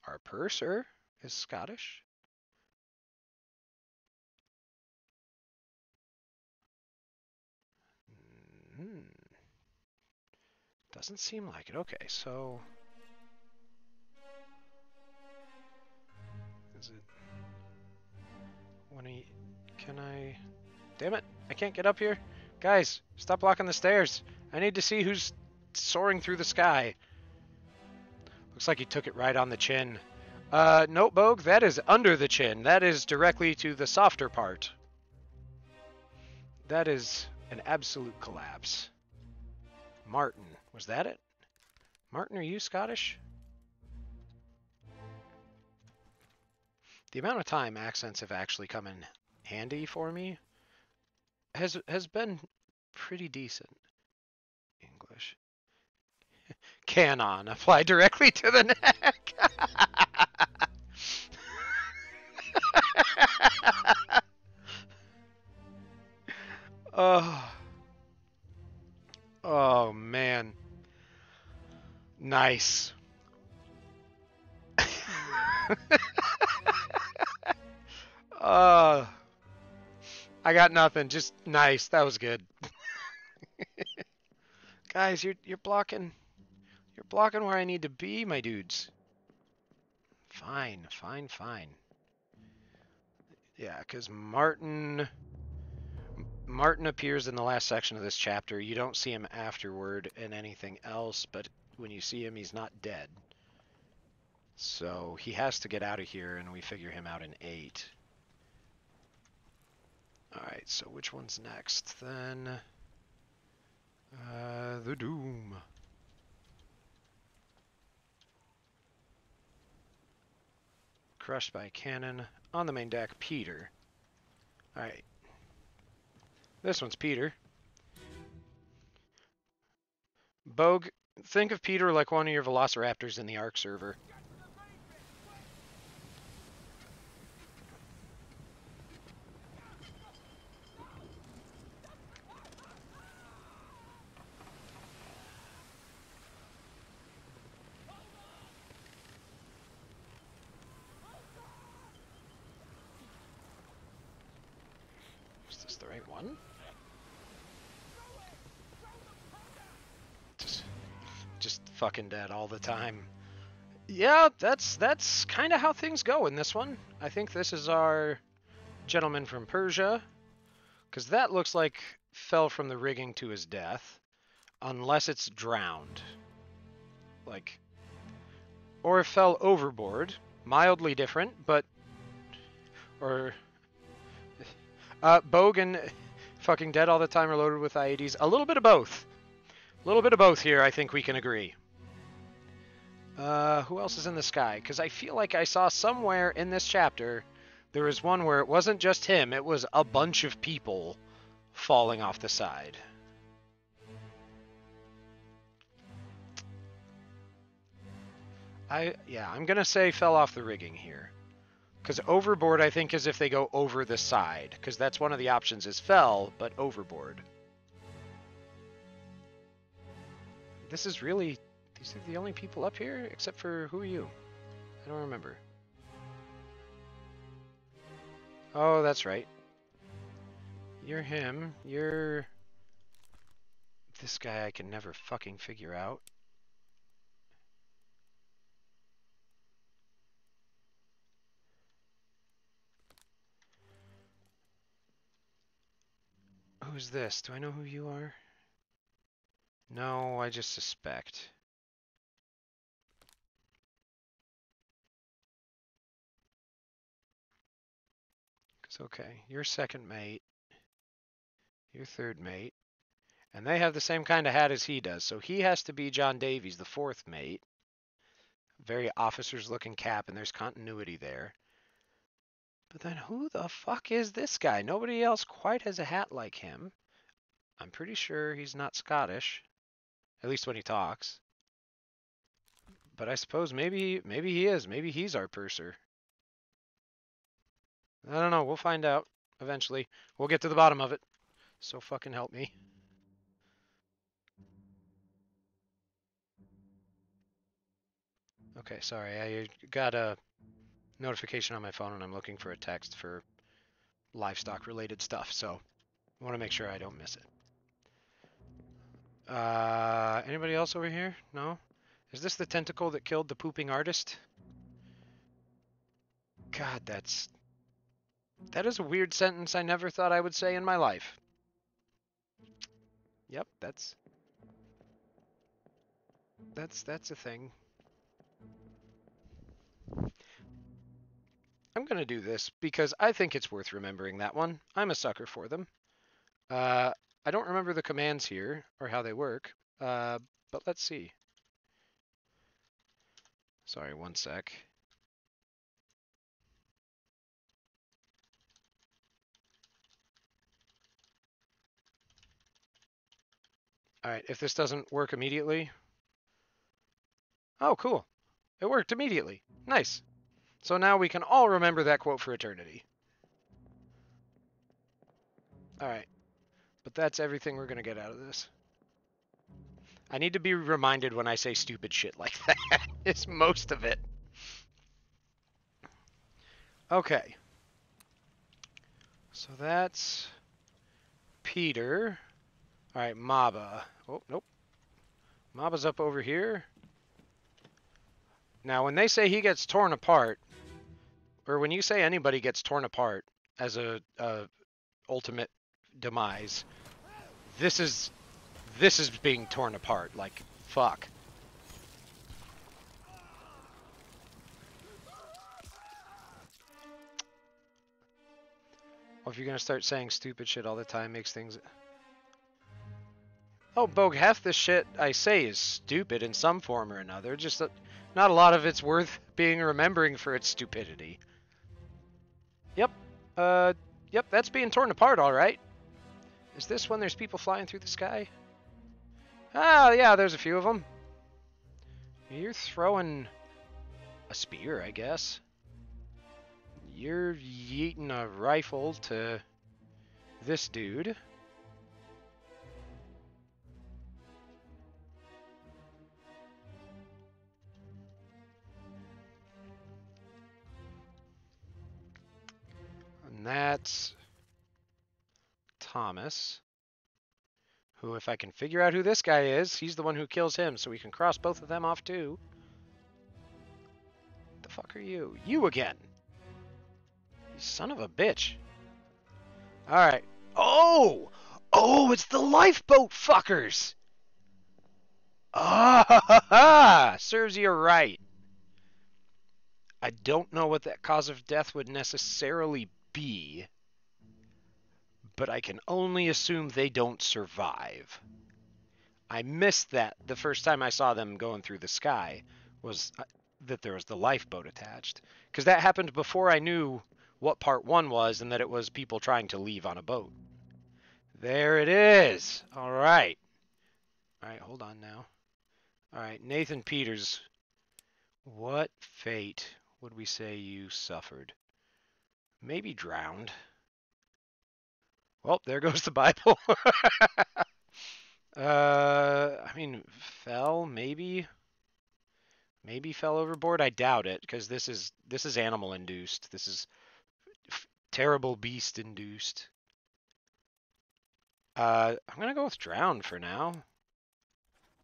[SPEAKER 1] Our purser is Scottish. Doesn't seem like it. Okay, so... Is it... Can I... Damn it, I can't get up here. Guys, stop blocking the stairs. I need to see who's soaring through the sky. Looks like he took it right on the chin. Nope, Bogue, that is under the chin. That is directly to the softer part. That is an absolute collapse. Martin, was that it? Martin, are you Scottish? The amount of time accents have actually come in handy for me has been pretty decent English. Canon. Apply directly to the neck. Oh. Oh, man. Nice. uh, I got nothing. Just nice. That was good. Guys, you're blocking. You're blocking where I need to be, my dudes. Fine, fine, fine. Yeah, because Martin appears in the last section of this chapter. You don't see him afterward in anything else, but when you see him, he's not dead. So he has to get out of here, and we figure him out in 8. Alright, so which one's next then? The Doom. Crushed by a cannon. On the main deck, Peter. Alright. This one's Peter. Bogue, think of Peter like one of your velociraptors in the Ark server. Is this the right one? Just fucking dead all the time. Yeah, that's kind of how things go in this one. I think this is our gentleman from Persia, because that looks like fell from the rigging to his death, unless it's drowned. Like, or fell overboard. Mildly different, but... Or... Bogan fucking dead all the time or loaded with IEDs. A little bit of both. A little bit of both here, I think we can agree. Who else is in the sky? Because I feel like I saw somewhere in this chapter there was one where it wasn't just him, it was a bunch of people falling off the side. I'm gonna say fell off the rigging here. Because overboard, I think, is if they go over the side. Because that's one of the options is fell, but overboard. This is really... These are the only people up here? Except for... Who are you? I don't remember. Oh, that's right. You're him. You're... This guy I can never fucking figure out. Who's this? Do I know who you are? No, I just suspect. It's okay. You're second mate. You're third mate. And they have the same kind of hat as he does, so he has to be John Davies, the fourth mate. Very officers-looking cap, and there's continuity there. But then who the fuck is this guy? Nobody else quite has a hat like him. I'm pretty sure he's not Scottish, at least when he talks. But I suppose maybe he is. Maybe he's our purser. I don't know. We'll find out eventually. We'll get to the bottom of it. So fucking help me. Okay, sorry. I got a notification on my phone and I'm looking for a text for livestock related stuff, so I want to make sure I don't miss it. Anybody else over here? No? Is this the tentacle that killed the pooping artist? God, that is a weird sentence I never thought I would say in my life. Yep, that's a thing. I'm gonna do this because I think it's worth remembering that one. I'm a sucker for them. I don't remember the commands here or how they work, but let's see. Sorry, one sec. All right, if this doesn't work immediately. Oh, cool. It worked immediately. Nice. So now we can all remember that quote for eternity. All right, but that's everything we're going to get out of this. I need to be reminded when I say stupid shit like that. It's most of it. Okay. So that's Peter. All right, Maba. Oh, nope. Maba's up over here. Now, when they say he gets torn apart, or when you say anybody gets torn apart as a ultimate demise, this is being torn apart. Like, fuck. Or if you're gonna start saying stupid shit all the time, makes things. Oh, Bogue, half the shit I say is stupid in some form or another. Just that not a lot of it's worth being remembering for its stupidity. Yep. Yep, that's being torn apart, all right. Is this when there's people flying through the sky? Ah, yeah, there's a few of them. You're throwing a spear, I guess. You're yeeting a rifle to this dude. And that's Thomas. Who, if I can figure out who this guy is, he's the one who kills him, so we can cross both of them off too. The fuck are you? You again! You son of a bitch. Alright. Oh! Oh, it's the lifeboat fuckers! Ah, ha, ha, ha! Serves you right. I don't know what that cause of death would necessarily be, but I can only assume they don't survive. I missed that the first time I saw them going through the sky, was that there was the lifeboat attached. Because that happened before I knew what part 1 was and that it was people trying to leave on a boat. There it is! Alright. Alright, hold on now. Alright, Nathan Peters. What fate would we say you suffered? Maybe drowned. Well, there goes the Bible. I mean, fell, maybe? Maybe fell overboard. I doubt it, because this is animal induced. This is terrible beast induced. I'm gonna go with drowned for now.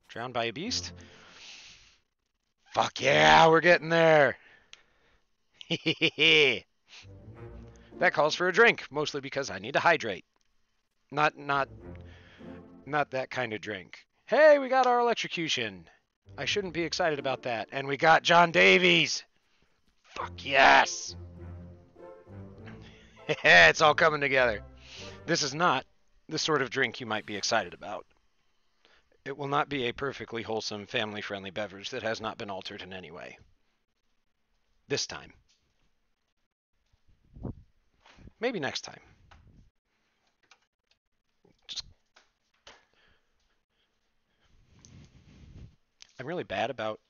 [SPEAKER 1] Drowned by a beast. Fuck yeah, we're getting there. That calls for a drink, mostly because I need to hydrate. Not that kind of drink. Hey, we got our electrocution. I shouldn't be excited about that. And we got John Davies. Fuck yes. It's all coming together. This is not the sort of drink you might be excited about. It will not be a perfectly wholesome, family-friendly beverage that has not been altered in any way. This time. Maybe next time. Just... I'm really bad about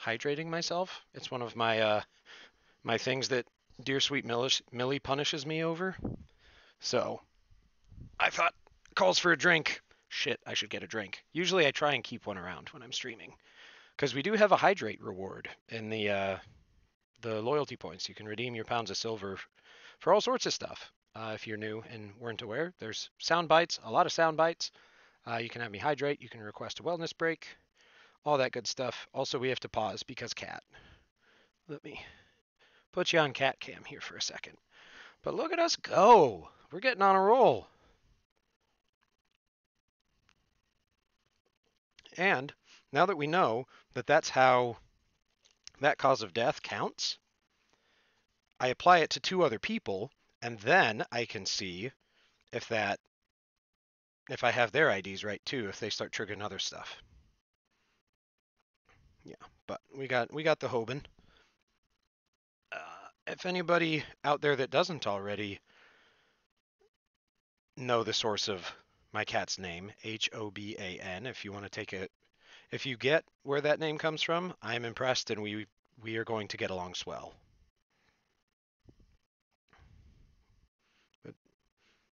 [SPEAKER 1] hydrating myself. It's one of my my things that dear sweet Millie punishes me over. So I thought, calls for a drink. Shit, I should get a drink. Usually I try and keep one around when I'm streaming, because we do have a hydrate reward in the loyalty points. You can redeem your pounds of silver for all sorts of stuff. If you're new and weren't aware, there's sound bites, a lot of sound bites. You can have me hydrate. You can request a wellness break, all that good stuff. Also, we have to pause because cat. Let me put you on cat cam here for a second. But look at us go. We're getting on a roll. And now that we know that that's how that cause of death counts, I apply it to 2 other people, and then I can see if I have their IDs right too, if they start triggering other stuff. Yeah, but we got the Hoban. If anybody out there that doesn't already know the source of my cat's name, Hoban. If you want to take it, if you get where that name comes from, I am impressed, and we are going to get along swell. But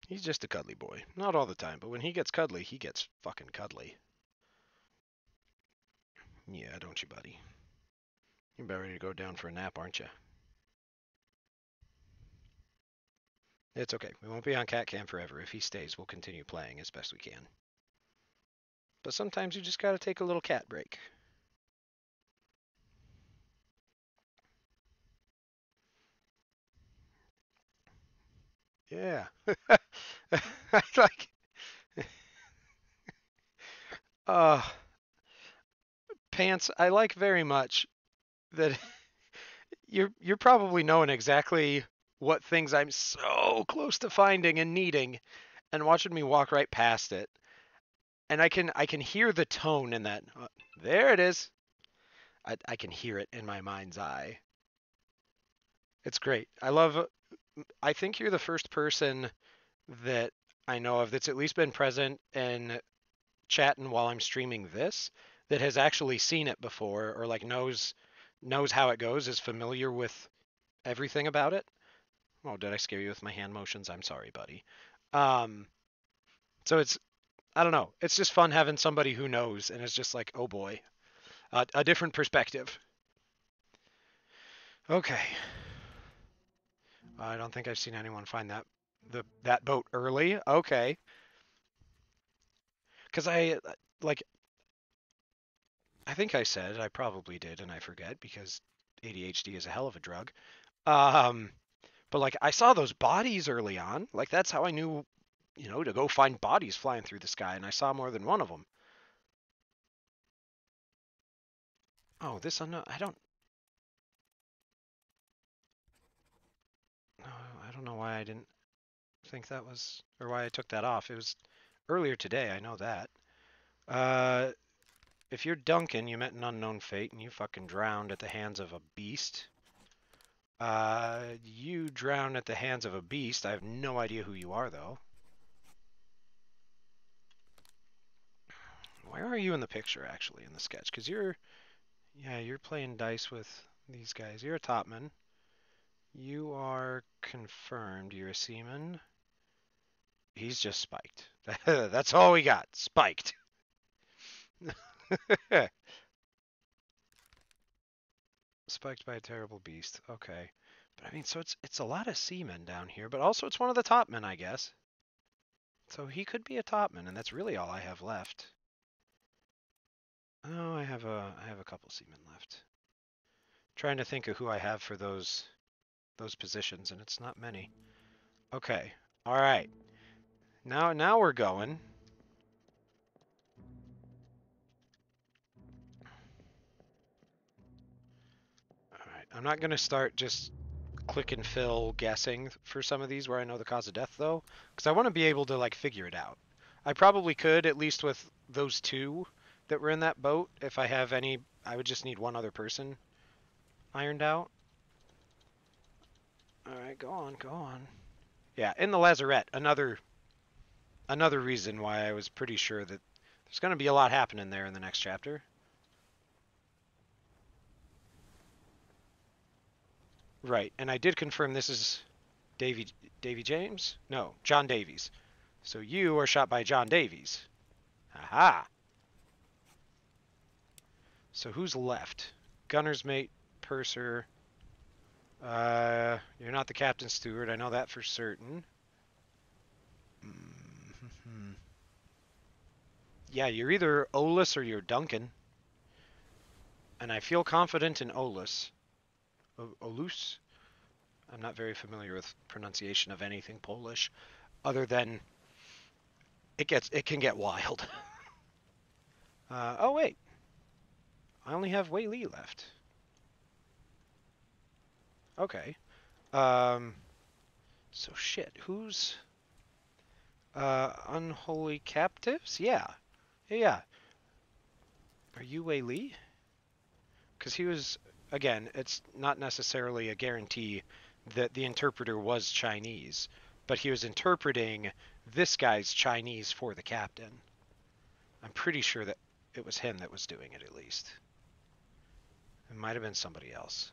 [SPEAKER 1] he's just a cuddly boy. Not all the time, but when he gets cuddly, he gets fucking cuddly. Yeah, don't you, buddy? You're about ready to go down for a nap, aren't you? It's okay. We won't be on cat cam forever. If he stays, we'll continue playing as best we can. But sometimes you just gotta take a little cat break. Yeah. I like uh pants. I like very much that you're probably knowing exactly what things I'm so close to finding and needing and watching me walk right past it. And I can hear the tone in that. There it is. I can hear it in my mind's eye. It's great. I think you're the first person that I know of that's at least been present and chatting while I'm streaming this that has actually seen it before or like knows how it goes, is familiar with everything about it. Oh, did I scare you with my hand motions? I'm sorry, buddy. Um, so it's I don't know. It's just fun having somebody who knows and it's just like, oh boy, a different perspective. Okay. I don't think I've seen anyone find that boat early. Okay. Because like I think I said, I probably did and I forget because ADHD is a hell of a drug. Um, but like I saw those bodies early on. Like that's how I knew, to go find bodies flying through the sky, and I saw more than one of them. Oh, this unknown. I don't know why I didn't think that was, or why I took that off. It was earlier today. I know that. Uh, if you're Duncan, you met an unknown fate, and you fucking drowned at the hands of a beast. You drowned at the hands of a beast. I have no idea who you are, though. Where are you in the picture, actually, in the sketch? Because you're playing dice with these guys. You're a topman. You are confirmed. You're a seaman. He's just spiked. That's all we got. Spiked. Spiked by a terrible beast. Okay. But I mean, so it's a lot of seamen down here, but also it's one of the topmen, I guess. So he could be a topman, and that's really all I have left. Oh, I have a couple seamen left. Trying to think of who I have for those positions, and it's not many. Okay. All right. Now we're going. All right. I'm not gonna start just click and fill guessing for some of these where I know the cause of death though, because I want to be able to like figure it out. I probably could at least with those two that were in that boat. If I have any, I would just need one other person ironed out. All right, go on, go on. Yeah, in the lazarette, another reason why I was pretty sure that there's going to be a lot happening there in the next chapter. Right, and I did confirm this is Davy James? No, John Davies. So you are shot by John Davies. Aha! So who's left? Gunner's mate, purser. You're not the captain's steward. I know that for certain. Mm-hmm. Yeah, you're either Olus or you're Duncan. And I feel confident in Olus. Olus? I'm not very familiar with pronunciation of anything Polish, other than it can get wild. Oh wait, I only have Wei Li left. Okay. Um. So shit. Who's unholy captives? Yeah. Yeah. Are you Wei Li? Because he was again. It's not necessarily a guarantee that the interpreter was Chinese, but he was interpreting this guy's Chinese for the captain. I'm pretty sure that it was him that was doing it, at least. It might have been somebody else.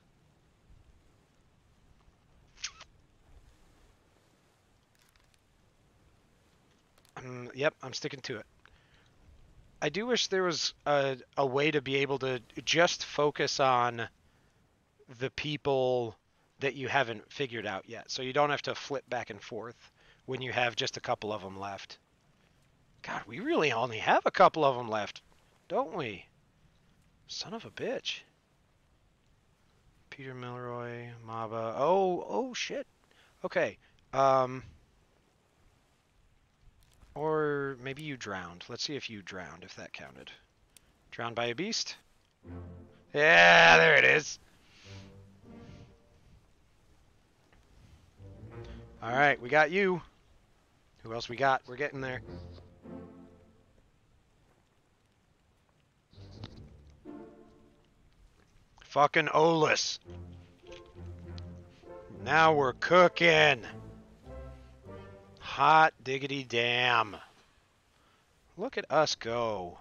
[SPEAKER 1] Yep, I'm sticking to it. I do wish there was a way to be able to just focus on the people that you haven't figured out yet, so you don't have to flip back and forth when you have just a couple of them left. God, we really only have a couple of them left, don't we? Son of a bitch. Peter Milroy, Maba. Oh shit. Okay. Or maybe you drowned. Let's see if you drowned, if that counted. Drowned by a beast? Yeah, there it is. Alright, we got you. Who else we got? We're getting there. Fucking Olus. Now we're cooking. Hot diggity damn. Look at us go.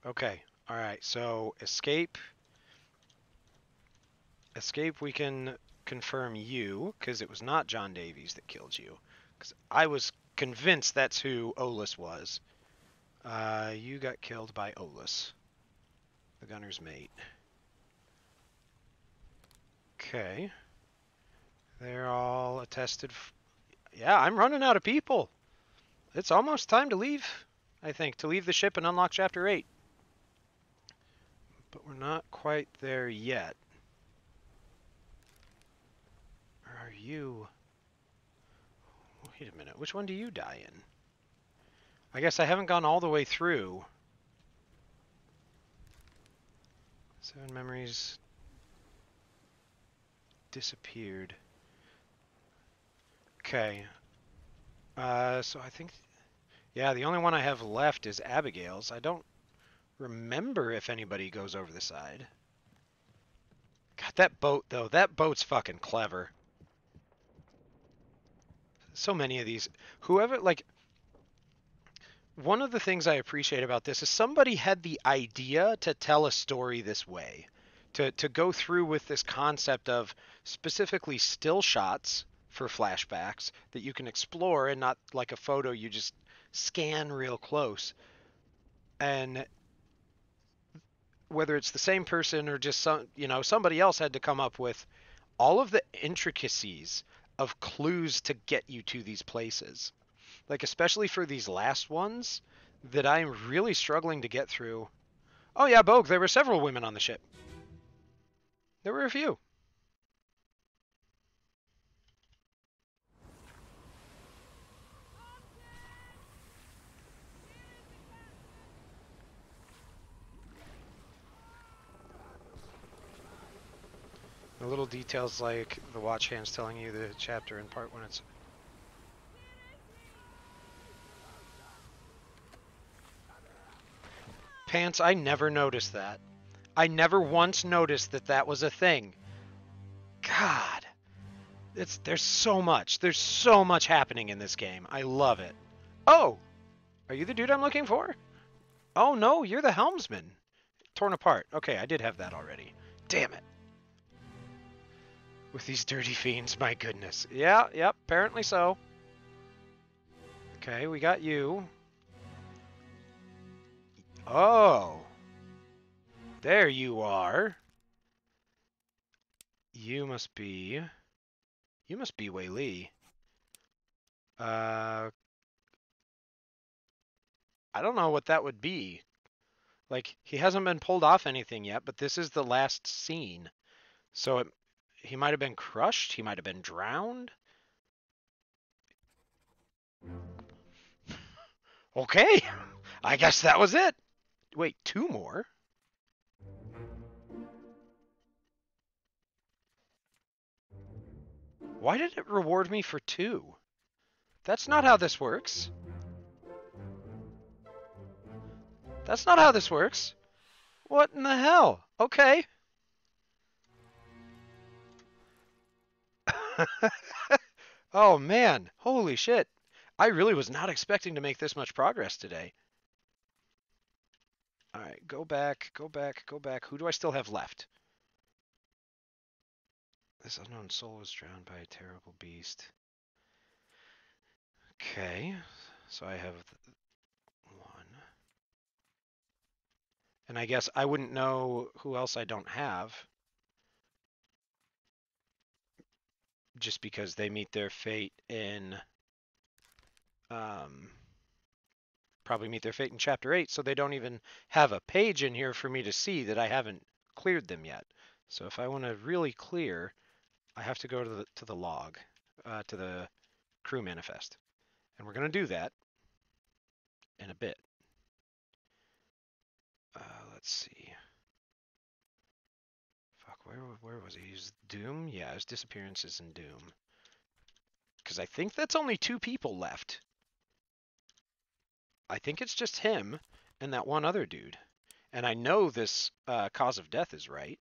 [SPEAKER 1] Okay, alright, so escape. Escape, we can confirm you, because it was not John Davies that killed you. Because I was convinced that's who Olus was. You got killed by Olus, the gunner's mate. Okay. They're all attested. Yeah, I'm running out of people. It's almost time to leave, I think, to leave the ship and unlock Chapter 8. But we're not quite there yet. Or are you? Wait a minute, which one do you die in? I guess I haven't gone all the way through. 7 memories disappeared. Okay. So I think, yeah, the only one I have left is Abigail's. I don't remember if anybody goes over the side. God, that boat, though, that boat's fucking clever. So many of these. Whoever, like, one of the things I appreciate about this is somebody had the idea to tell a story this way. To go through with this concept of specifically still shots for flashbacks that you can explore and not like a photo you just scan real close. And whether it's the same person or just somebody else had to come up with all of the intricacies of clues to get you to these places. Like, especially for these last ones that I'm really struggling to get through. Oh yeah, Bogue, there were several women on the ship. There were a few. The little details like the watch hands telling you the chapter in part when it's... Pants, I never noticed that. I never once noticed that that was a thing. God. There's so much. There's so much happening in this game. I love it. Oh! Are you the dude I'm looking for? Oh no, you're the helmsman. Torn apart. Okay, I did have that already. Damn it. With these dirty fiends, my goodness. Yeah, yep, apparently so. Okay, we got you. Oh. There you are. You must be Wei Li. I don't know what that would be. Like, he hasn't been pulled off anything yet, but this is the last scene. So he might have been crushed. He might have been drowned. Okay. I guess that was it. Wait, 2 more? Why did it reward me for 2? That's not how this works. That's not how this works. What in the hell? Okay. Oh man, holy shit. I really was not expecting to make this much progress today. All right, go back, go back, go back. Who do I still have left? This unknown soul was drowned by a terrible beast. Okay, so I have one. And I guess I wouldn't know who else I don't have, just because they meet their fate in um, probably meet their fate in chapter 8, so they don't even have a page in here for me to see that I haven't cleared them yet. So if I want to really clear, I have to go to the log, to the crew manifest. And we're going to do that in a bit. Let's see. Fuck, where was he? He's Doom? Yeah, his disappearance is in Doom. Because I think that's only 2 people left. I think it's just him and that one other dude. And I know this cause of death is right.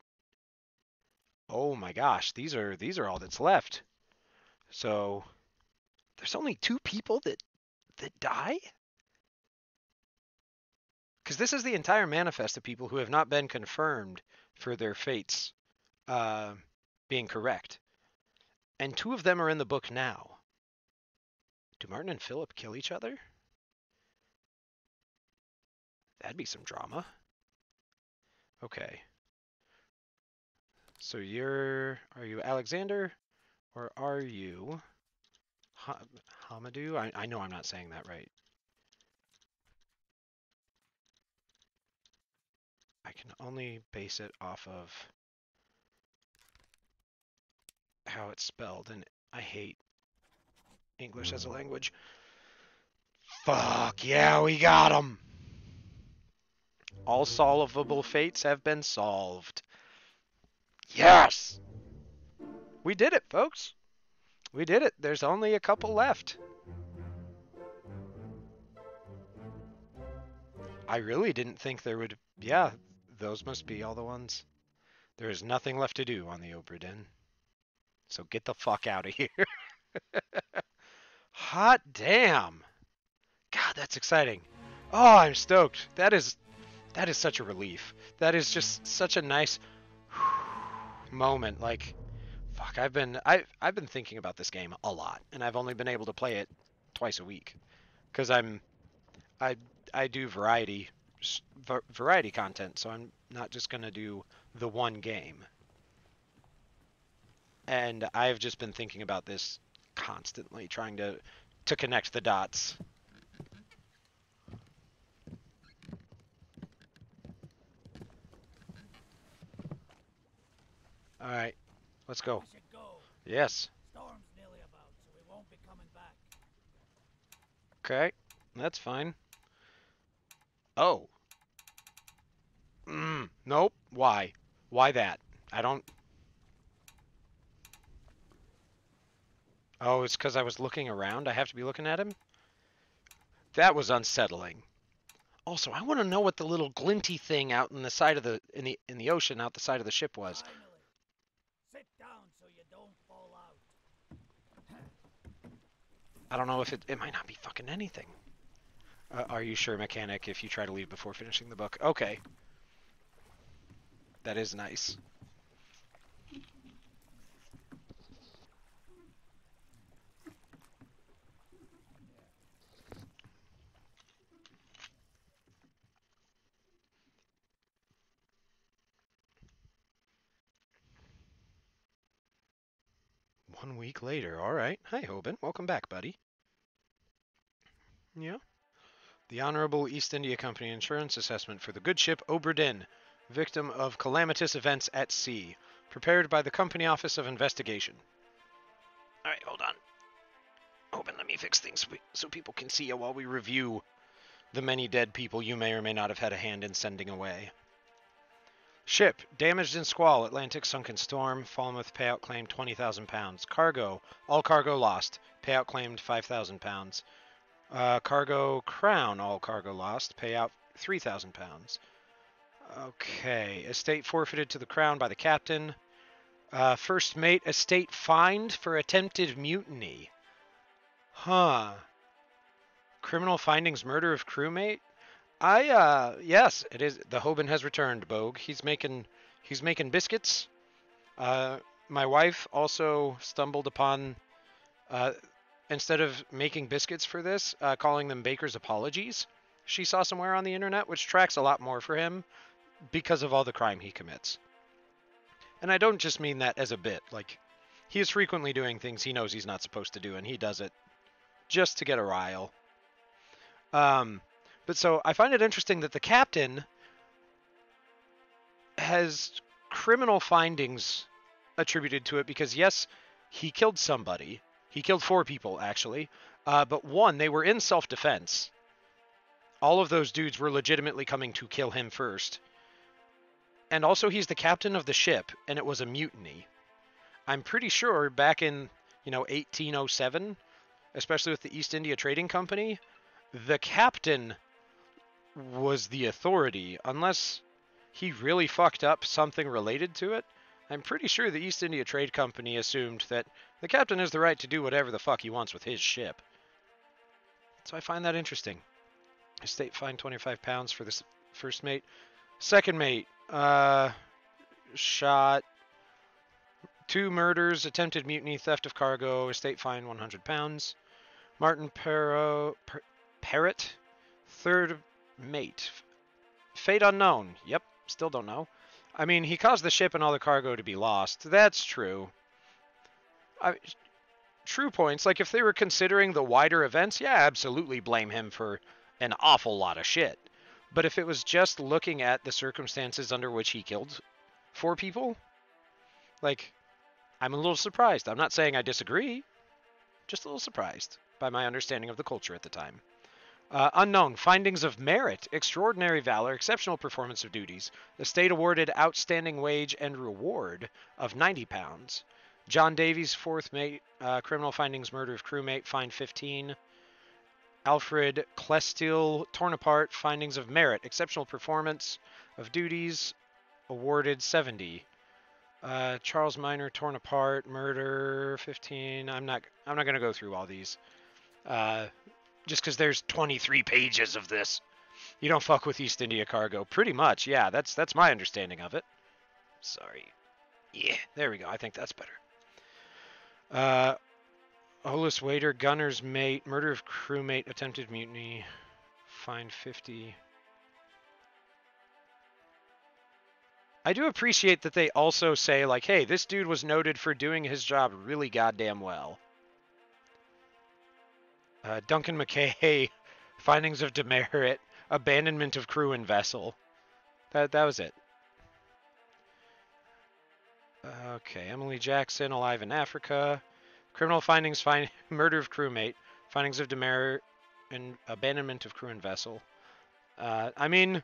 [SPEAKER 1] Oh my gosh, these are all that's left. So there's only 2 people that die? Because this is the entire manifest of people who have not been confirmed for their fates uh, being correct. And 2 of them are in the book now. Do Martin and Philip kill each other? That'd be some drama. Okay. So are you Alexander or are you Hamadou? I know I'm not saying that right. I can only base it off of how it's spelled, and I hate English as a language. Fuck yeah, we got them! All solvable fates have been solved. Yes! We did it, folks. We did it. There's only a couple left. I really didn't think there would... Yeah, those must be all the ones. There is nothing left to do on the Obra Dinn. So get the fuck out of here. Hot damn. God, that's exciting. Oh, I'm stoked. That is such a relief. That is just such a nice moment. Like, fuck, I've been thinking about this game a lot, and I've only been able to play it twice a week because I I do variety content, so I'm not just gonna do the one game. And I've just been thinking about this constantly, trying to connect the dots. All right, let's go.
[SPEAKER 3] We should go.
[SPEAKER 1] Yes.
[SPEAKER 3] Storm's nearly about, so we won't be coming back.
[SPEAKER 1] Okay, that's fine. Oh. Nope. Why? Why that? I don't... Oh, it's because I was looking around. I have to be looking at him? That was unsettling. Also, I want to know what the little glinty thing out in the side of in the ocean out the side of the ship was.
[SPEAKER 3] Finally. Sit down so you don't fall out.
[SPEAKER 1] I don't know if it might not be fucking anything. Are you sure, mechanic, if you try to leave before finishing the book? Okay. That is nice. One week later. All right. Hi, Hoban. Welcome back, buddy. Yeah. The Honorable East India Company Insurance Assessment for the good ship Obra Dinn, victim of calamitous events at sea. Prepared by the Company Office of Investigation. All right, hold on. Hoban, let me fix things so people can see you while we review the many dead people you may or may not have had a hand in sending away. Ship, damaged in squall, Atlantic sunk in storm, Falmouth payout claimed £20,000. Cargo, all cargo lost, payout claimed £5,000. Cargo Crown, all cargo lost, payout £3,000. Okay, estate forfeited to the Crown by the captain. First mate estate fined for attempted mutiny. Huh. Criminal findings murder of crewmate? Yes, it is. The Hoban has returned, Bogue. He's making biscuits. Uh, my wife also stumbled upon, uh, instead of making biscuits for this, calling them baker's apologies. She saw somewhere on the internet, which tracks a lot more for him because of all the crime he commits. And I don't just mean that as a bit. Like, he is frequently doing things he knows he's not supposed to do, and he does it just to get a rile. Um, but so I find it interesting that the captain has criminal findings attributed to it because, yes, he killed somebody. He killed 4 people, actually. But one, they were in self-defense. All of those dudes were legitimately coming to kill him first. And also, he's the captain of the ship, and it was a mutiny. I'm pretty sure back in, 1807, especially with the East India Trading Company, the captain was the authority, unless he really fucked up something related to it. I'm pretty sure the East India Trade Company assumed that the captain has the right to do whatever the fuck he wants with his ship. So I find that interesting. Estate fined £25 for this first mate. Second mate, shot, 2 murders, attempted mutiny, theft of cargo, estate fine £100. Martin Parrott, third mate. Fate unknown. Yep, still don't know. I mean, he caused the ship and all the cargo to be lost. That's true. True points. Like, if they were considering the wider events, yeah, absolutely blame him for an awful lot of shit. But if it was just looking at the circumstances under which he killed 4 people, like, I'm a little surprised. I'm not saying I disagree, just a little surprised by my understanding of the culture at the time. Unknown. Findings of merit. Extraordinary valor. Exceptional performance of duties. The state awarded outstanding wage and reward of £90. John Davies, 4th mate. Criminal findings. Murder of crewmate. Fined 15. Alfred Clestill, torn apart. Findings of merit. Exceptional performance of duties. Awarded 70. Charles Minor, torn apart. Murder 15. I'm not going to go through all these. Just because there's 23 pages of this. You don't fuck with East India Cargo. Pretty much, yeah. That's my understanding of it. Sorry. Yeah, there we go. I think that's better. Holus waiter, gunner's mate, murder of crewmate, attempted mutiny, fined 50. I do appreciate that they also say, like, hey, this dude was noted for doing his job really goddamn well. Duncan McKay, findings of demerit, abandonment of crew and vessel. That was it. Okay, Emily Jackson, alive in Africa. Criminal findings, murder of crewmate, findings of demerit, and abandonment of crew and vessel. I mean,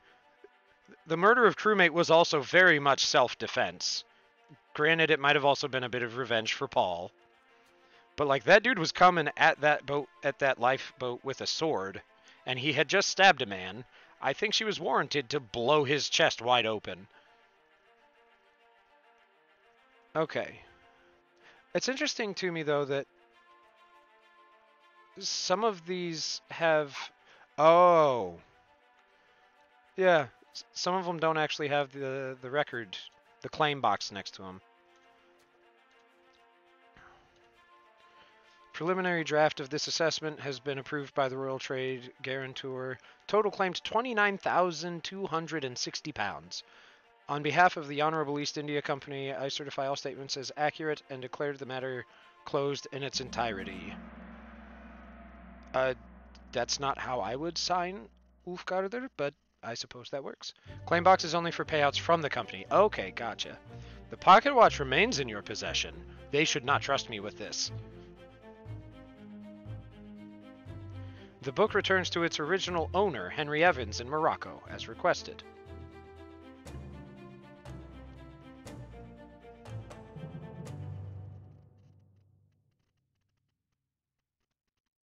[SPEAKER 1] the murder of crewmate was also very much self-defense. Granted, it might have also been a bit of revenge for Paul. But, like, that dude was coming at that boat, at that lifeboat with a sword, and he had just stabbed a man. I think she was warranted to blow his chest wide open. Okay. It's interesting to me, though, that some of these have... Oh. Yeah, some of them don't actually have the record, the claim box next to them. Preliminary draft of this assessment has been approved by the Royal Trade Guarantor. Total claimed £29,260. On behalf of the Honorable East India Company, I certify all statements as accurate and declare the matter closed in its entirety. That's not how I would sign Ulfgarder, but I suppose that works. Claim box is only for payouts from the company. Okay, gotcha. The pocket watch remains in your possession. They should not trust me with this. The book returns to its original owner, Henry Evans, in Morocco, as requested.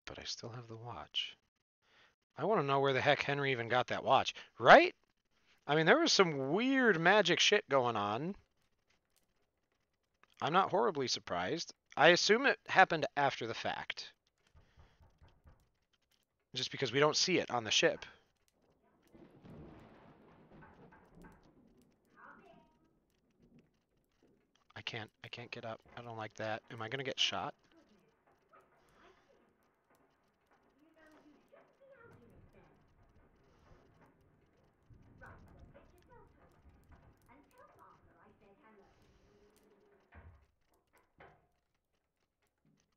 [SPEAKER 1] But I still have the watch. I want to know where the heck Henry even got that watch, right? I mean, there was some weird magic shit going on. I'm not horribly surprised. I assume it happened after the fact. Just because we don't see it on the ship. I can't get up. I don't like that. Am I gonna get shot?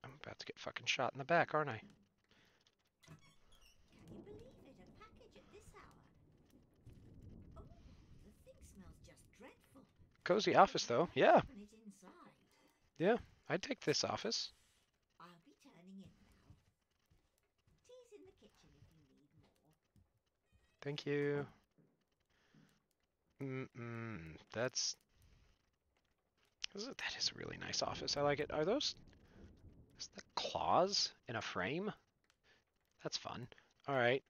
[SPEAKER 1] I'm about to get fucking shot in the back, aren't I?
[SPEAKER 6] Can you believe it? A package at this hour. Oh, the thing smells just dreadful.
[SPEAKER 1] Cozy office though. Yeah.
[SPEAKER 6] Open it inside.
[SPEAKER 1] Yeah. I'd take this office.
[SPEAKER 6] I'll be turning in now. Tea's in the kitchen if you need more.
[SPEAKER 1] Thank you. Mm-mm. That is a really nice office. I like it. Are those is that claws in a frame? That's fun. All right.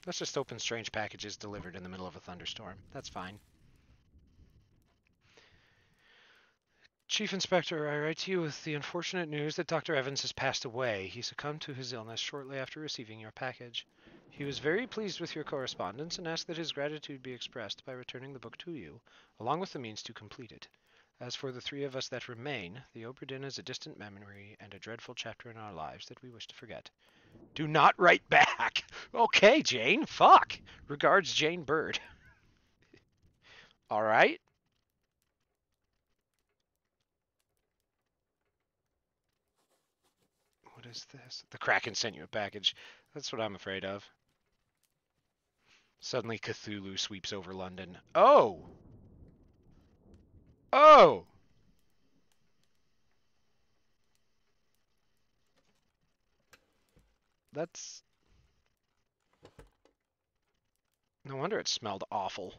[SPEAKER 1] Let's just open strange packages delivered in the middle of a thunderstorm. That's fine. Chief Inspector, I write to you with the unfortunate news that Dr. Evans has passed away. He succumbed to his illness shortly after receiving your package. He was very pleased with your correspondence and asked that his gratitude be expressed by returning the book to you, along with the means to complete it. As for the three of us that remain, the Oberdin is a distant memory and a dreadful chapter in our lives that we wish to forget. Do not write back! Okay, Jane, fuck! Regards, Jane Bird. Alright. What is this? The Kraken sent you a package. That's what I'm afraid of. Suddenly Cthulhu sweeps over London. Oh! Oh! That's... No wonder it smelled awful.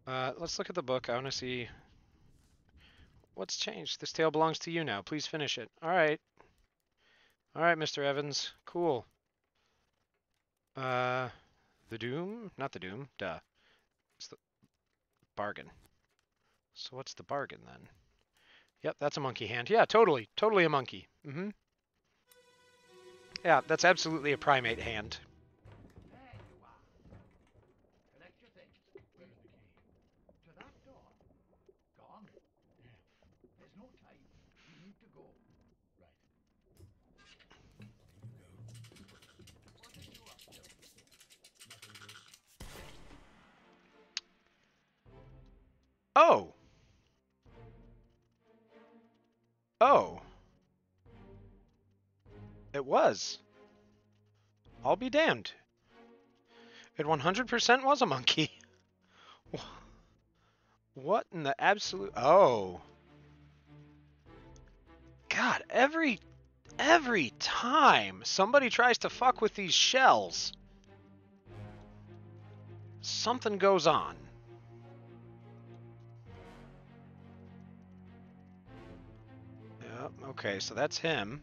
[SPEAKER 1] Let's look at the book. I want to see... What's changed? This tale belongs to you now. Please finish it. Alright. Alright, Mr. Evans. Cool. The Doom? Not the Doom. Duh. It's the bargain. So what's the bargain, then? Yep, that's a monkey hand. Yeah, totally. Totally a monkey. Mm-hmm. Yeah, that's absolutely a primate hand.
[SPEAKER 2] There you are. Collect your things. Where's the key? To that door. Gone? Yeah. There's no time. We need to go. Right. What are you up to? Nothing good.
[SPEAKER 1] Oh! Oh! It was. I'll be damned. It 100% was a monkey. What in the absolute... Oh. God, every time somebody tries to fuck with these shells, something goes on. Yep, okay, so that's him.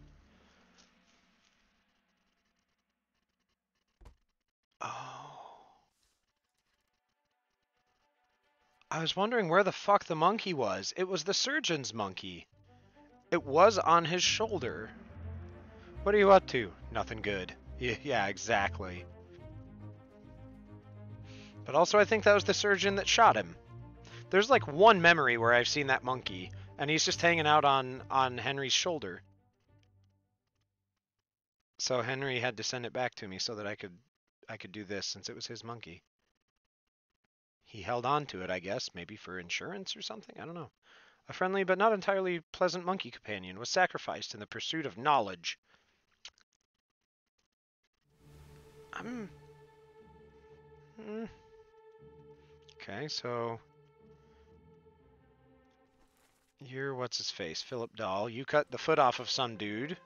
[SPEAKER 1] Oh. I was wondering where the fuck the monkey was. It was the surgeon's monkey. It was on his shoulder. What are you up to? Nothing good. Yeah, exactly. But also I think that was the surgeon that shot him. There's like one memory where I've seen that monkey, and he's just hanging out on Henry's shoulder. So Henry had to send it back to me so that I could do this since it was his monkey. He held on to it, I guess, maybe for insurance or something. I don't know. A friendly but not entirely pleasant monkey companion was sacrificed in the pursuit of knowledge. Okay, so you're what's his face, Philip Dahl. You cut the foot off of some dude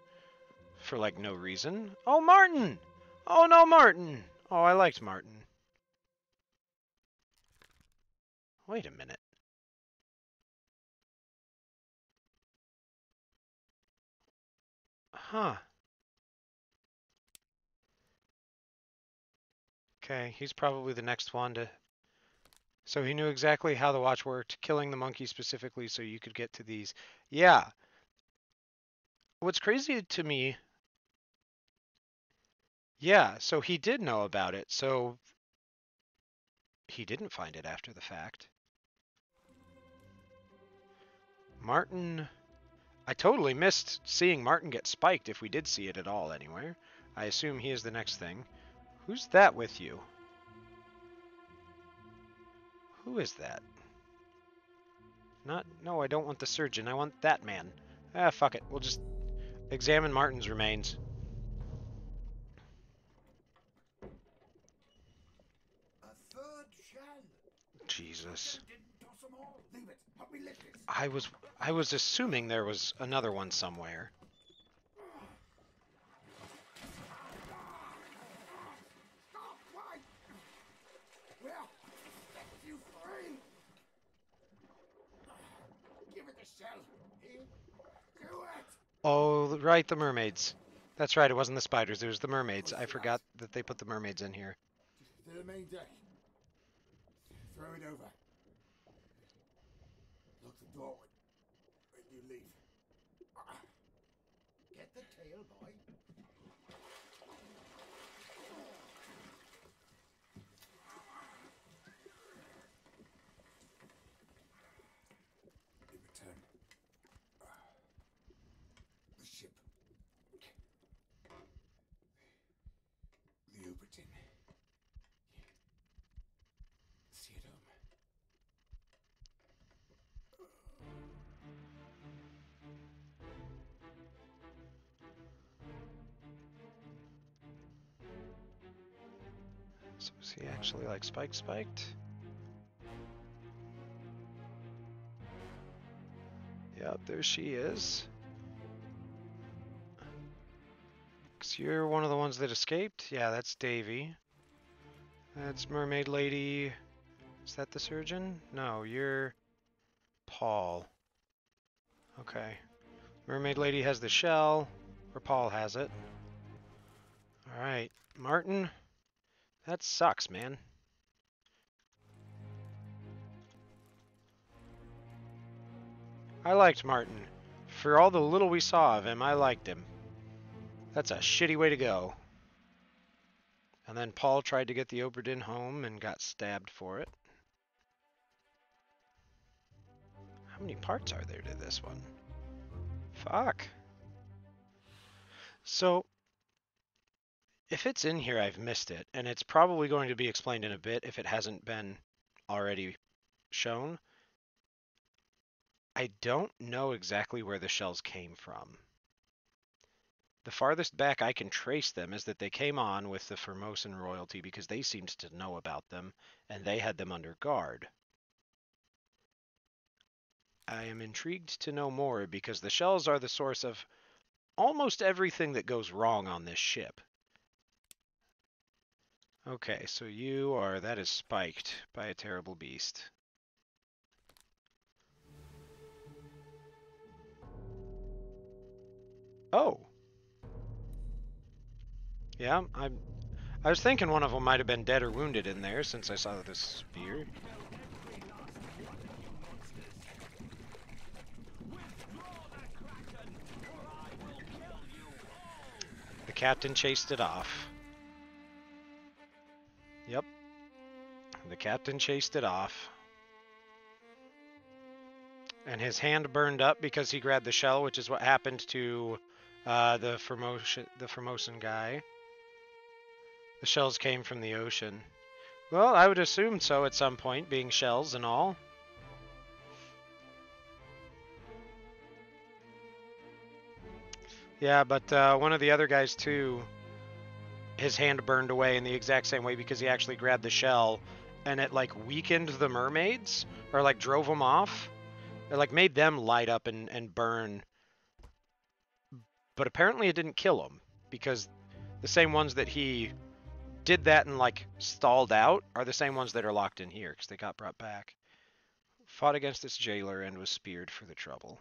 [SPEAKER 1] for like no reason. Oh, Martin! Oh no, Martin! Oh, I liked Martin. Wait a minute. Huh. Okay, he's probably the next one to... So he knew exactly how the watch worked, killing the monkey specifically so you could get to these. Yeah. What's crazy to me... Yeah, so he did know about it, so he didn't find it after the fact. Martin... I totally missed seeing Martin get spiked, if we did see it at all anywhere. I assume he is the next thing. Who's that with you? Who is that? Not... No, I don't want the surgeon. I want that man. Ah, fuck it. We'll just examine Martin's remains.
[SPEAKER 5] A third shell.
[SPEAKER 1] Jesus.
[SPEAKER 5] Didn't toss 'em all. Leave it. Help me lift it.
[SPEAKER 1] I was assuming there was another one somewhere.
[SPEAKER 5] Stop, why? Well, set you free. Give it the shell. Here. Do it.
[SPEAKER 1] Oh, right, the mermaids. That's right, it wasn't the spiders, it was the mermaids. I forgot that they put the mermaids in here.
[SPEAKER 5] To the main deck. Throw it over. Lock the door when you leave. Get the tail, boy. In return, the ship. The Uberton. See it home.
[SPEAKER 1] So is he actually like spiked? Yep, there she is. 'Cause you're one of the ones that escaped? Yeah, that's Davy. That's Mermaid Lady. Is that the surgeon? No, you're Paul. Okay. Mermaid Lady has the shell, or Paul has it. Alright, Martin. That sucks, man. I liked Martin. For all the little we saw of him, I liked him. That's a shitty way to go. And then Paul tried to get the Oberdin home and got stabbed for it. How many parts are there to this one? Fuck. So, if it's in here, I've missed it, and it's probably going to be explained in a bit if it hasn't been already shown. I don't know exactly where the shells came from. The farthest back I can trace them is that they came on with the Formosan royalty because they seemed to know about them, and they had them under guard. I am intrigued to know more because the shells are the source of almost everything that goes wrong on this ship. Okay, so that is spiked by a terrible beast. Oh. Yeah, I was thinking one of them might have been dead or wounded in there since I saw this spear. The captain chased it off. Yep. The captain chased it off. And his hand burned up because he grabbed the shell, which is what happened to the Formosan guy. The shells came from the ocean. Well, I would assume so at some point, being shells and all. Yeah, but one of the other guys too, his hand burned away in the exact same way because he actually grabbed the shell and it like weakened the mermaids or like drove them off. It like made them light up and burn. But apparently it didn't kill them because the same ones that he did that and like stalled out are the same ones that are locked in here because they got brought back. Fought against this jailer and was speared for the trouble.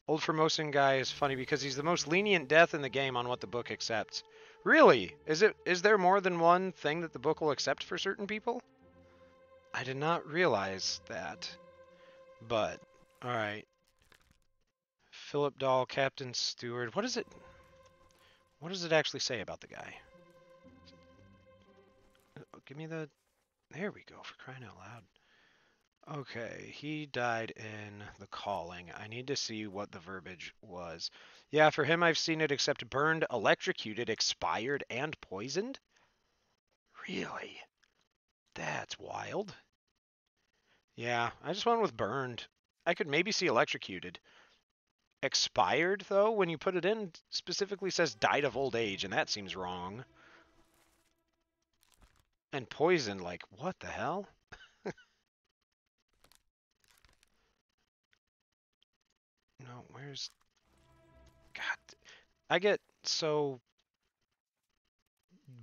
[SPEAKER 1] Old Formosan guy is funny because he's the most lenient death in the game on what the book accepts. Really? Is there more than one thing that the book will accept for certain people? I did not realize that. But, alright. Philip Dahl, Captain Stewart. What does it actually say about the guy? Give me the... There we go, for crying out loud. Okay, he died in The Calling. I need to see what the verbiage was. Yeah, for him I've seen it except burned, electrocuted, expired, and poisoned? Really? That's wild. Yeah, I just went with burned. I could maybe see electrocuted. Expired, though, when you put it in, specifically says died of old age, and that seems wrong. And poisoned, like, what the hell? No, where's... God, I get so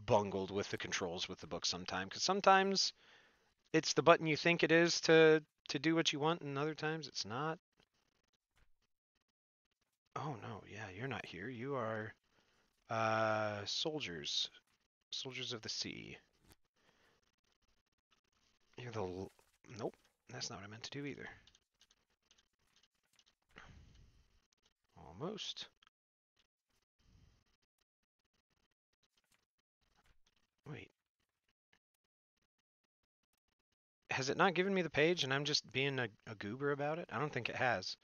[SPEAKER 1] bungled with the controls with the book sometimes, because sometimes it's the button you think it is to do what you want, and other times it's not. Oh no, yeah, you're not here. You are soldiers. Soldiers of the sea. You're the... Nope, that's not what I meant to do either. Almost. Wait. Has it not given me the page and I'm just being a goober about it? I don't think it has.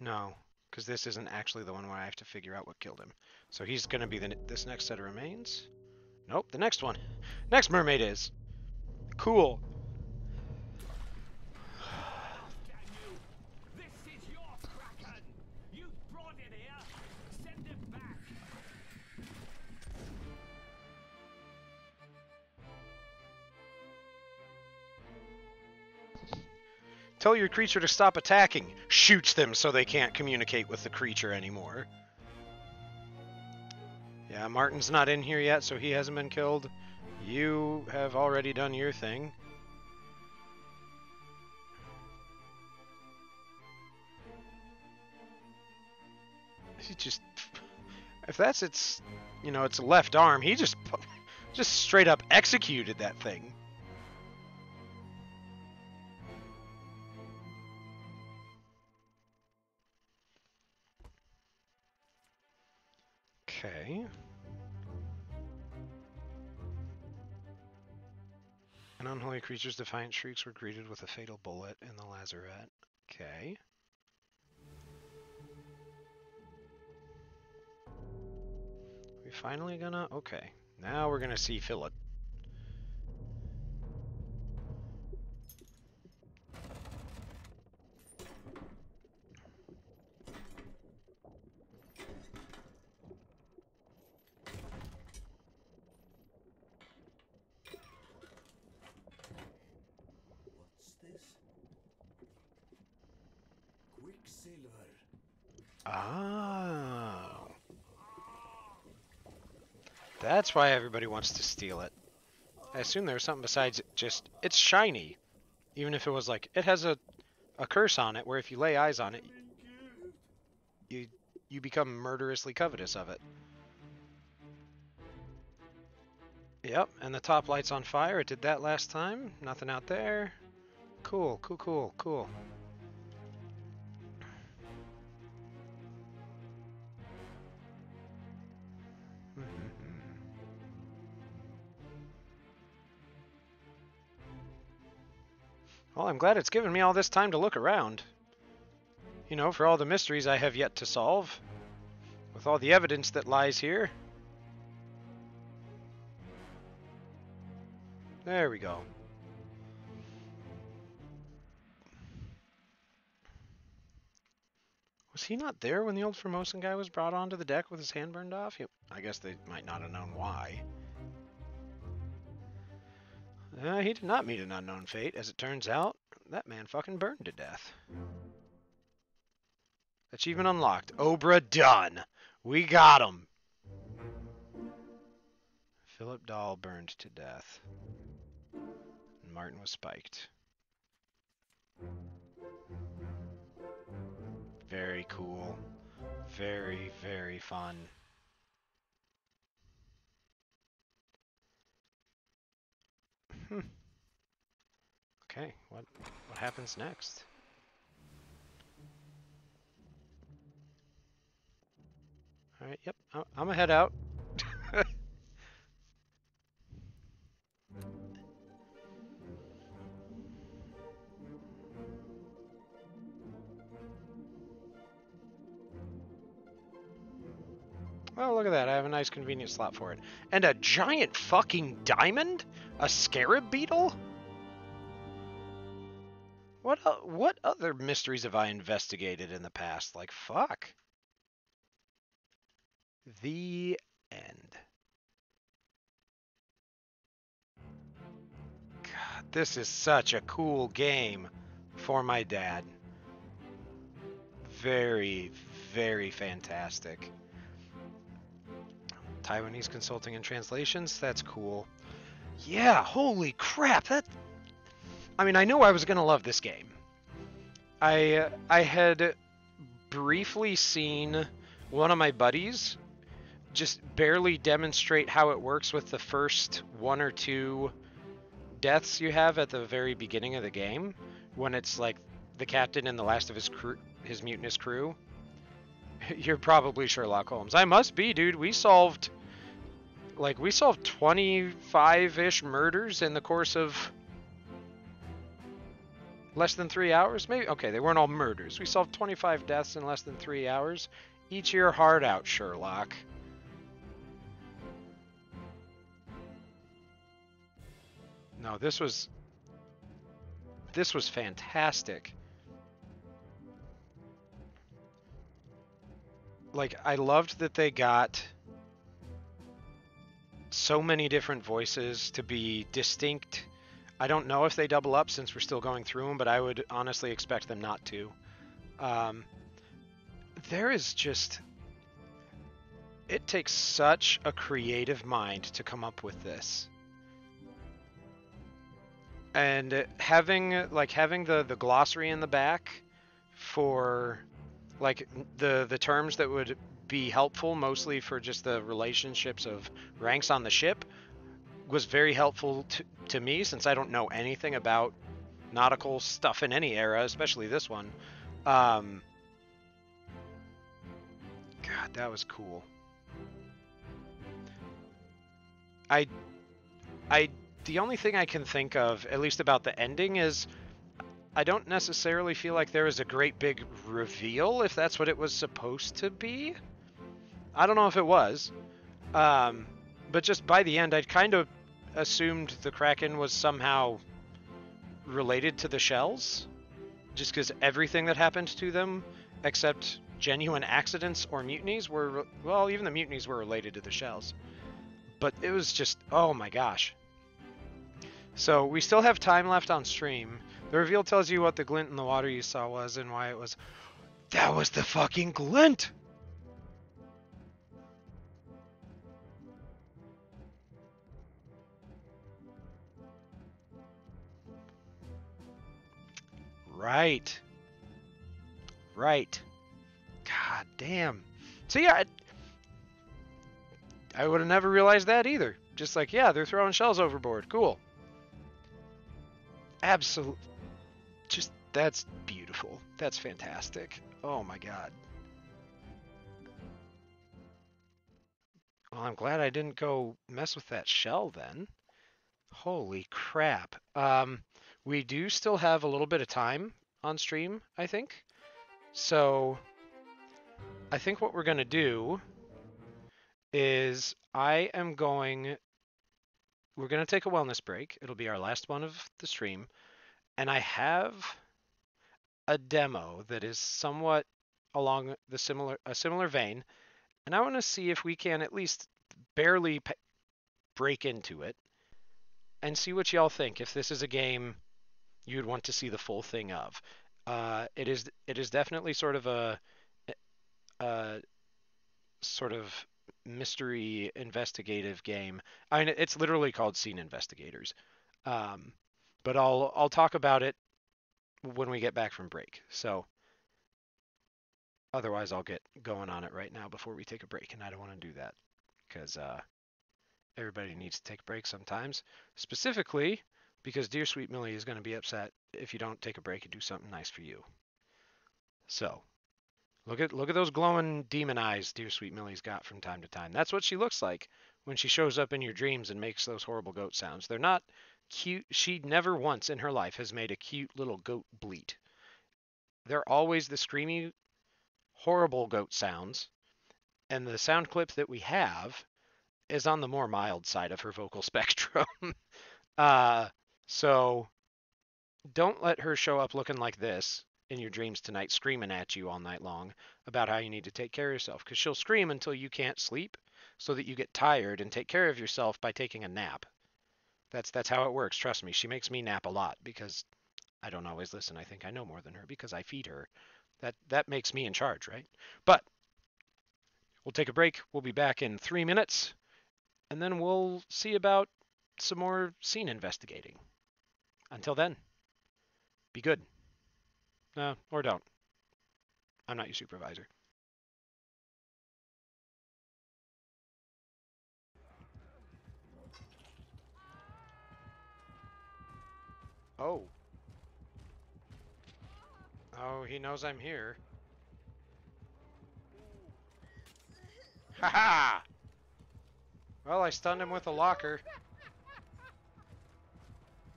[SPEAKER 1] No, because this isn't actually the one where I have to figure out what killed him. So he's going to be this next set of remains. Nope, the next one. Next mermaid is. Cool.
[SPEAKER 3] Can you? This is your Kraken! You brought it here! Send it back!
[SPEAKER 1] Tell your creature to stop attacking. Shoots them so they can't communicate with the creature anymore. Yeah, Martin's not in here yet, so he hasn't been killed. You have already done your thing. He just... If that's its... You know, its left arm, he just straight up executed that thing. Okay. And unholy creatures' defiant shrieks were greeted with a fatal bullet in the lazarette. Okay. We finally gonna... Okay. Now we're gonna see Philip.
[SPEAKER 2] What's this? Quicksilver.
[SPEAKER 1] Oh. That's why everybody wants to steal it. I assume there's something besides just... It's shiny. Even if it was like... It has a curse on it where if you lay eyes on it, you become murderously covetous of it. Yep, and the top light's on fire. It did that last time. Nothing out there. Cool, cool, cool, cool. Well, I'm glad it's given me all this time to look around. You know, for all the mysteries I have yet to solve. With all the evidence that lies here. There we go. Was he not there when the old Formosan guy was brought onto the deck with his hand burned off? I guess they might not have known why. He did not meet an unknown fate. As it turns out, that man fucking burned to death. Achievement unlocked. Obra done. We got him. Philip Dahl burned to death. And Martin was spiked. Very cool. Very, very fun. Hmm. Okay, what happens next? All right, yep, I'm gonna head out. Oh, look at that. I have a nice convenient slot for it. And a giant fucking diamond? A scarab beetle? What other mysteries have I investigated in the past? Like, fuck. The end. God, this is such a cool game for my dad. Very, very fantastic. Taiwanese consulting and translations? That's cool. Yeah, holy crap. I mean, I knew I was going to love this game. I had briefly seen one of my buddies just barely demonstrate how it works with the first one or two deaths you have at the very beginning of the game, when it's like the captain and the last of his crew, his mutinous crew. You're probably Sherlock Holmes. I must be, dude. We solved 25-ish murders in the course of less than 3 hours. Maybe okay, they weren't all murders. We solved 25 deaths in less than 3 hours. Eat your heart out, Sherlock. No, this was fantastic. Like, I loved that they got so many different voices to be distinct. I don't know if they double up since we're still going through them, but I would honestly expect them not to. Um, there is just, it takes such a creative mind to come up with this. And having the glossary in the back for like the terms that would be helpful mostly for just the relationships of ranks on the ship was very helpful to me, since I don't know anything about nautical stuff in any era, especially this one. God, that was cool. I I the only thing I can think of, at least about the ending, is I don't necessarily feel like there was a great big reveal, if that's what it was supposed to be. I don't know if it was. Um, but just by the end, I'd kind of assumed the Kraken was somehow related to the shells, just because everything that happened to them, except genuine accidents or mutinies, were, well, even the mutinies were related to the shells. But it was just, oh my gosh. So we still have time left on stream. The reveal tells you what the glint in the water you saw was and why it was. That was the fucking glint! Right. Right. God damn. So yeah, I would have never realized that either. Just like, yeah, they're throwing shells overboard. Cool. Absolute. Just, that's beautiful. That's fantastic. Oh my god. Well, I'm glad I didn't go mess with that shell then. Holy crap. We do still have a little bit of time on stream, I think. So I think what we're going to do is we're going to take a wellness break. It'll be our last one of the stream. And I have a demo that is somewhat along a similar vein. And I want to see if we can at least barely break into it and see what y'all think. If this is a game you'd want to see the full thing of. It is definitely sort of a sort of mystery investigative game. I mean, it's literally called Scene Investigators. Um, but I'll talk about it when we get back from break. So Otherwise, I'll get going on it right now before we take a break, and I don't want to do that because everybody needs to take a break sometimes. Specifically, because dear sweet Millie is going to be upset if you don't take a break and do something nice for you. So, look at those glowing demon eyes dear sweet Millie's got from time to time. That's what she looks like when she shows up in your dreams and makes those horrible goat sounds. They're not cute. She never once in her life has made a cute little goat bleat. They're always the screamy, horrible goat sounds, and the sound clip that we have is on the more mild side of her vocal spectrum. uh, so don't let her show up looking like this in your dreams tonight, screaming at you all night long about how you need to take care of yourself, because she'll scream until you can't sleep so that you get tired and take care of yourself by taking a nap. That's how it works. Trust me. She makes me nap a lot because I don't always listen. I think I know more than her because I feed her. That makes me in charge, right? But we'll take a break. We'll be back in 3 minutes, and then we'll see about some more scene investigating. Until then, be good. Or don't. I'm not your supervisor. Oh. Oh, he knows I'm here. Ha ha! Well, I stunned him with a locker.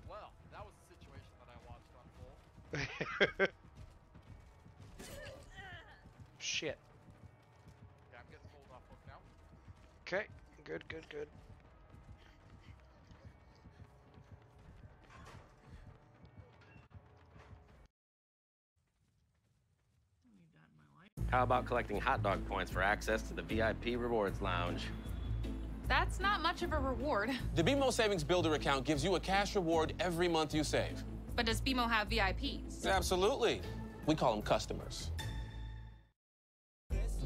[SPEAKER 7] Well, that was a situation that I watched unfold.
[SPEAKER 1] Shit.
[SPEAKER 7] Yeah, I'm getting pulled off hook now.
[SPEAKER 1] Okay. Good, good, good.
[SPEAKER 8] How about collecting hot dog points for access to the VIP Rewards Lounge?
[SPEAKER 9] That's not much of a reward.
[SPEAKER 10] The BMO Savings Builder account gives you a cash reward every month you save.
[SPEAKER 9] But does BMO have VIPs?
[SPEAKER 10] Absolutely. We call them customers.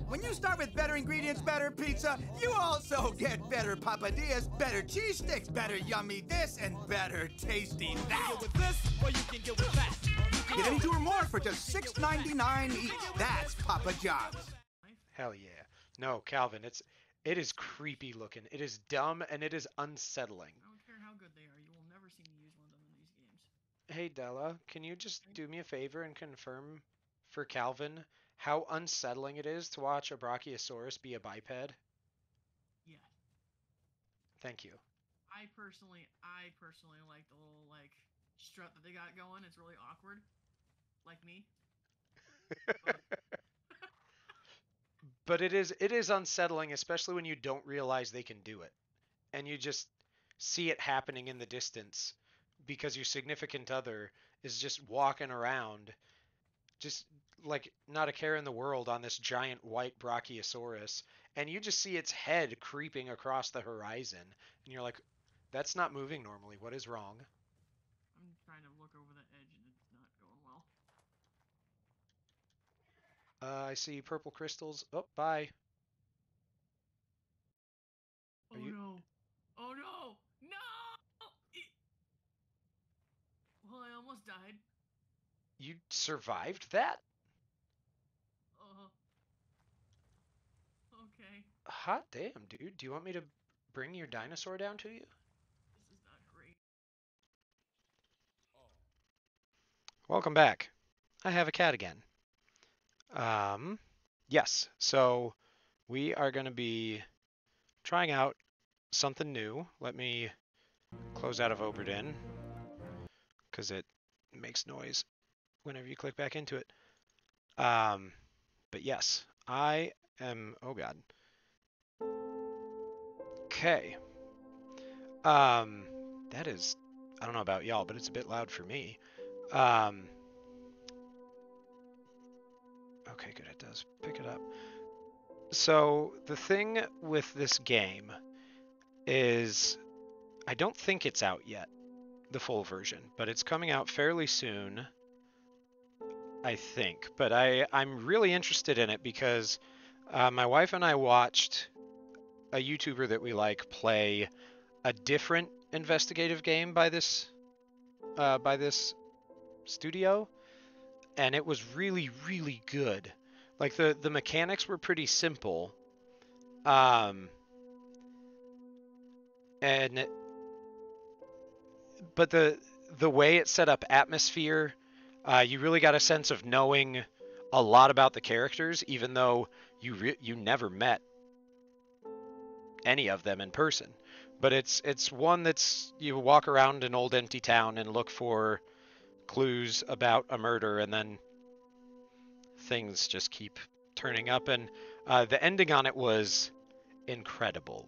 [SPEAKER 2] When you start with better ingredients, better pizza, you also get better papadillas, better cheese sticks, better yummy this, and better tasty that.
[SPEAKER 3] With this, or you can get with that.
[SPEAKER 2] Get any two or more for just $6.99 each. That's Papa John's.
[SPEAKER 1] Hell yeah. No, Calvin, it is creepy looking. It is dumb and it is unsettling.
[SPEAKER 3] I don't care how good they are, you will never see me use one of them in these games.
[SPEAKER 1] Hey Della, can you just do me a favor and confirm for Calvin how unsettling it is to watch a Brachiosaurus be a biped?
[SPEAKER 3] Yeah.
[SPEAKER 1] Thank you.
[SPEAKER 3] I personally like the little strut that they got going. It's really awkward. Like me.
[SPEAKER 1] But it is unsettling, especially when you don't realize they can do it. And you just see it happening in the distance because your significant other is just walking around just like not a care in the world on this giant white Brachiosaurus, and you just see its head creeping across the horizon, and you're like, that's not moving normally. What is wrong?
[SPEAKER 3] I'm trying to look over the edge and it's not going well.
[SPEAKER 1] I see purple crystals. Oh, bye.
[SPEAKER 3] Oh no. Oh no! No! Well, I almost died.
[SPEAKER 1] You survived that?
[SPEAKER 3] Okay.
[SPEAKER 1] Hot damn, dude. Do you want me to bring your dinosaur down to you?
[SPEAKER 3] This is not great.
[SPEAKER 1] Welcome back. I have a cat again. Yes. So we are going to be trying out something new. Let me close out of Oberdin because it makes noise whenever you click back into it. But yes, I am. Oh God. Okay. That is. I don't know about y'all, but it's a bit loud for me. Okay, good. It does pick it up. So the thing with this game is I don't think it's out yet, the full version, but it's coming out fairly soon, I think. But I'm really interested in it because my wife and I watched a YouTuber that we like play a different investigative game by this studio, and it was really, really good. Like the mechanics were pretty simple. Um, and but the way it set up atmosphere, you really got a sense of knowing a lot about the characters, even though you never met any of them in person. But it's one that's you walk around an old empty town and look for clues about a murder, and then things just keep turning up. And the ending on it was incredible.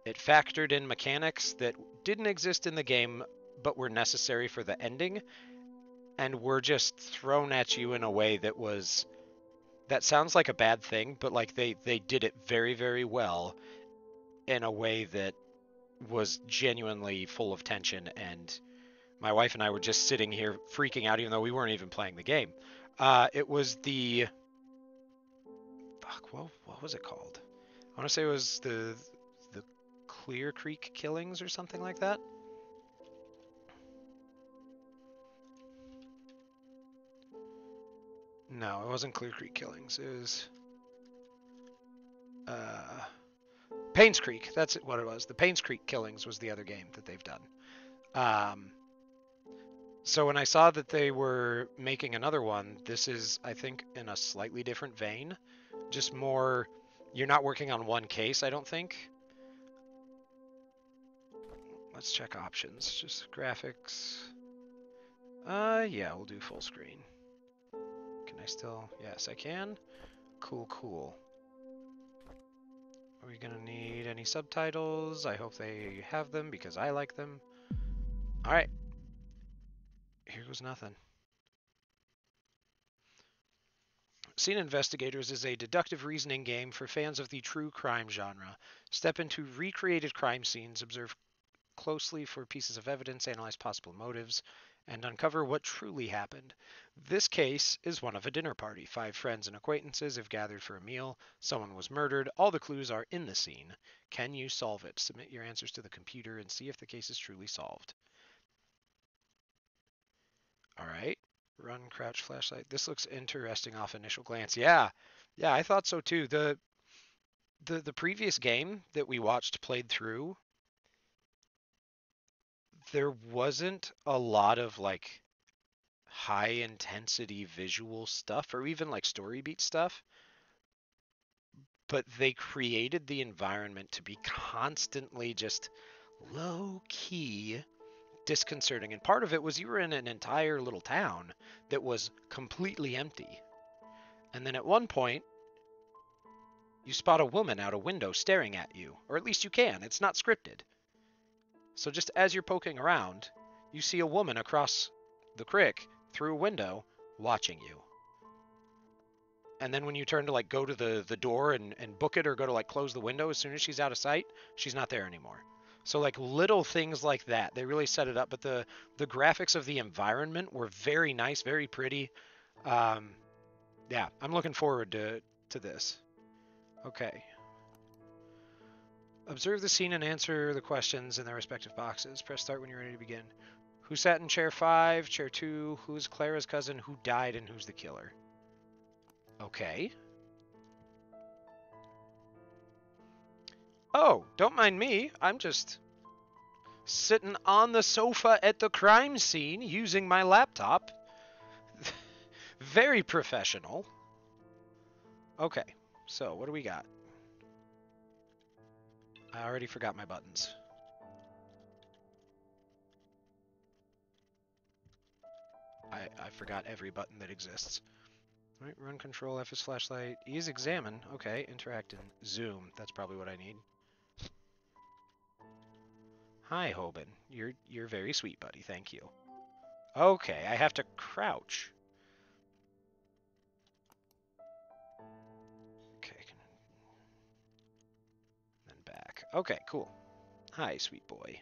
[SPEAKER 1] It factored in mechanics that didn't exist in the game but were necessary for the ending, and were just thrown at you in a way that sounds like a bad thing, but like they did it very, very well in a way that was genuinely full of tension. And my wife and I were just sitting here freaking out even though we weren't even playing the game. It was the what was it called? I want to say it was the Clear Creek Killings or something like that. No, it wasn't Clear Creek Killings. It was Paynes Creek. That's what it was. The Paynes Creek Killings was the other game that they've done. Um, so when I saw that they were making another one, this is, I think, in a slightly different vein. Just more, you're not working on one case, I don't think. Let's check options. Just graphics. Yeah, we'll do full screen. Can I still? Yes, I can. Cool, cool. Are we gonna need any subtitles? I hope they have them because I like them. Alright. Here goes nothing. Scene Investigators is a deductive reasoning game for fans of the true crime genre. Step into recreated crime scenes, observe closely for pieces of evidence, analyze possible motives, and uncover what truly happened. This case is one of a dinner party. 5 friends and acquaintances have gathered for a meal. Someone was murdered. All the clues are in the scene. Can you solve it? Submit your answers to the computer and see if the case is truly solved. All right. Run, crouch, flashlight. This looks interesting off initial glance. Yeah. Yeah, I thought so too. The previous game that we watched played through, there wasn't a lot of like high intensity visual stuff or even like story beat stuff, but they created the environment to be constantly just low key disconcerting. And part of it was you were in an entire little town that was completely empty. And then at one point, you spot a woman out a window staring at you, or at least you can. It's not scripted. So just as you're poking around, you see a woman across the creek through a window watching you. And then when you turn to like go to the door and book it or go to like close the window, as soon as she's out of sight, she's not there anymore. So like little things like that, they really set it up. But the graphics of the environment were very nice, very pretty. Yeah, I'm looking forward to this. Okay. Observe the scene and answer the questions in their respective boxes. Press start when you're ready to begin. Who sat in chair 5, chair 2, who's Clara's cousin, who died, and who's the killer? Okay. Oh, don't mind me. I'm just sitting on the sofa at the crime scene using my laptop. Very professional. Okay, so what do we got? I already forgot my buttons. I forgot every button that exists. All right, run control, F is flashlight, E is examine. Okay, interact and zoom. That's probably what I need. Hi, Hoban. You're very sweet, buddy. Thank you. Okay, I have to crouch. Okay, then back. Okay, cool. Hi, sweet boy.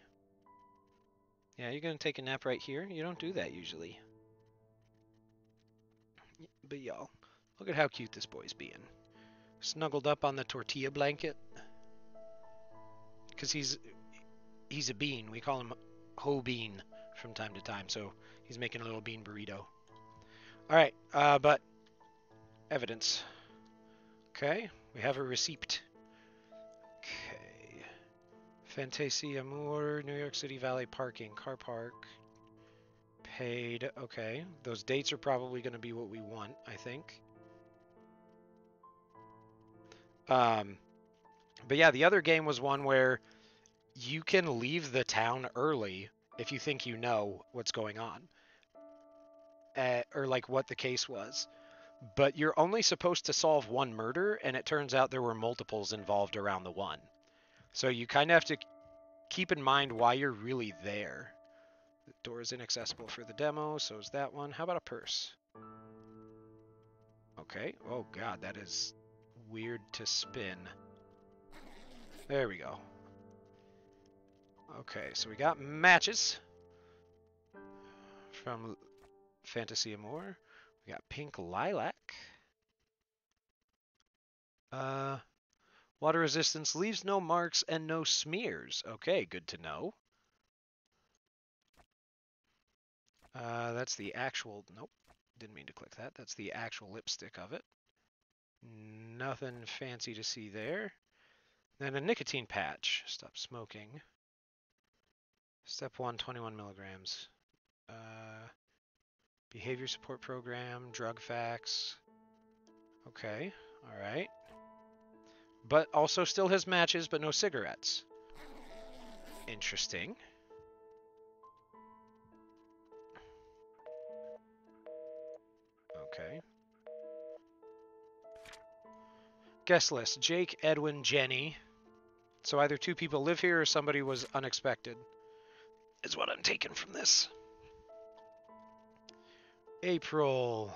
[SPEAKER 1] Yeah, you're gonna take a nap right here? You don't do that usually. But y'all, look at how cute this boy's being. Snuggled up on the tortilla blanket. Because he's a bean. We call him Ho Bean from time to time. So he's making a little bean burrito. Alright, but evidence. Okay, we have a receipt. Okay. Fantasy Amour, New York City Valley parking, car park. Paid. Okay, those dates are probably going to be what we want, I think. But yeah, the other game was one where you can leave the town early if you think you know what's going on, or like what the case was. But you're only supposed to solve one murder, and it turns out there were multiples involved around the one. So you kind of have to keep in mind why you're really there. The door is inaccessible for the demo, so is that one. How about a purse? Okay. Oh god, that is weird to spin. There we go. Okay, so we got matches from Fantasy Amour. We got pink lilac. Water resistance leaves no marks and no smears. Okay, good to know. That's the actual, nope, didn't mean to click that. That's the actual lipstick of it. Nothing fancy to see there. Then a nicotine patch. Stop smoking. Step 1, 21 milligrams. Behavior support program, drug facts. Okay, alright. But also still has matches, but no cigarettes. Interesting. Okay. Guest list. Jake, Edwin, Jenny. So either two people live here or somebody was unexpected. Is what I'm taking from this. April.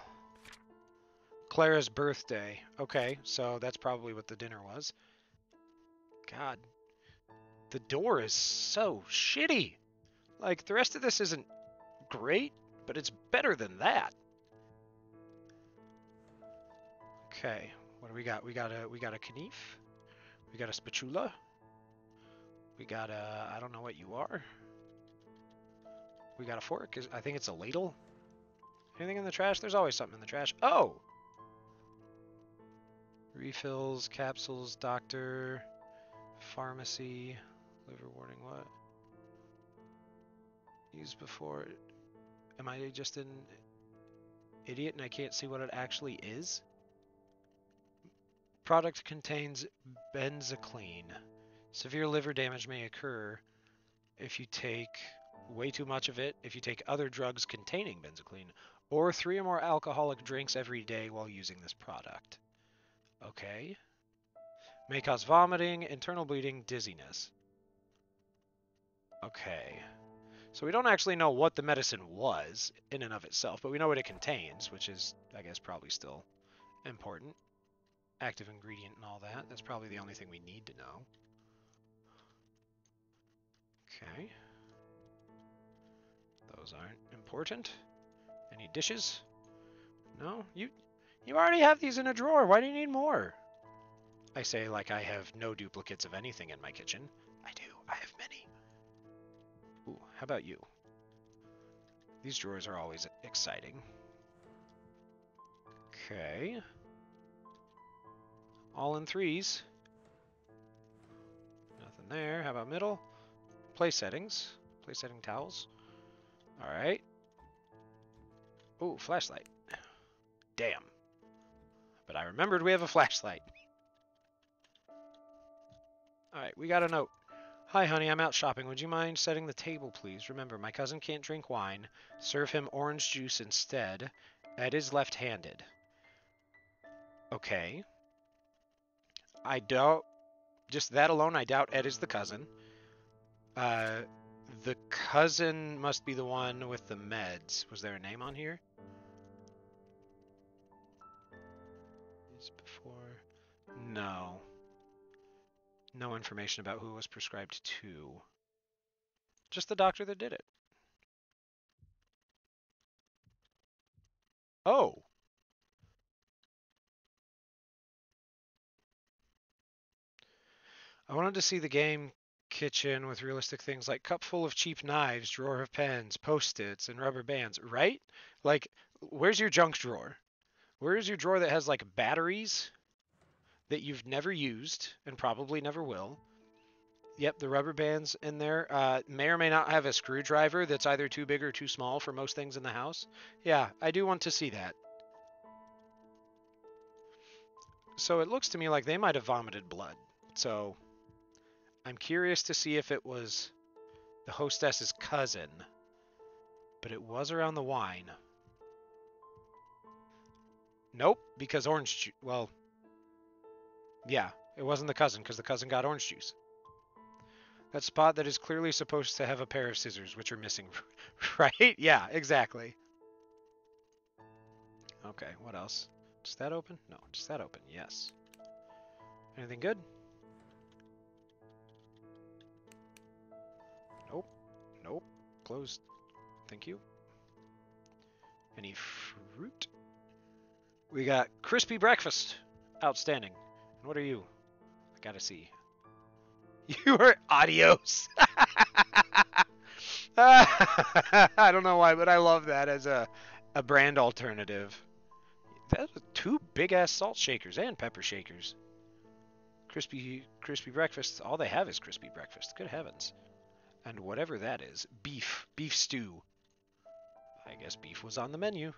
[SPEAKER 1] Clara's birthday. Okay, so that's probably what the dinner was. God. The door is so shitty. Like, the rest of this isn't great, but it's better than that. Okay, what do we got? We got a knife. We got a spatula. We got a, I don't know what you are. We got a fork. I think it's a ladle. Anything in the trash? There's always something in the trash. Oh! Refills, capsules, doctor, pharmacy, liver warning, what? Used before. Am I just an idiot and I can't see what it actually is? Product contains benzocaine. Severe liver damage may occur if you take way too much of it, if you take other drugs containing benzocaine, or 3 or more alcoholic drinks every day while using this product. Okay. May cause vomiting, internal bleeding, dizziness. Okay. So we don't actually know what the medicine was in and of itself, but we know what it contains, which is, I guess, probably still important. Active ingredient and all that. That's probably the only thing we need to know. Okay. Those aren't important. Any dishes? No? You already have these in a drawer. Why do you need more? I say like I have no duplicates of anything in my kitchen. I do. I have many. Ooh, how about you? These drawers are always exciting. Okay. All in 3s. Nothing there. How about middle? Play settings. Play setting towels. Alright. Ooh, flashlight. Damn. But I remembered we have a flashlight. Alright, we got a note. Hi, honey, I'm out shopping. Would you mind setting the table, please? Remember, my cousin can't drink wine. Serve him orange juice instead. Ed is left-handed. Okay. I doubt... Just that alone, I doubt Ed is the cousin. The cousin must be the one with the meds. Was there a name on here? Before... No. No information about who was prescribed to. Just the doctor that did it. Oh! I wanted to see the game kitchen with realistic things like cup full of cheap knives, drawer of pens, post-its, and rubber bands, right? Like, where's your junk drawer? Where's your drawer that has, like, batteries? that you've never used and probably never will. Yep, the rubber bands in there may or may not have a screwdriver that's either too big or too small for most things in the house. Yeah, I do want to see that. So it looks to me like they might have vomited blood. So I'm curious to see if it was the hostess's cousin, but it was around the wine. Nope, because orange juice. Well, yeah, it wasn't the cousin because the cousin got orange juice. That spot that is clearly supposed to have a pair of scissors, which are missing, right? Yeah, exactly. Okay, what else? Does that open? No, does that open? Yes. Anything good? Nope. Nope. Closed. Thank you. Any fruit? We got crispy breakfast. Outstanding. And what are you? I gotta see. You are adios. I don't know why, but I love that as a brand alternative. That's two big ass salt shakers and pepper shakers. Crispy breakfast. All they have is crispy breakfast. Good heavens. And whatever that is, beef stew. I guess beef was on the menu.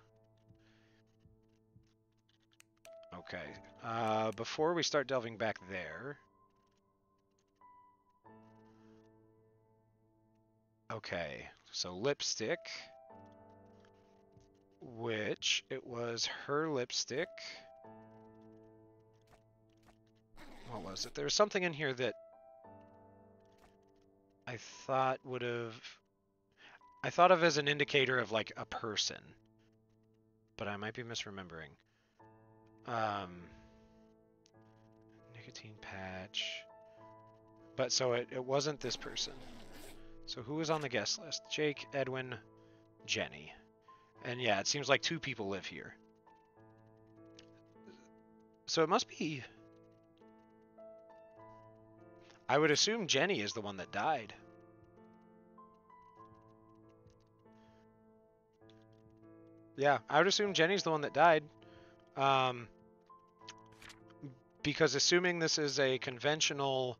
[SPEAKER 1] Okay. Before we start delving back there. Okay. So lipstick. Which it was her lipstick. What was it? There was something in here that I thought would have. I thought of as an indicator of like a person, but I might be misremembering. Nicotine patch. But so it wasn't this person. So who was on the guest list? Jake, Edwin, Jenny. And yeah, it seems like two people live here. So it must be. I would assume Jenny is the one that died. Yeah, I would assume Jenny's the one that died. Because assuming this is a conventional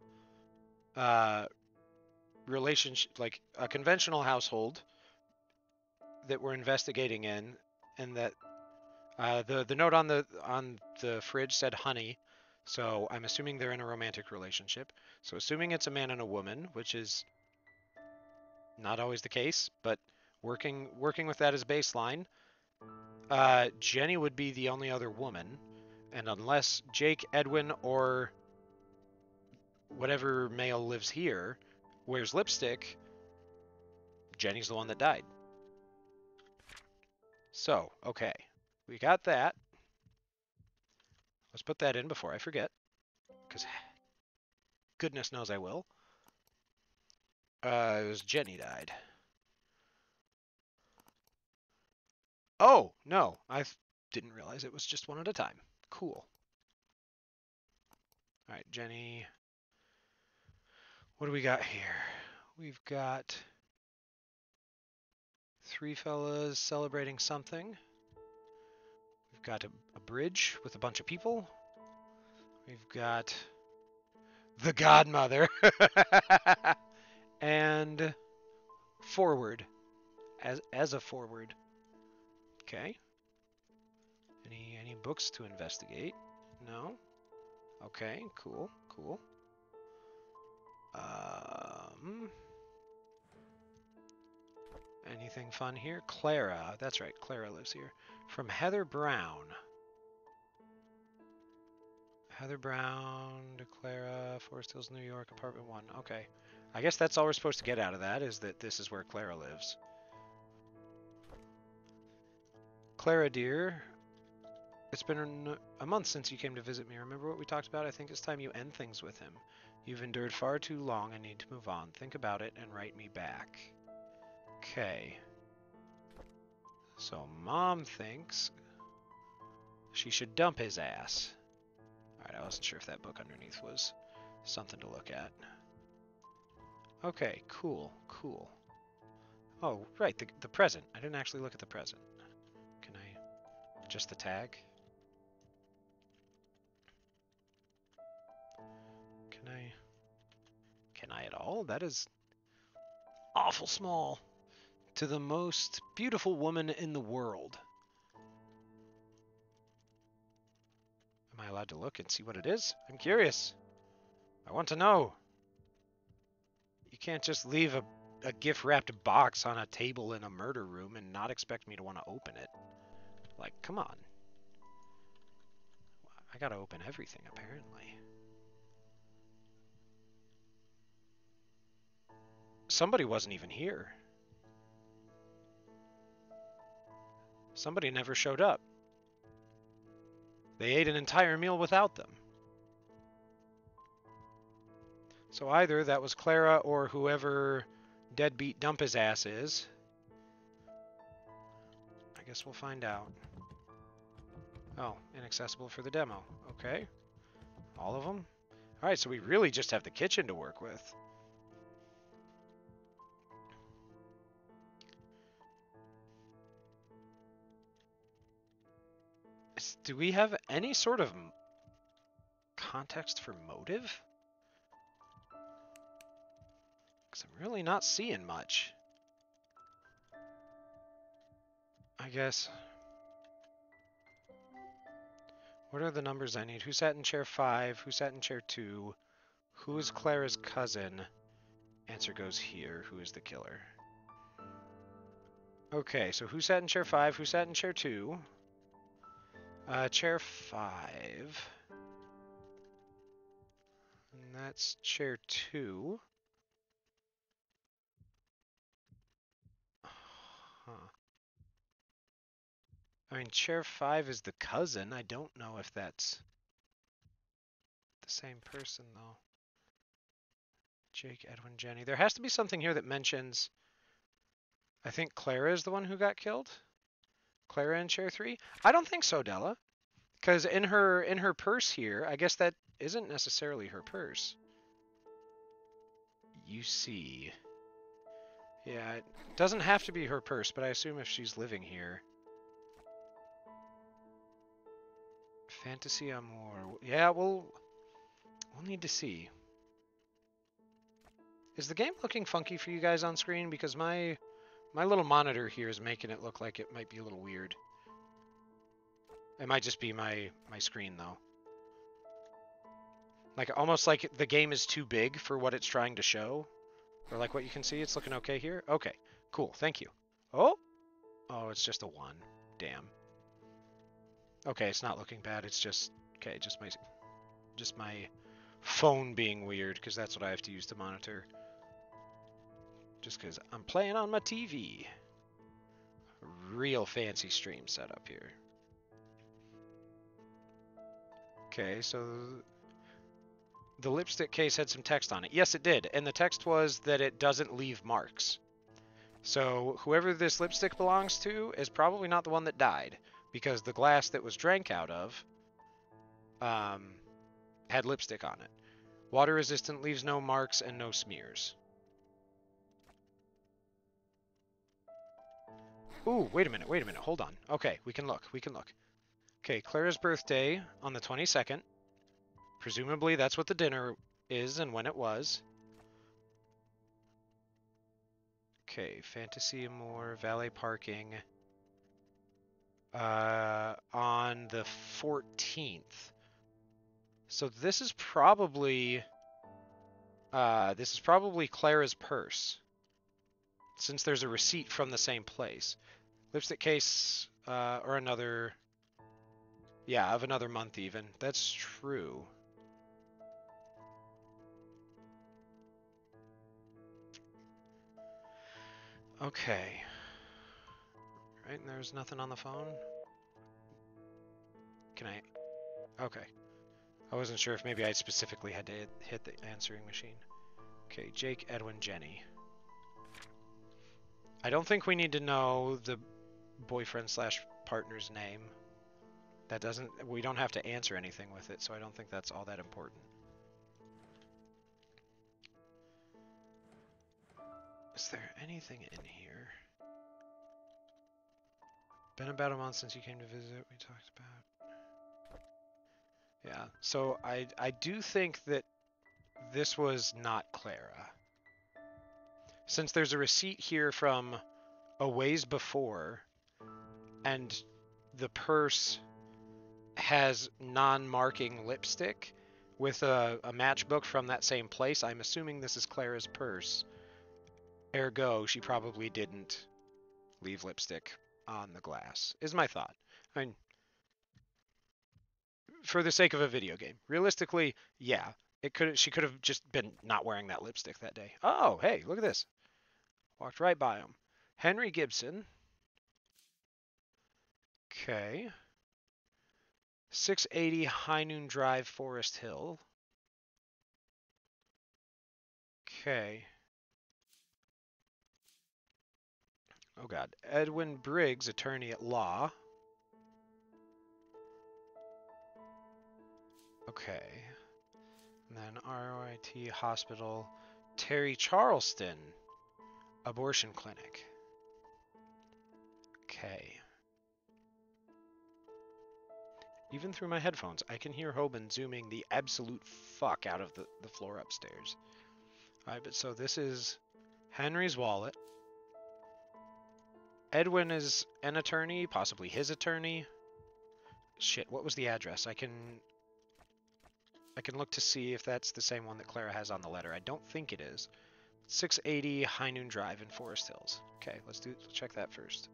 [SPEAKER 1] relationship, like a conventional household that we're investigating in, and that the note on the fridge said honey, so I'm assuming they're in a romantic relationship. So assuming it's a man and a woman, which is not always the case, but working with that as baseline, Jenny would be the only other woman, and unless Jake, Edwin, or whatever male lives here wears lipstick, Jenny's the one that died. So, okay. We got that. Let's put that in before I forget, because goodness knows I will. It was Jenny died. Oh, no. I didn't realize it was just one at a time. Cool. All right, Jenny. What do we got here? We've got three fellas celebrating something. We've got a bridge with a bunch of people. We've got the godmother. And forward. As a forward. Okay. Any books to investigate? No? Okay, cool. Anything fun here? Clara. That's right, Clara lives here. From Heather Brown. Heather Brown to Clara, Forest Hills, New York, apartment 1. Okay. I guess that's all we're supposed to get out of that, is that this is where Clara lives. Clara, dear, it's been a month since you came to visit me. Remember what we talked about? I think it's time you end things with him. You've endured far too long and need to move on. Think about it and write me back. Okay. So Mom thinks she should dump his ass. Alright, I wasn't sure if that book underneath was something to look at. Okay, cool. Oh, right, the present. I didn't actually look at the present. Can I... just the tag? small. That is awful small. To the most beautiful woman in the world. Am I allowed to look and see what it is? I'm curious. I want to know. You can't just leave a gift-wrapped box on a table in a murder room and not expect me to want to open it. Like, come on. I gotta open everything, apparently. Somebody wasn't even here. Somebody never showed up. They ate an entire meal without them. So either that was Clara or whoever deadbeat dump his ass is. I guess we'll find out. Oh, inaccessible for the demo. Okay. All of them? Alright, so we really just have the kitchen to work with. Do we have any sort of context for motive? Because I'm really not seeing much. I guess. What are the numbers I need? Who sat in chair 5? Who sat in chair 2? Who is Clara's cousin? Answer goes here. Who is the killer? Okay, so who sat in chair 5? Who sat in chair 2? Chair 5. And that's chair 2. Huh. I mean, chair 5 is the cousin. I don't know if that's the same person, though. Jake, Edwin, Jenny. There has to be something here that mentions... I think Clara is the one who got killed? Clara in chair 3? I don't think so, Della. Because in her purse here, I guess that isn't necessarily her purse. You see. Yeah, it doesn't have to be her purse, but I assume if she's living here. Fantasy Amour. Yeah, we'll need to see. Is the game looking funky for you guys on screen? Because my little monitor here is making it look like it might be a little weird. It might just be my screen, though. Like, almost like the game is too big for what it's trying to show. Or like what you can see, it's looking okay here? Okay, cool, thank you. Oh! Oh, it's just a 1. Damn. Okay, it's not looking bad, it's just... Okay, just my phone being weird, because that's what I have to use to monitor. Just because I'm playing on my TV. Real fancy stream setup here. Okay, so the lipstick case had some text on it. Yes, it did. And the text was that it doesn't leave marks. So whoever this lipstick belongs to is probably not the one that died, because the glass that was drank out of had lipstick on it. Water resistant, leaves no marks and no smears. Ooh, wait a minute, hold on. Okay, we can look. Okay, Clara's birthday on the 22nd. Presumably that's what the dinner is and when it was. Okay, Fantasy Amour, valet parking. On the 14th. So this is probably Clara's purse, since there's a receipt from the same place. Lipstick case, or another, yeah, of another month even. That's true. Okay. Right, and there's nothing on the phone? Can I? Okay. I wasn't sure if maybe I specifically had to hit the answering machine. Okay, Jake, Edwin, Jenny. I don't think we need to know the boyfriend slash partner's name. That doesn't, we don't have to answer anything with it, so I don't think that's all that important. Is there anything in here? Been about a month since you came to visit, we talked about. Yeah, so I do think that this was not Clara. since there's a receipt here from a ways before, and the purse has non-marking lipstick with a matchbook from that same place, I'm assuming this is Clara's purse. Ergo, she probably didn't leave lipstick on the glass, is my thought. I mean, for the sake of a video game. Realistically, yeah, she could have just been not wearing that lipstick that day. Oh, hey, look at this. Walked right by him. Henry Gibson. Okay. 680 High Noon Drive, Forest Hill. Okay. Oh god. Edwin Briggs, attorney at law. Okay. And then ROIT Hospital. Terry Charleston, abortion clinic. Okay. Even through my headphones, I can hear Hoban zooming the absolute fuck out of the floor upstairs. Alright, but so this is Henry's wallet. Edwin is an attorney, possibly his attorney. Shit, what was the address? I can look to see if that's the same one that Clara has on the letter. I don't think it is. 680 High Noon Drive in Forest Hills. Okay, let's check that first.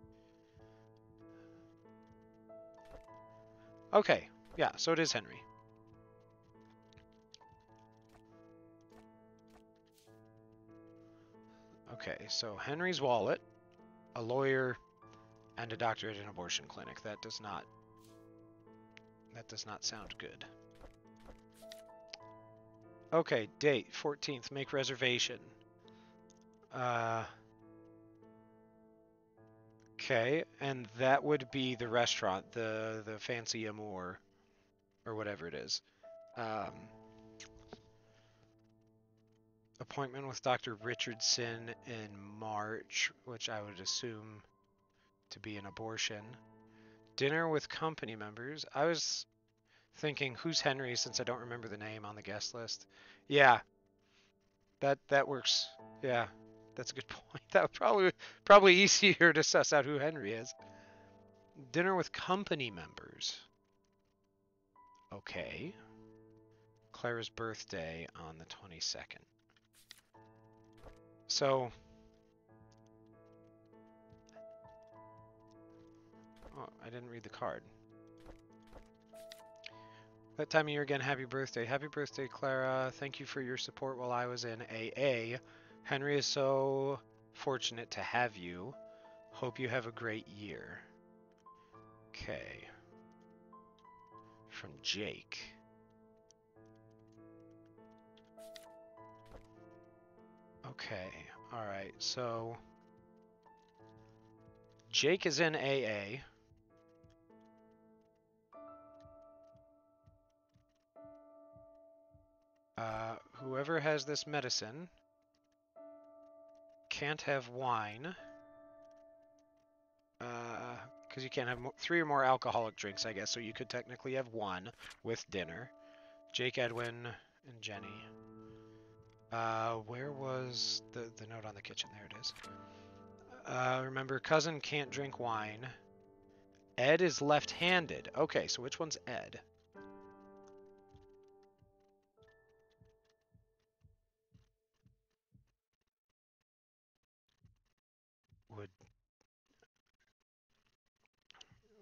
[SPEAKER 1] Okay, yeah, so it is Henry. Okay, so Henry's wallet, a lawyer, and a doctorate in abortion clinic. That does not sound good. Okay, date 14th. Make reservation. Okay, and that would be the restaurant, the Fancy Amour, or whatever it is. Appointment with Dr. Richardson in March, which I would assume to be an abortion. Dinner with company members. I was thinking, who's Henry, since I don't remember the name on the guest list. Yeah, that works. Yeah, that's a good point. That would probably easier to suss out who Henry is. Dinner with company members. Okay. Clara's birthday on the 22nd. So, oh, I didn't read the card. That time of year again, happy birthday. Happy birthday, Clara. Thank you for your support while I was in AA. Henry is so fortunate to have you. Hope you have a great year. Okay. From Jake. Okay, alright, so Jake is in AA. Whoever has this medicine can't have wine. Because you can't have 3 or more alcoholic drinks, I guess, so you could technically have 1 with dinner. Jake, Edwin, and Jenny. Where was the note on the kitchen? There it is. Remember, cousin can't drink wine. Ed is left-handed. Okay, so which one's Ed?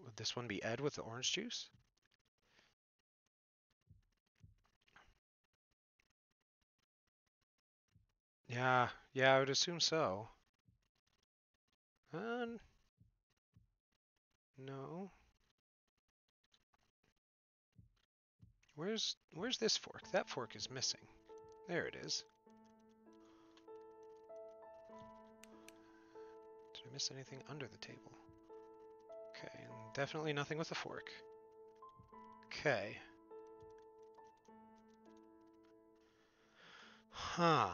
[SPEAKER 1] Would this one be Ed with the orange juice? Yeah, I would assume so. No. Where's this fork? That fork is missing. There it is. Did I miss anything under the table? Okay, and definitely nothing with a fork. Okay. Huh.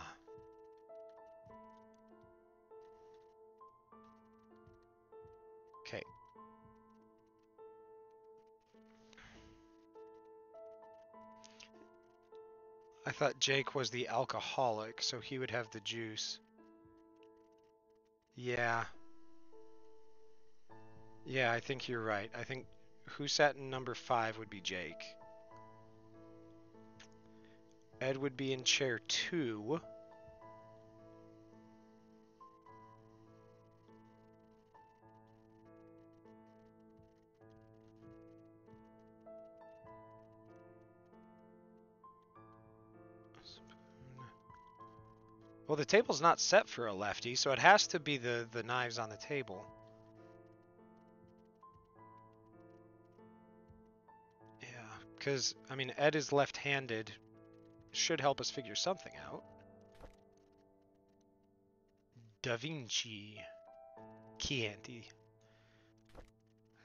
[SPEAKER 1] Okay. I thought Jake was the alcoholic, so he would have the juice. Yeah. Yeah, I think you're right. I think who sat in number 5 would be Jake. Ed would be in chair 2. Well, the table's not set for a lefty, so it has to be the knives on the table. Yeah, because, I mean, Ed is left-handed. Should help us figure something out. Da Vinci. Chianti.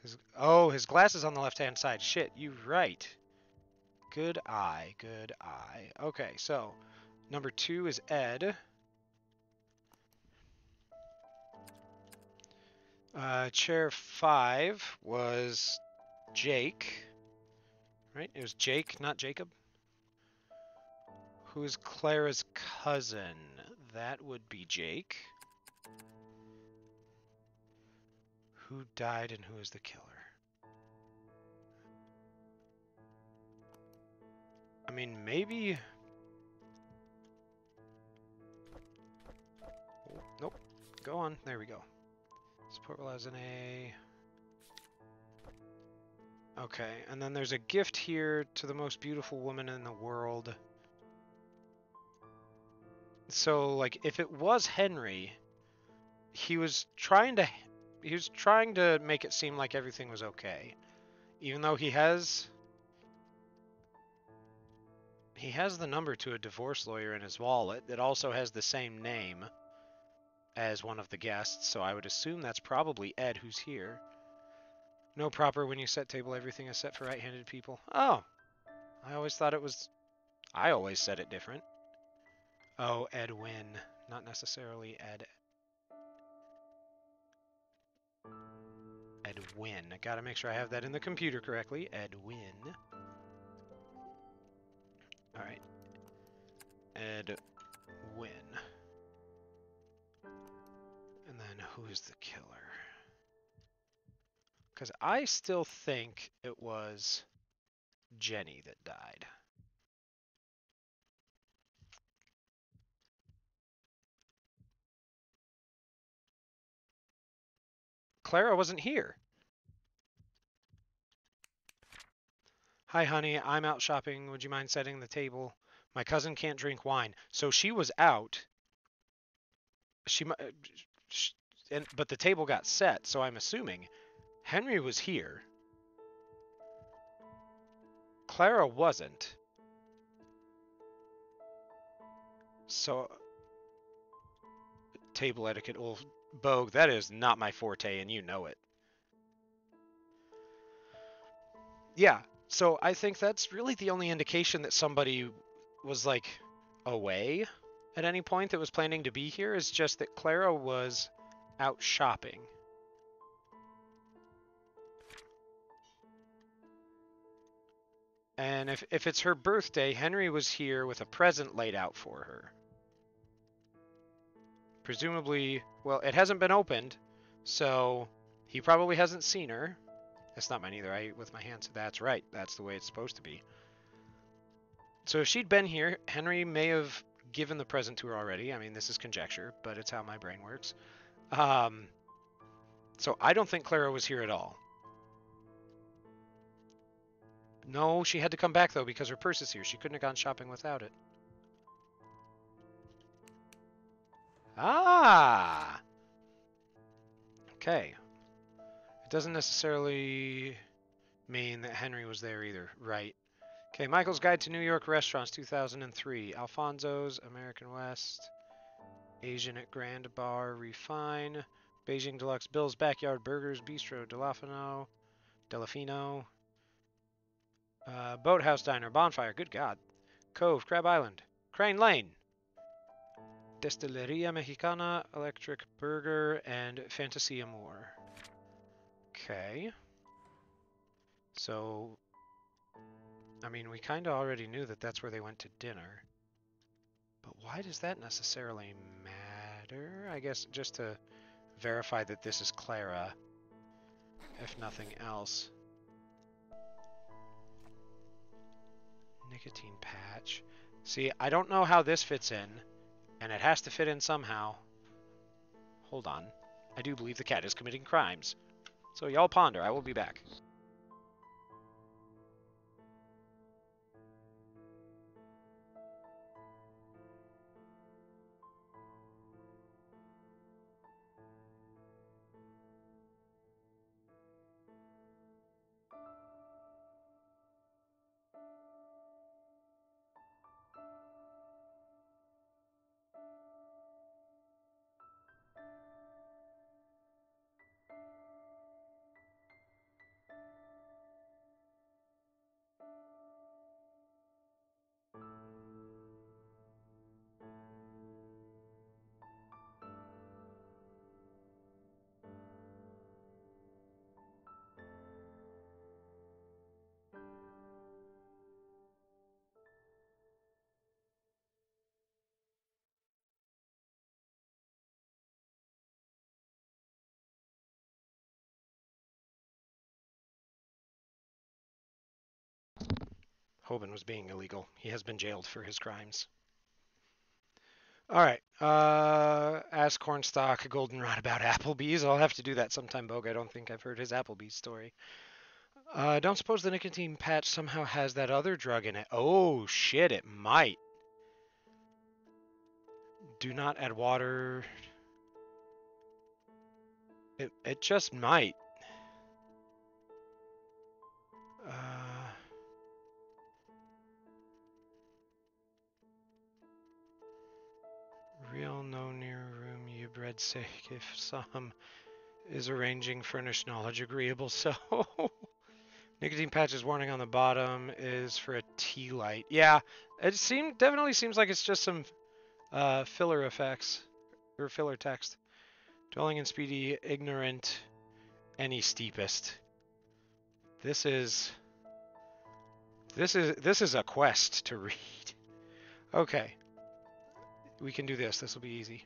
[SPEAKER 1] His glass is on the left-hand side. Shit, you're right. Good eye, good eye. Okay, so number 2 is Ed. Chair 5 was Jake. Right? It was Jake, not Jacob. Who's Clara's cousin? That would be Jake. Who died and who is the killer? I mean, maybe... Oh, nope. Go on. There we go. Support relies on A. Okay, and then there's a gift here to the most beautiful woman in the world. So, like, if it was Henry, he was trying to make it seem like everything was okay. Even though he has the number to a divorce lawyer in his wallet that also has the same name as one of the guests, so I would assume that's probably Ed who's here. No proper when you set table, everything is set for right-handed people. Oh, I always thought it was... I always said it different. Oh, Edwin, not necessarily Ed. Edwin. I gotta make sure I have that in the computer correctly. Edwin. Alright. Edwin. And then who is the killer? Because I still think it was Jenny that died. Clara wasn't here. Hi, honey. I'm out shopping. Would you mind setting the table? My cousin can't drink wine. So she was out. But the table got set, so I'm assuming Henry was here. Clara wasn't. So, table etiquette. Well, Bogue, that is not my forte, and you know it. Yeah, so I think that's really the only indication that somebody was, like, away at any point that was planning to be here, is just that Clara was out shopping. And if it's her birthday, Henry was here with a present laid out for her. Presumably, well, it hasn't been opened, so he probably hasn't seen her. That's not mine either. I eat with my hands. That's right. That's the way it's supposed to be. So if she'd been here, Henry may have given the present to her already. I mean, this is conjecture, but it's how my brain works. So I don't think Clara was here at all. No, she had to come back, though, because her purse is here. She couldn't have gone shopping without it. Ah! Okay. It doesn't necessarily mean that Henry was there either. Right. Okay, Michael's Guide to New York Restaurants, 2003. Alfonso's, American West, Asian at Grand Bar, Refine, Beijing Deluxe, Bill's Backyard Burgers, Bistro, Delafino, Boathouse Diner, Bonfire, good God, Cove, Crab Island, Crane Lane, Destileria Mexicana, Electric Burger, and Fantasy Amour. Okay. So, I mean, we kind of already knew that that's where they went to dinner. But why does that necessarily matter? I guess just to verify that this is Clara, if nothing else. Nicotine patch. See, I don't know how this fits in, and it has to fit in somehow. Hold on. I do believe the cat is committing crimes. So y'all ponder. I will be back. Hoban was being illegal. He has been jailed for his crimes. All right. Ask Cornstalk Goldenrod about Applebee's. I'll have to do that sometime, Bogue. I don't think I've heard his Applebee's story. Don't suppose the nicotine patch somehow has that other drug in it. Oh, shit, it might. Do not add water. It just might. Real no near room you bread sake if some is arranging furnished knowledge agreeable so. Nicotine patches warning on the bottom is for a tea light. Yeah, it definitely seems like it's just some filler effects or filler text. Dwelling in speedy, ignorant, any steepest. This is a quest to read. Okay, we can do this. This will be easy.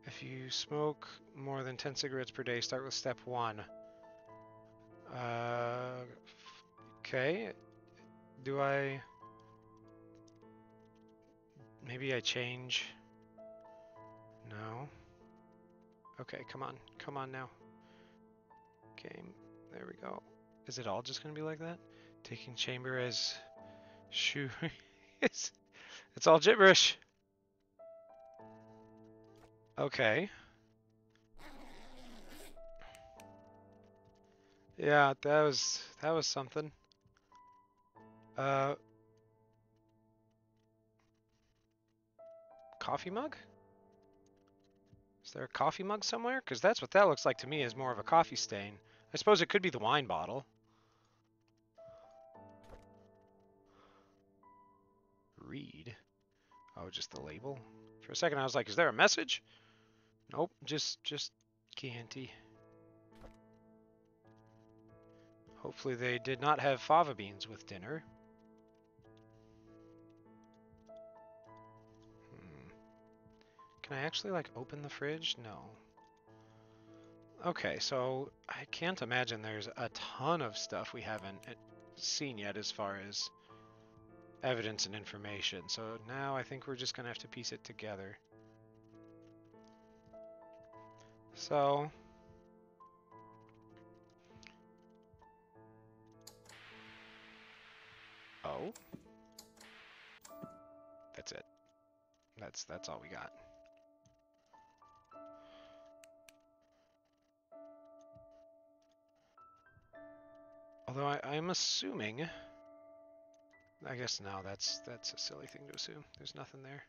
[SPEAKER 1] If you smoke more than 10 cigarettes per day, start with step 1. Okay. Do I... Maybe I change... No. Okay, come on. Come on now. Game. There we go. Is it all just going to be like that? Taking chamber as... Shoe... it's all gibberish. Okay. Yeah, that was something. Coffee mug? Is there a coffee mug somewhere? Because that's what that looks like to me, is more of a coffee stain. I suppose it could be the wine bottle. Read. Oh, just the label? For a second I was like, is there a message? Nope, just Chianti. Hopefully they did not have fava beans with dinner. Can I actually, like, open the fridge? No. Okay, so I can't imagine there's a ton of stuff we haven't seen yet as far as evidence and information. So now I think we're just going to have to piece it together. So... Oh? That's it. That's all we got. Although I'm assuming... I guess no, that's a silly thing to assume. There's nothing there.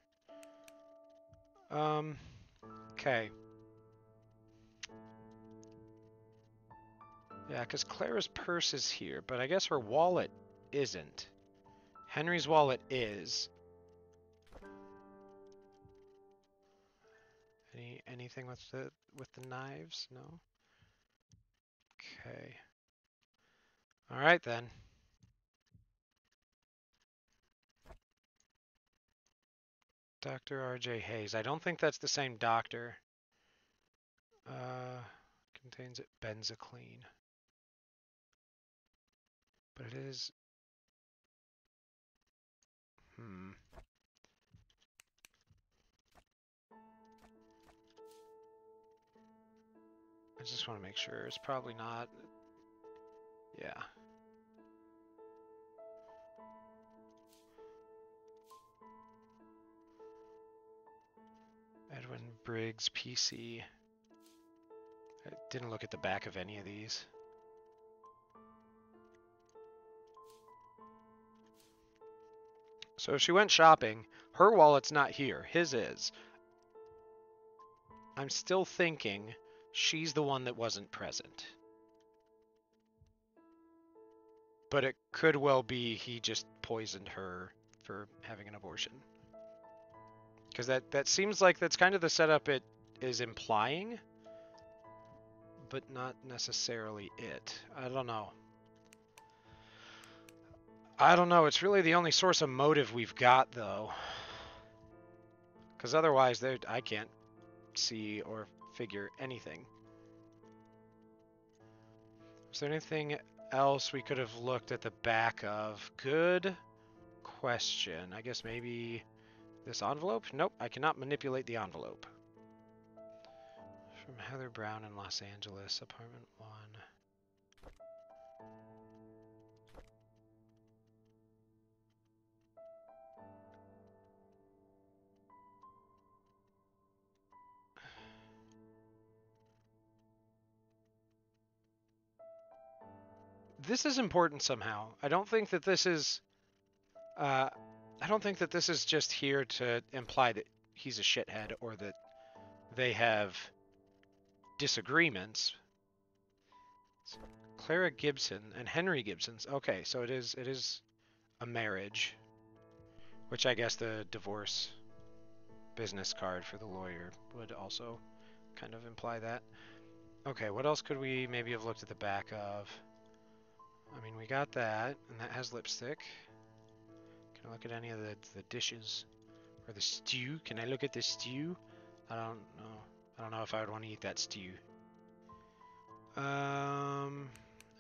[SPEAKER 1] Okay. Yeah, because Clara's purse is here, but I guess her wallet isn't. Henry's wallet is. Anything with the knives? No. Okay. All right then. Dr. R.J. Hayes. I don't think that's the same doctor. Contains benzocaine. But it is... I just want to make sure. It's probably not. Yeah. Edwin Briggs, PC. I didn't look at the back of any of these. So if she went shopping, her wallet's not here. His is. I'm still thinking she's the one that wasn't present. But it could well be he just poisoned her for having an abortion. Because that seems like that's kind of the setup it is implying, but not necessarily it. I don't know. I don't know. It's really the only source of motive we've got, though. Because otherwise, I can't see or figure anything. Is there anything else we could have looked at the back of? Good question. I guess maybe this envelope? Nope, I cannot manipulate the envelope. From Heather Brown in Los Angeles, apartment 1. This is important somehow. I don't think that this is just here to imply that he's a shithead or that they have disagreements. Clara Gibson and Henry Gibson's. Okay, so it is a marriage, which I guess the divorce business card for the lawyer would also kind of imply that. Okay, what else could we maybe have looked at the back of? I mean, we got that, and that has lipstick. Can I look at any of the dishes? Or the stew? Can I look at the stew? I don't know. I don't know if I would want to eat that stew.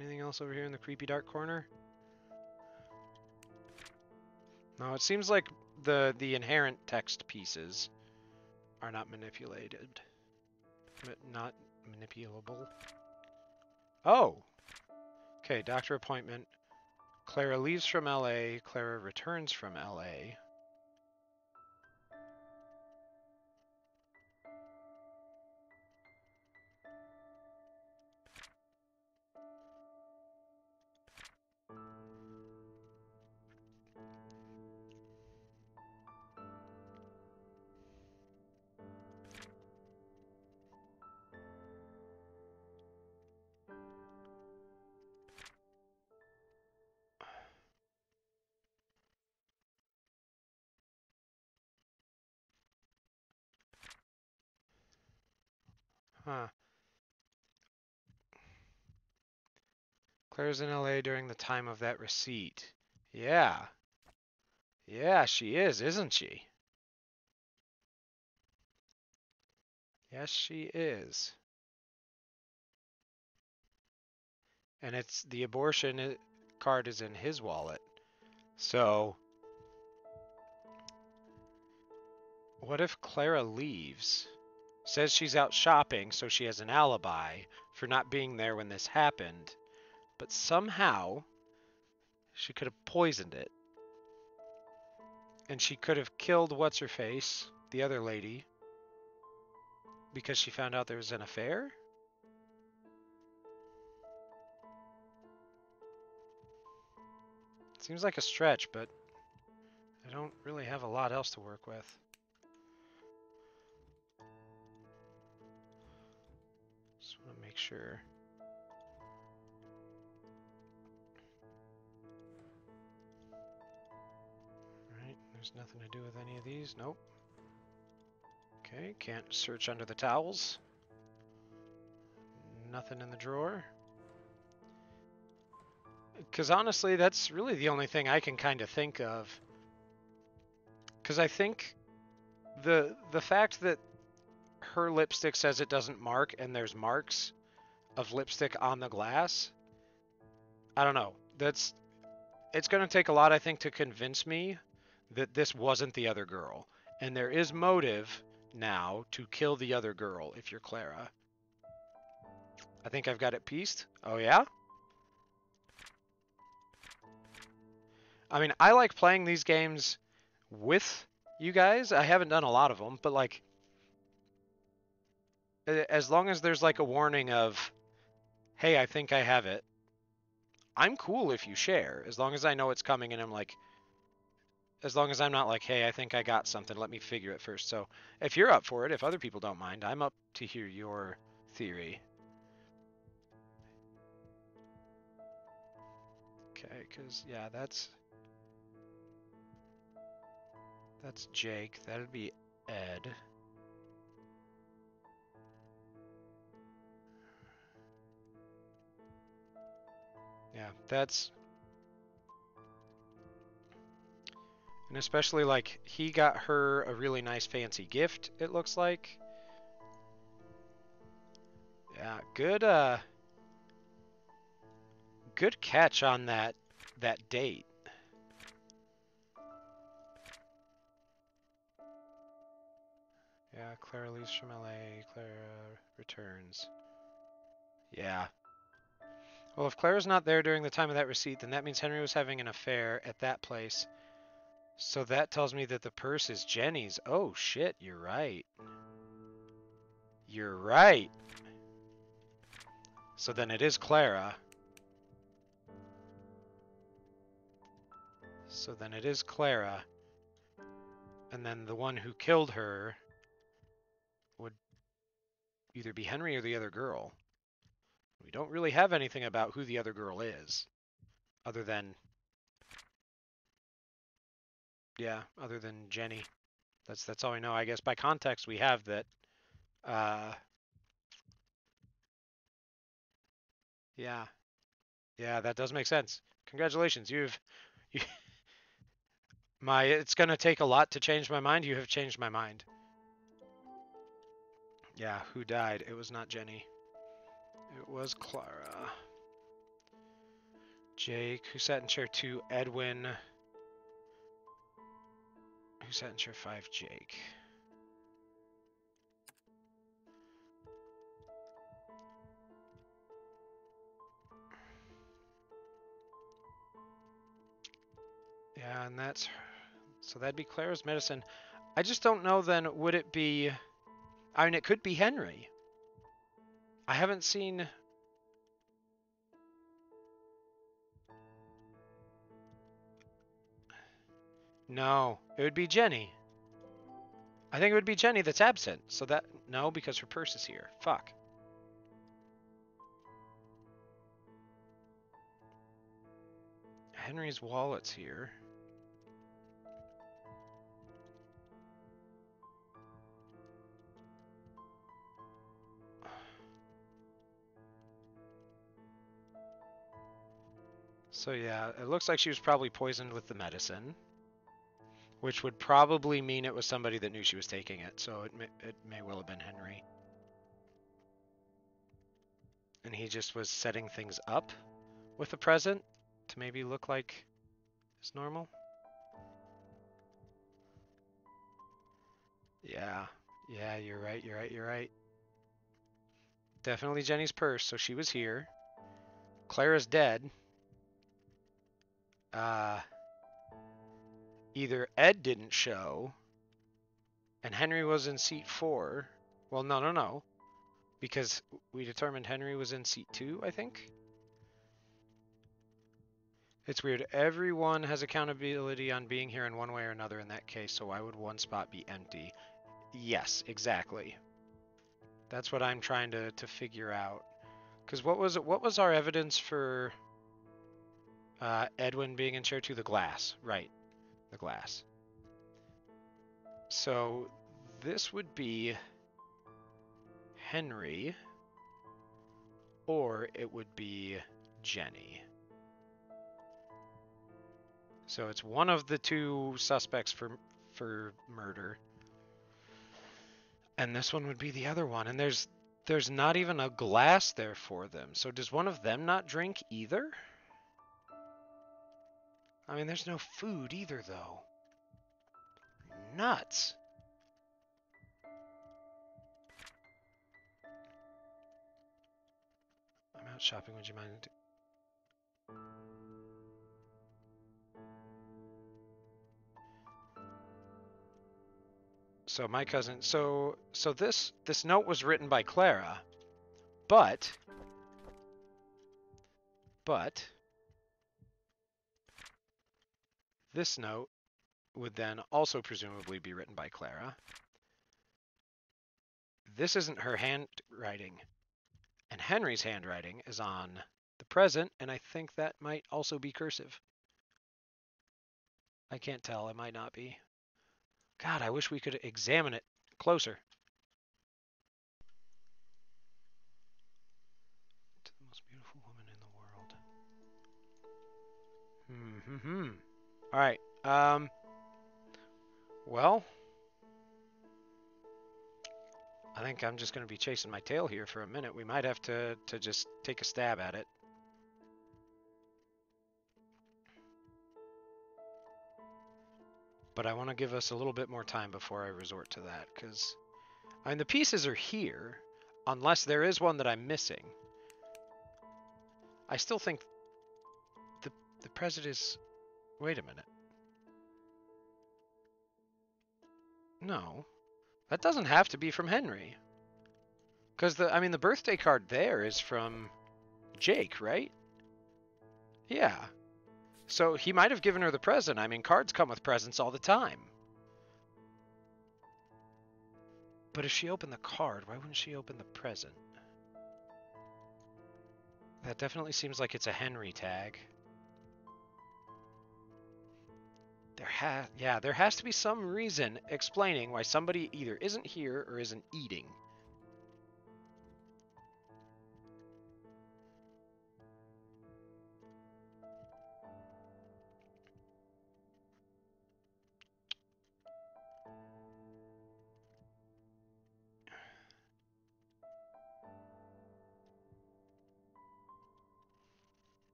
[SPEAKER 1] Anything else over here in the creepy dark corner? No, it seems like the inherent text pieces are not manipulated. Not manipulable. Oh! Okay, doctor appointment. Clara leaves from LA. Clara returns from LA. Huh. Claire's in LA during the time of that receipt. Yeah. Yeah, she is, isn't she? Yes, she is. And it's the abortion card is in his wallet. So, what if Clara leaves? Says she's out shopping, so she has an alibi for not being there when this happened. But somehow, she could have poisoned it. And she could have killed what's-her-face, the other lady, because she found out there was an affair? Seems like a stretch, but I don't really have a lot else to work with. Just want to make sure. Alright, there's nothing to do with any of these. Nope. Okay, can't search under the towels. Nothing in the drawer. Because honestly, that's really the only thing I can kind of think of. Because I think the fact that her lipstick says it doesn't mark and there's marks of lipstick on the glass, I don't know. It's going to take a lot, I think, to convince me that this wasn't the other girl. And there is motive now to kill the other girl if you're Clara. I think I've got it pieced. Oh, yeah? I mean, I like playing these games with you guys. I haven't done a lot of them, but like, as long as there's like a warning of, hey, I think I have it, I'm cool if you share, as long as I know it's coming and I'm like, as long as I'm not like, hey, I think I got something, let me figure it first. So if you're up for it, if other people don't mind, I'm up to hear your theory. Okay, because, yeah, that's Jake. That'd be Ed. Yeah, that's... And especially, like, he got her a really nice fancy gift, it looks like. Yeah, good catch on that date. Yeah, Clara leaves from LA, Clara returns. Yeah. Well, if Clara's not there during the time of that receipt, then that means Henry was having an affair at that place. So that tells me that the purse is Jenny's. Oh, shit, you're right. You're right. So then it is Clara. So then it is Clara. And then the one who killed her would either be Henry or the other girl. We don't really have anything about who the other girl is. Other than... Yeah, other than Jenny. That's all I know. I guess by context we have that... Yeah. Yeah, that does make sense. Congratulations. You, it's gonna take a lot to change my mind. You have changed my mind. Yeah, who died? It was not Jenny. It was Clara. Jake, who sat in chair 2, Edwin. Who sat in chair 5, Jake. Yeah, and that's... So that'd be Clara's medicine. I just don't know then, would it be... I mean, it could be Henry. I haven't seen... No, it would be Jenny. I think it would be Jenny that's absent. So that... No, because her purse is here. Fuck. Henry's wallet's here. So yeah, it looks like she was probably poisoned with the medicine, which would probably mean it was somebody that knew she was taking it. So it may well have been Henry. And he just was setting things up with the present to maybe look like it's normal. Yeah. Yeah, you're right, you're right, you're right. Definitely Jenny's purse, so she was here. Clara's dead. Either Ed didn't show, and Henry was in seat 4. Well, no. Because we determined Henry was in seat 2, I think? It's weird. Everyone has accountability on being here in one way or another in that case, so why would one spot be empty? Yes, exactly. That's what I'm trying to figure out. Because what was our evidence for Edwin being in chair 2? The glass. Right. The glass. So this would be Henry, or it would be Jenny. So it's one of the two suspects for murder. And this one would be the other one. And there's not even a glass there for them. So does one of them not drink either? I mean, there's no food either, though. Nuts. I'm out shopping. Would you mind? So my cousin. So this note was written by Clara, but this note would then also presumably be written by Clara. This isn't her handwriting, and Henry's handwriting is on the present, and I think that might also be cursive. I can't tell. It might not be. God, I wish we could examine it closer. To the most beautiful woman in the world. All right. Well, I think I'm just going to be chasing my tail here for a minute. We might have to just take a stab at it. But I want to give us a little bit more time before I resort to that, because I mean the pieces are here, unless there is one that I'm missing. I still think the president is. Wait a minute. No, that doesn't have to be from Henry, because the birthday card there is from Jake, right? Yeah. So he might have given her the present. I mean, cards come with presents all the time. But if she opened the card, why wouldn't she open the present? That definitely seems like it's a Henry tag. There has to be some reason explaining why somebody either isn't here or isn't eating.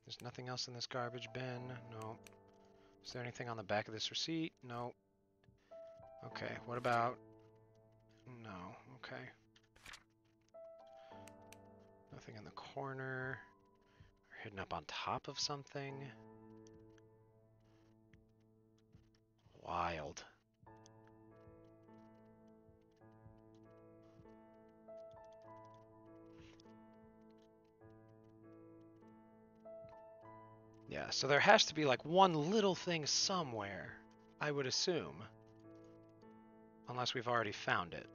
[SPEAKER 1] There's nothing else in this garbage bin. No. Is there anything on the back of this receipt? No. Okay, what about... No, okay. Nothing in the corner. Or hidden up on top of something. Wild. Yeah, so there has to be like one little thing somewhere, I would assume. Unless we've already found it.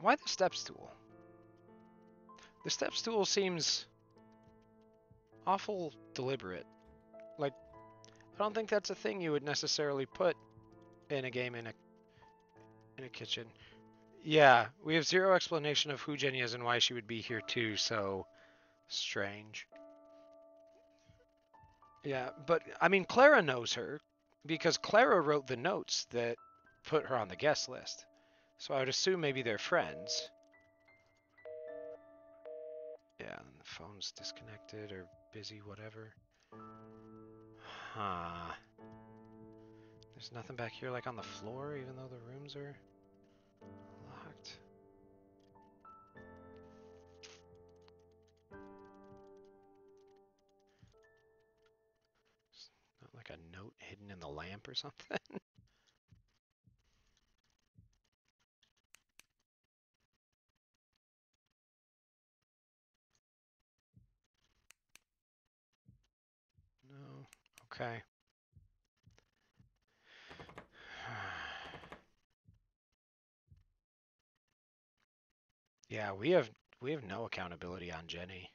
[SPEAKER 1] Why the step stool? The step stool seems awful deliberate. Like, I don't think that's a thing you would necessarily put in a game in a kitchen. Yeah, we have zero explanation of who Jenny is and why she would be here too, so strange. Yeah, but I mean Clara knows her because Clara wrote the notes that put her on the guest list. So I would assume maybe they're friends. Yeah, and the phone's disconnected or busy, whatever. Huh. There's nothing back here like on the floor, even though the rooms are locked. It's not like a note hidden in the lamp or something. No. Okay. Yeah, we have no accountability on Jenny.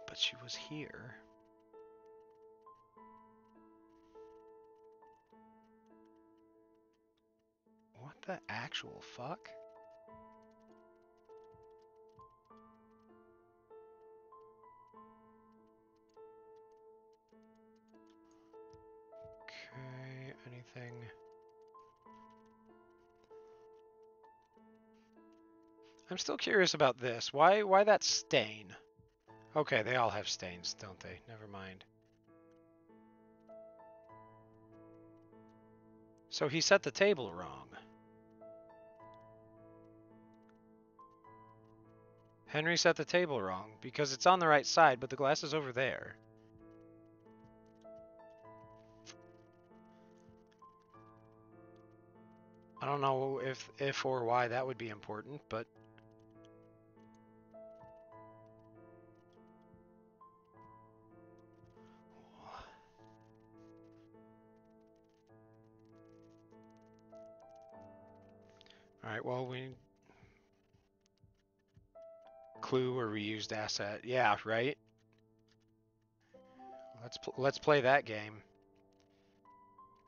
[SPEAKER 1] But she was here. What The actual fuck? Okay, anything? I'm still curious about this. Why that stain? Okay, they all have stains, don't they? Never mind. So he set the table wrong. Henry set the table wrong because it's on the right side, but the glass is over there. I don't know if or why that would be important, but all right, well, we clue or reused asset. Yeah, right? Let's play that game.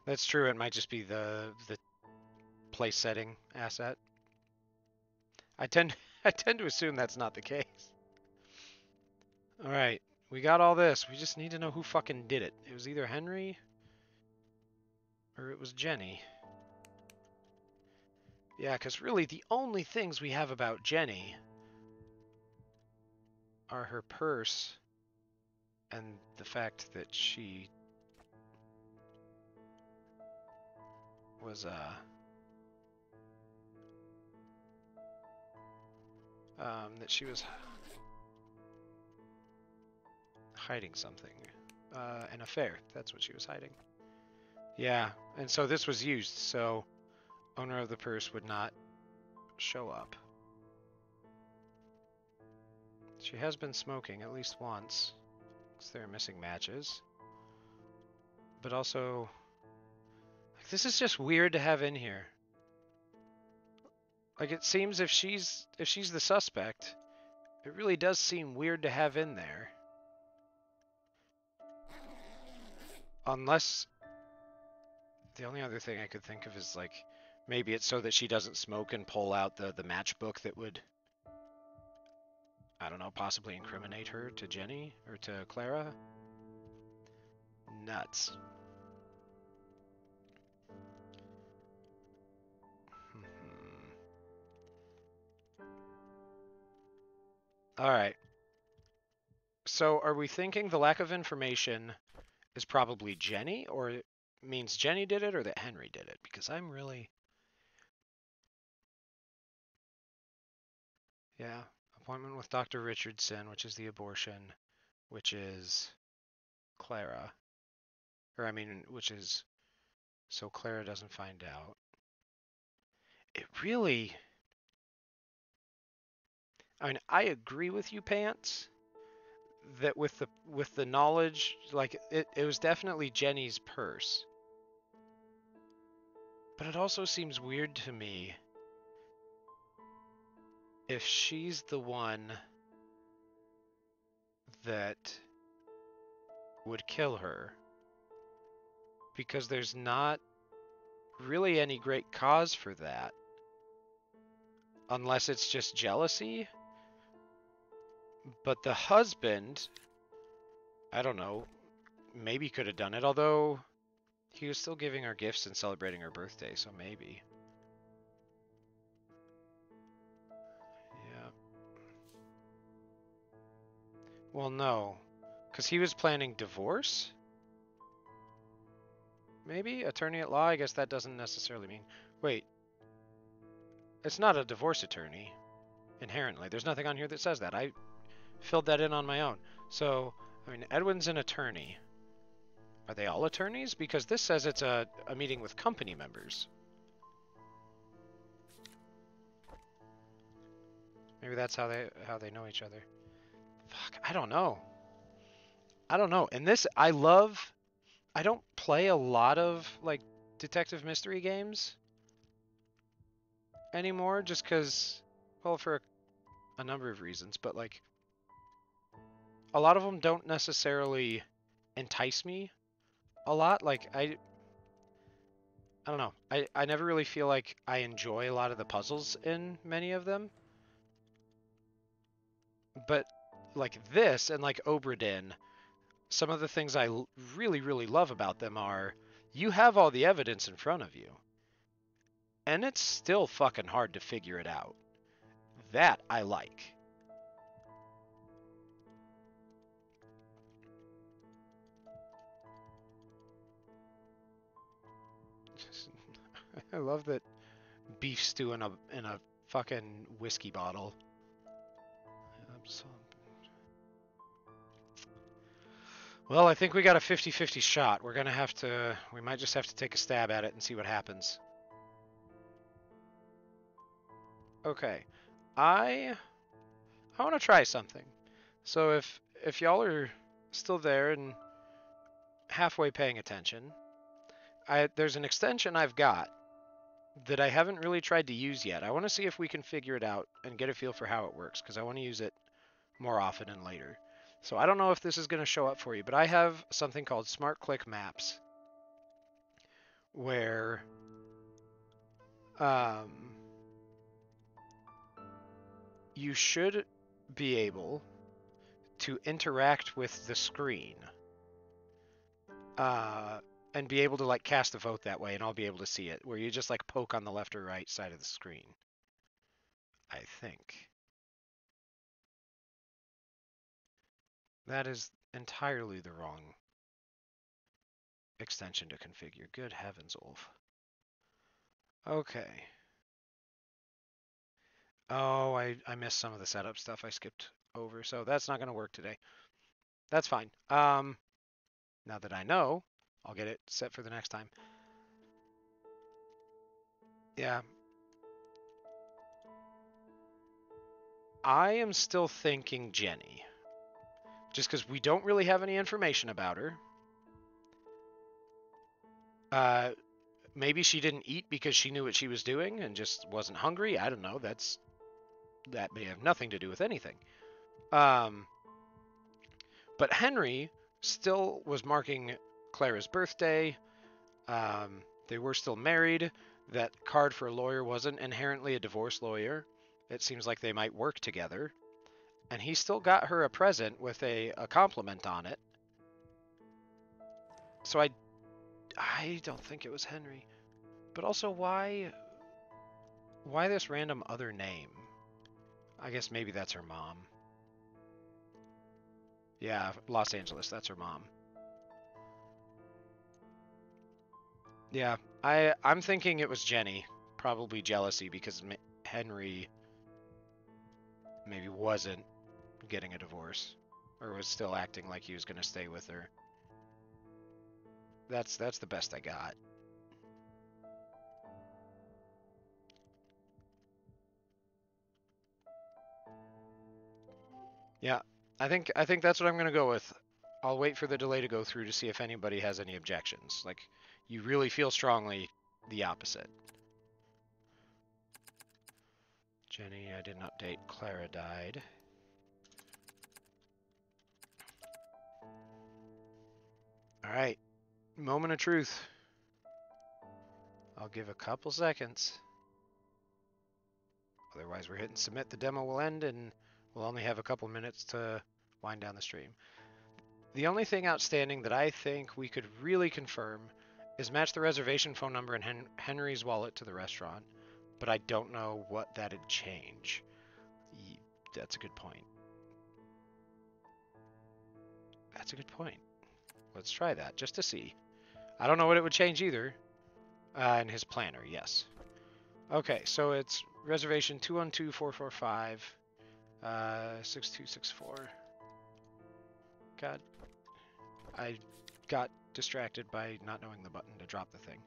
[SPEAKER 1] That's true. It might just be the place setting asset. I tend I tend to assume that's not the case. All right, we got all this. We just need to know who fucking did it. It was either Henry or it was Jenny. Yeah, because really the only things we have about Jenny are her purse and the fact that she was that she was hiding something. An affair. That's what she was hiding. Yeah, and so this was used, so owner of the purse would not show up. She has been smoking at least once, because there are missing matches. But also, like, this is just weird to have in here. Like, it seems if she's the suspect, it really does seem weird to have in there. Unless the only other thing I could think of is, like, maybe it's so that she doesn't smoke and pull out the matchbook that would, I don't know, possibly incriminate her to Jenny or to Clara. Nuts. All right. So are we thinking the lack of information is probably Jenny, or it means Jenny did it, or that Henry did it? Because I'm really... Yeah. Appointment with Dr. Richardson, which is the abortion, which is Clara. Or, I mean, which is... So Clara doesn't find out. It really... I mean, I agree with you, Pants, that with the knowledge, like, it was definitely Jenny's purse. But it also seems weird to me if she's the one that would kill her, because there's not really any great cause for that, unless it's just jealousy. But the husband, I don't know, maybe could have done it, although he was still giving her gifts and celebrating her birthday, so maybe. Yeah. Well, no, because he was planning divorce? Maybe? Attorney at law? I guess that doesn't necessarily mean... Wait. It's not a divorce attorney, inherently. There's nothing on here that says that. I filled that in on my own. So, I mean, Edwin's an attorney. Are they all attorneys? Because this says it's a meeting with company members. Maybe that's how they know each other. Fuck, I don't know. I don't know. And this, I don't play a lot of, like, detective mystery games anymore, just because, well, for a number of reasons, but, like, a lot of them don't necessarily entice me a lot. Like, I don't know. I never really feel like I enjoy a lot of the puzzles in many of them. But like this and like Obra Dinn, some of the things I really, really love about them are you have all the evidence in front of you, and it's still fucking hard to figure it out. That I like. I love that beef stew in a fucking whiskey bottle. Well, I think we got a 50-50 shot. We're gonna have to. We might just have to take a stab at it and see what happens. Okay, I want to try something. So if y'all are still there and halfway paying attention, there's an extension I've got that I haven't really tried to use yet. I want to see if we can figure it out and get a feel for how it works because I want to use it more often and later. So I don't know if this is going to show up for you, but I have something called Smart Click Maps where you should be able to interact with the screen and be able to like cast a vote that way, and I'll be able to see it. Where you just like poke on the left or right side of the screen. I think that is entirely the wrong extension to configure. Good heavens, Ulf. Okay. Oh, I missed some of the setup stuff I skipped over, so that's not going to work today. That's fine. Now that I know, I'll get it set for the next time. Yeah. I am still thinking Jenny. Just because we don't really have any information about her. Maybe she didn't eat because she knew what she was doing and just wasn't hungry. I don't know. That may have nothing to do with anything. But Henry still was marking Clara's birthday. They were still married. That card for a lawyer wasn't inherently a divorce lawyer. It seems like they might work together. And he still got her a present with a compliment on it. So I don't think it was Henry. But also, why this random other name? I guess maybe that's her mom. Yeah, Los Angeles, that's her mom. Yeah, I'm thinking it was Jenny. Probably jealousy because Henry maybe wasn't getting a divorce or was still acting like he was going to stay with her. That's the best I got. Yeah, I think that's what I'm going to go with. I'll wait for the delay to go through to see if anybody has any objections. Like, you really feel strongly the opposite. Jenny, I didn't update. Clara died. All right, moment of truth. I'll give a couple seconds. Otherwise, we're hitting submit. The demo will end, and we'll only have a couple minutes to wind down the stream. The only thing outstanding that I think we could really confirm is match the reservation phone number in Henry's wallet to the restaurant, but I don't know what that'd change. That's a good point. That's a good point. Let's try that just to see. I don't know what it would change either. In his planner, yes. Okay, so it's reservation 212-445 6264. God, I got distracted by not knowing the button to drop the thing.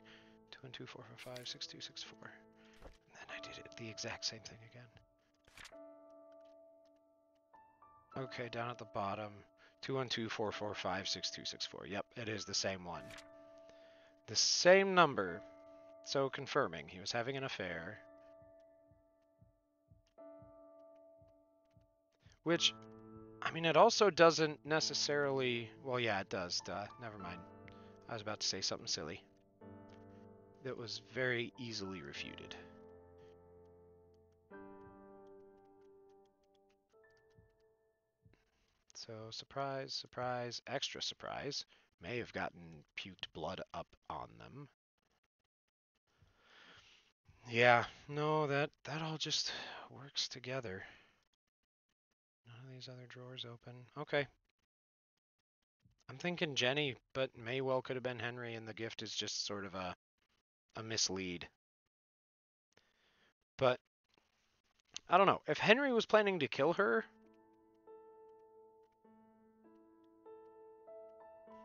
[SPEAKER 1] 212-445 6264. And then I did it the exact same thing again. Okay, down at the bottom, 212-445 6264. Yep, it is the same one. The same number. So confirming he was having an affair. Which, I mean, it also doesn't necessarily... Well, yeah, it does. Duh. Never mind. I was about to say something silly. that was very easily refuted. So surprise, surprise, extra surprise. May have gotten puked blood up on them. Yeah, no, that all just works together. None of these other drawers open. Okay. I'm thinking Jenny, but may well could have been Henry, and the gift is just sort of a mislead. But I don't know. If Henry was planning to kill her,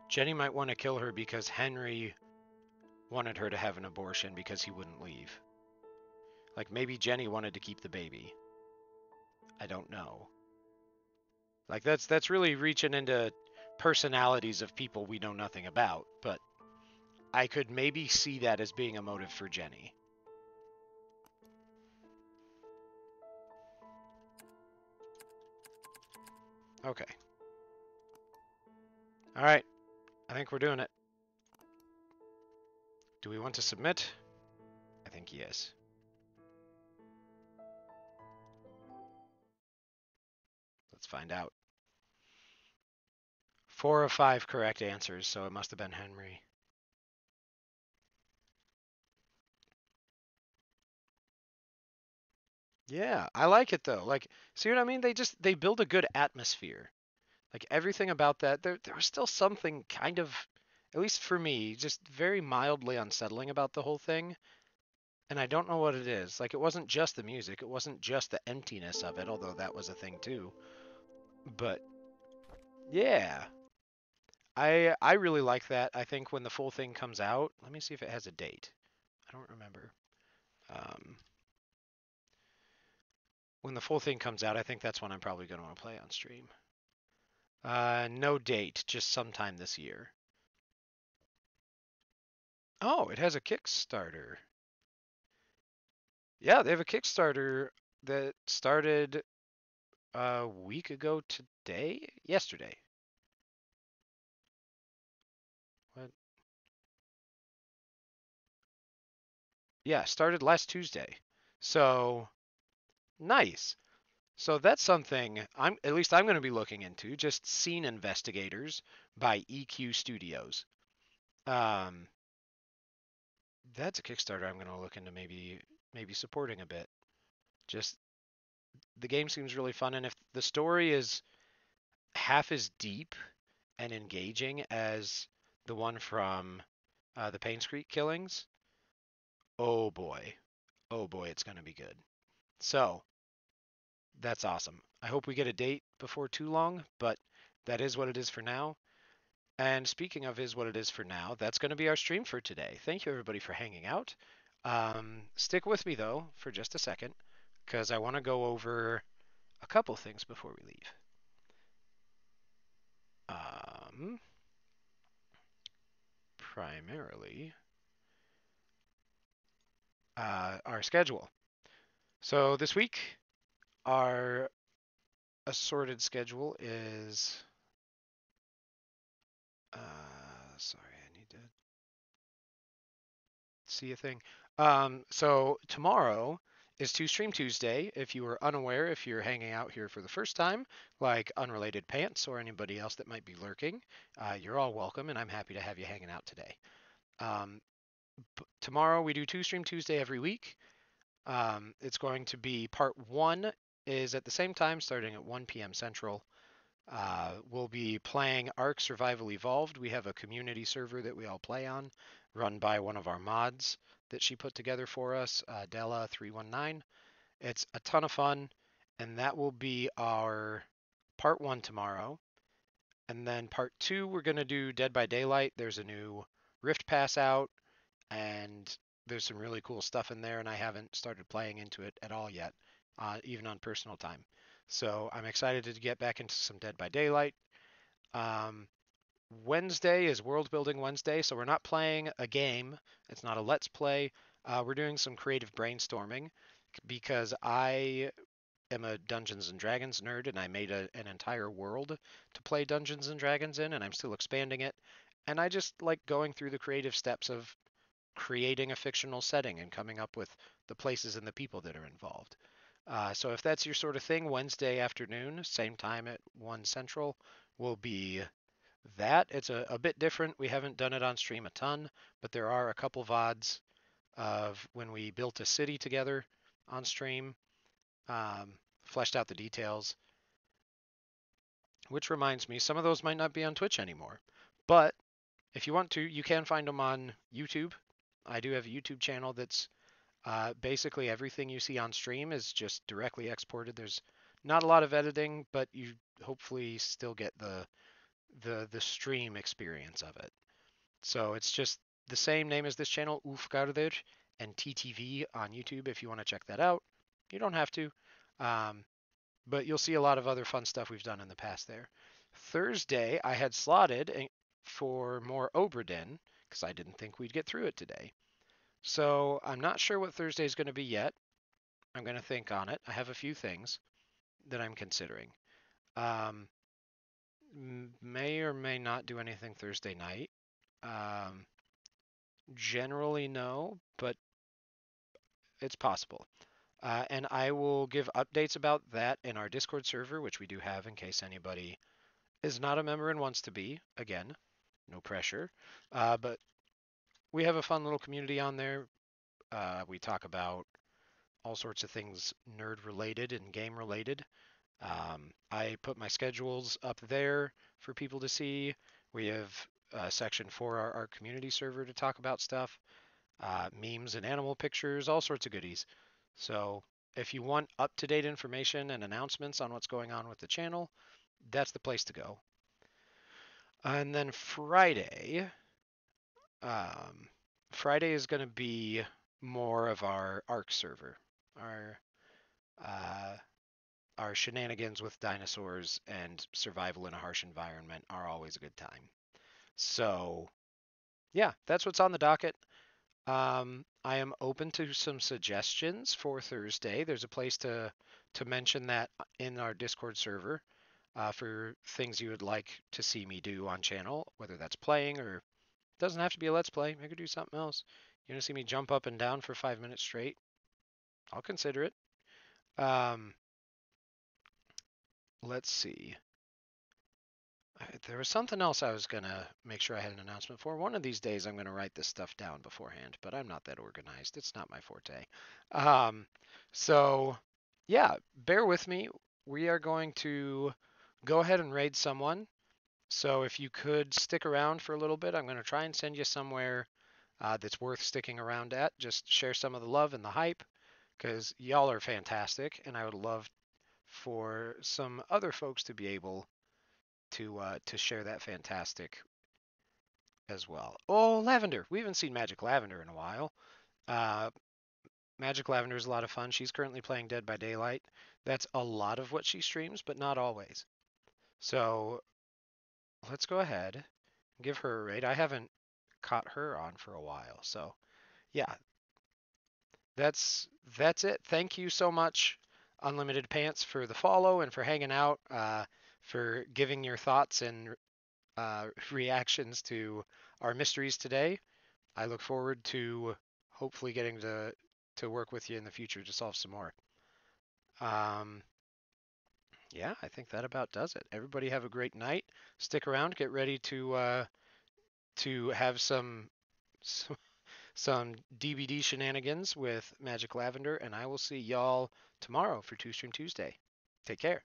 [SPEAKER 1] Jenny might want to kill her because Henry wanted her to have an abortion because he wouldn't leave. Like maybe Jenny wanted to keep the baby. I don't know. Like that's really reaching into personalities of people we know nothing about, but I could maybe see that as being a motive for Jenny. Okay. All right. I think we're doing it. Do we want to submit? I think yes. Let's find out. 4 of 5 correct answers, so it must have been Henry. Yeah, I like it though. Like, see what I mean? They build a good atmosphere. Like everything about that, there was still something kind of, at least for me, just very mildly unsettling about the whole thing. And I don't know what it is. Like it wasn't just the music, it wasn't just the emptiness of it, although that was a thing too. But yeah, I really like that. I think when the full thing comes out, let me see if it has a date. I don't remember. Um, when the full thing comes out, I think that's when I'm probably going to want to play on stream. No date, just sometime this year. Oh, it has a Kickstarter. Yeah, they have a Kickstarter that started a week ago today? Yesterday. What? Yeah, started last Tuesday. So, nice. So that's something at least I'm going to be looking into, just Scene Investigators by EQ Studios. Um, that's a Kickstarter I'm going to look into maybe supporting a bit. Just the game seems really fun, and if the story is half as deep and engaging as the one from the Paynes Creek killings, oh boy, it's going to be good. So that's awesome. I hope we get a date before too long, but that is what it is for now. And speaking of is what it is for now, that's going to be our stream for today. Thank you everybody for hanging out. Stick with me though for just a second, because I want to go over a couple things before we leave. Primarily, our schedule. So this week, our assorted schedule is. Sorry, I need to see a thing. So tomorrow is Two Stream Tuesday. If you are unaware, if you're hanging out here for the first time, like Unrelated Pants or anybody else that might be lurking, you're all welcome, and I'm happy to have you hanging out today. Tomorrow we do Two Stream Tuesday every week. It's going to be part 1 is at the same time, starting at 1 p.m. Central. We'll be playing Ark Survival Evolved. We have a community server that we all play on, run by one of our mods that she put together for us, Della319. It's a ton of fun, and that will be our part 1 tomorrow. And then part 2, we're going to do Dead by Daylight. There's a new Rift Pass out, and there's some really cool stuff in there, and I haven't started playing into it at all yet, even on personal time. So I'm excited to get back into some Dead by Daylight. Wednesday is World Building Wednesday, so we're not playing a game. It's not a Let's Play. We're doing some creative brainstorming because I am a Dungeons and Dragons nerd, and I made an entire world to play Dungeons and Dragons in, and I'm still expanding it. And I just like going through the creative steps of creating a fictional setting and coming up with the places and the people that are involved. So if that's your sort of thing, Wednesday afternoon, same time at 1 Central, will be that. It's a bit different. We haven't done it on stream a ton, but there are a couple VODs of when we built a city together on stream, fleshed out the details. Which reminds me, some of those might not be on Twitch anymore. But if you want to, you can find them on YouTube. I do have a YouTube channel that's basically everything you see on stream is just directly exported. There's not a lot of editing, but you hopefully still get the stream experience of it. So it's just the same name as this channel, Ufgarder, and TTV on YouTube if you want to check that out. You don't have to, but you'll see a lot of other fun stuff we've done in the past there. Thursday, I had slotted for more Oberdin because I didn't think we'd get through it today. So I'm not sure what Thursday is going to be yet. I'm going to think on it. I have a few things that I'm considering. Um, may or may not do anything Thursday night. Generally, no, but it's possible. And I will give updates about that in our Discord server, which we do have in case anybody is not a member and wants to be. Again, no pressure. But we have a fun little community on there. We talk about all sorts of things nerd related and game related. I put my schedules up there for people to see. We have a section for our community server to talk about stuff, memes and animal pictures, all sorts of goodies. So if you want up-to-date information and announcements on what's going on with the channel, that's the place to go. And then Friday is going to be more of our ARC server. Uh, our shenanigans with dinosaurs and survival in a harsh environment are always a good time. So, yeah, that's what's on the docket. I am open to some suggestions for Thursday. There's a place to mention that in our Discord server for things you would like to see me do on channel, whether that's playing or it doesn't have to be a let's play. I could do something else. You want to see me jump up and down for 5 minutes straight? I'll consider it. Let's see. There was something else I was going to make sure I had an announcement for. One of these days, I'm going to write this stuff down beforehand, but I'm not that organized. It's not my forte. So, yeah, bear with me. We are going to go ahead and raid someone. So if you could stick around for a little bit, I'm going to try and send you somewhere that's worth sticking around at. Just share some of the love and the hype because y'all are fantastic, and I would love for some other folks to be able to share that fantastic as well. Oh, Lavender. We haven't seen Magic Lavender in a while. Uh, Magic Lavender is a lot of fun. She's currently playing Dead by Daylight. That's a lot of what she streams, but not always. So let's go ahead and give her a raid. I haven't caught her on for a while. So yeah, that's it. Thank you so much, Unlimited Pants, for the follow and for hanging out, for giving your thoughts and reactions to our mysteries today. I look forward to hopefully getting to work with you in the future to solve some more. Yeah, I think that about does it. Everybody have a great night. Stick around. Get ready to have some DVD shenanigans with Magic Lavender, and I will see y'all tomorrow for Two Stream Tuesday. Take care.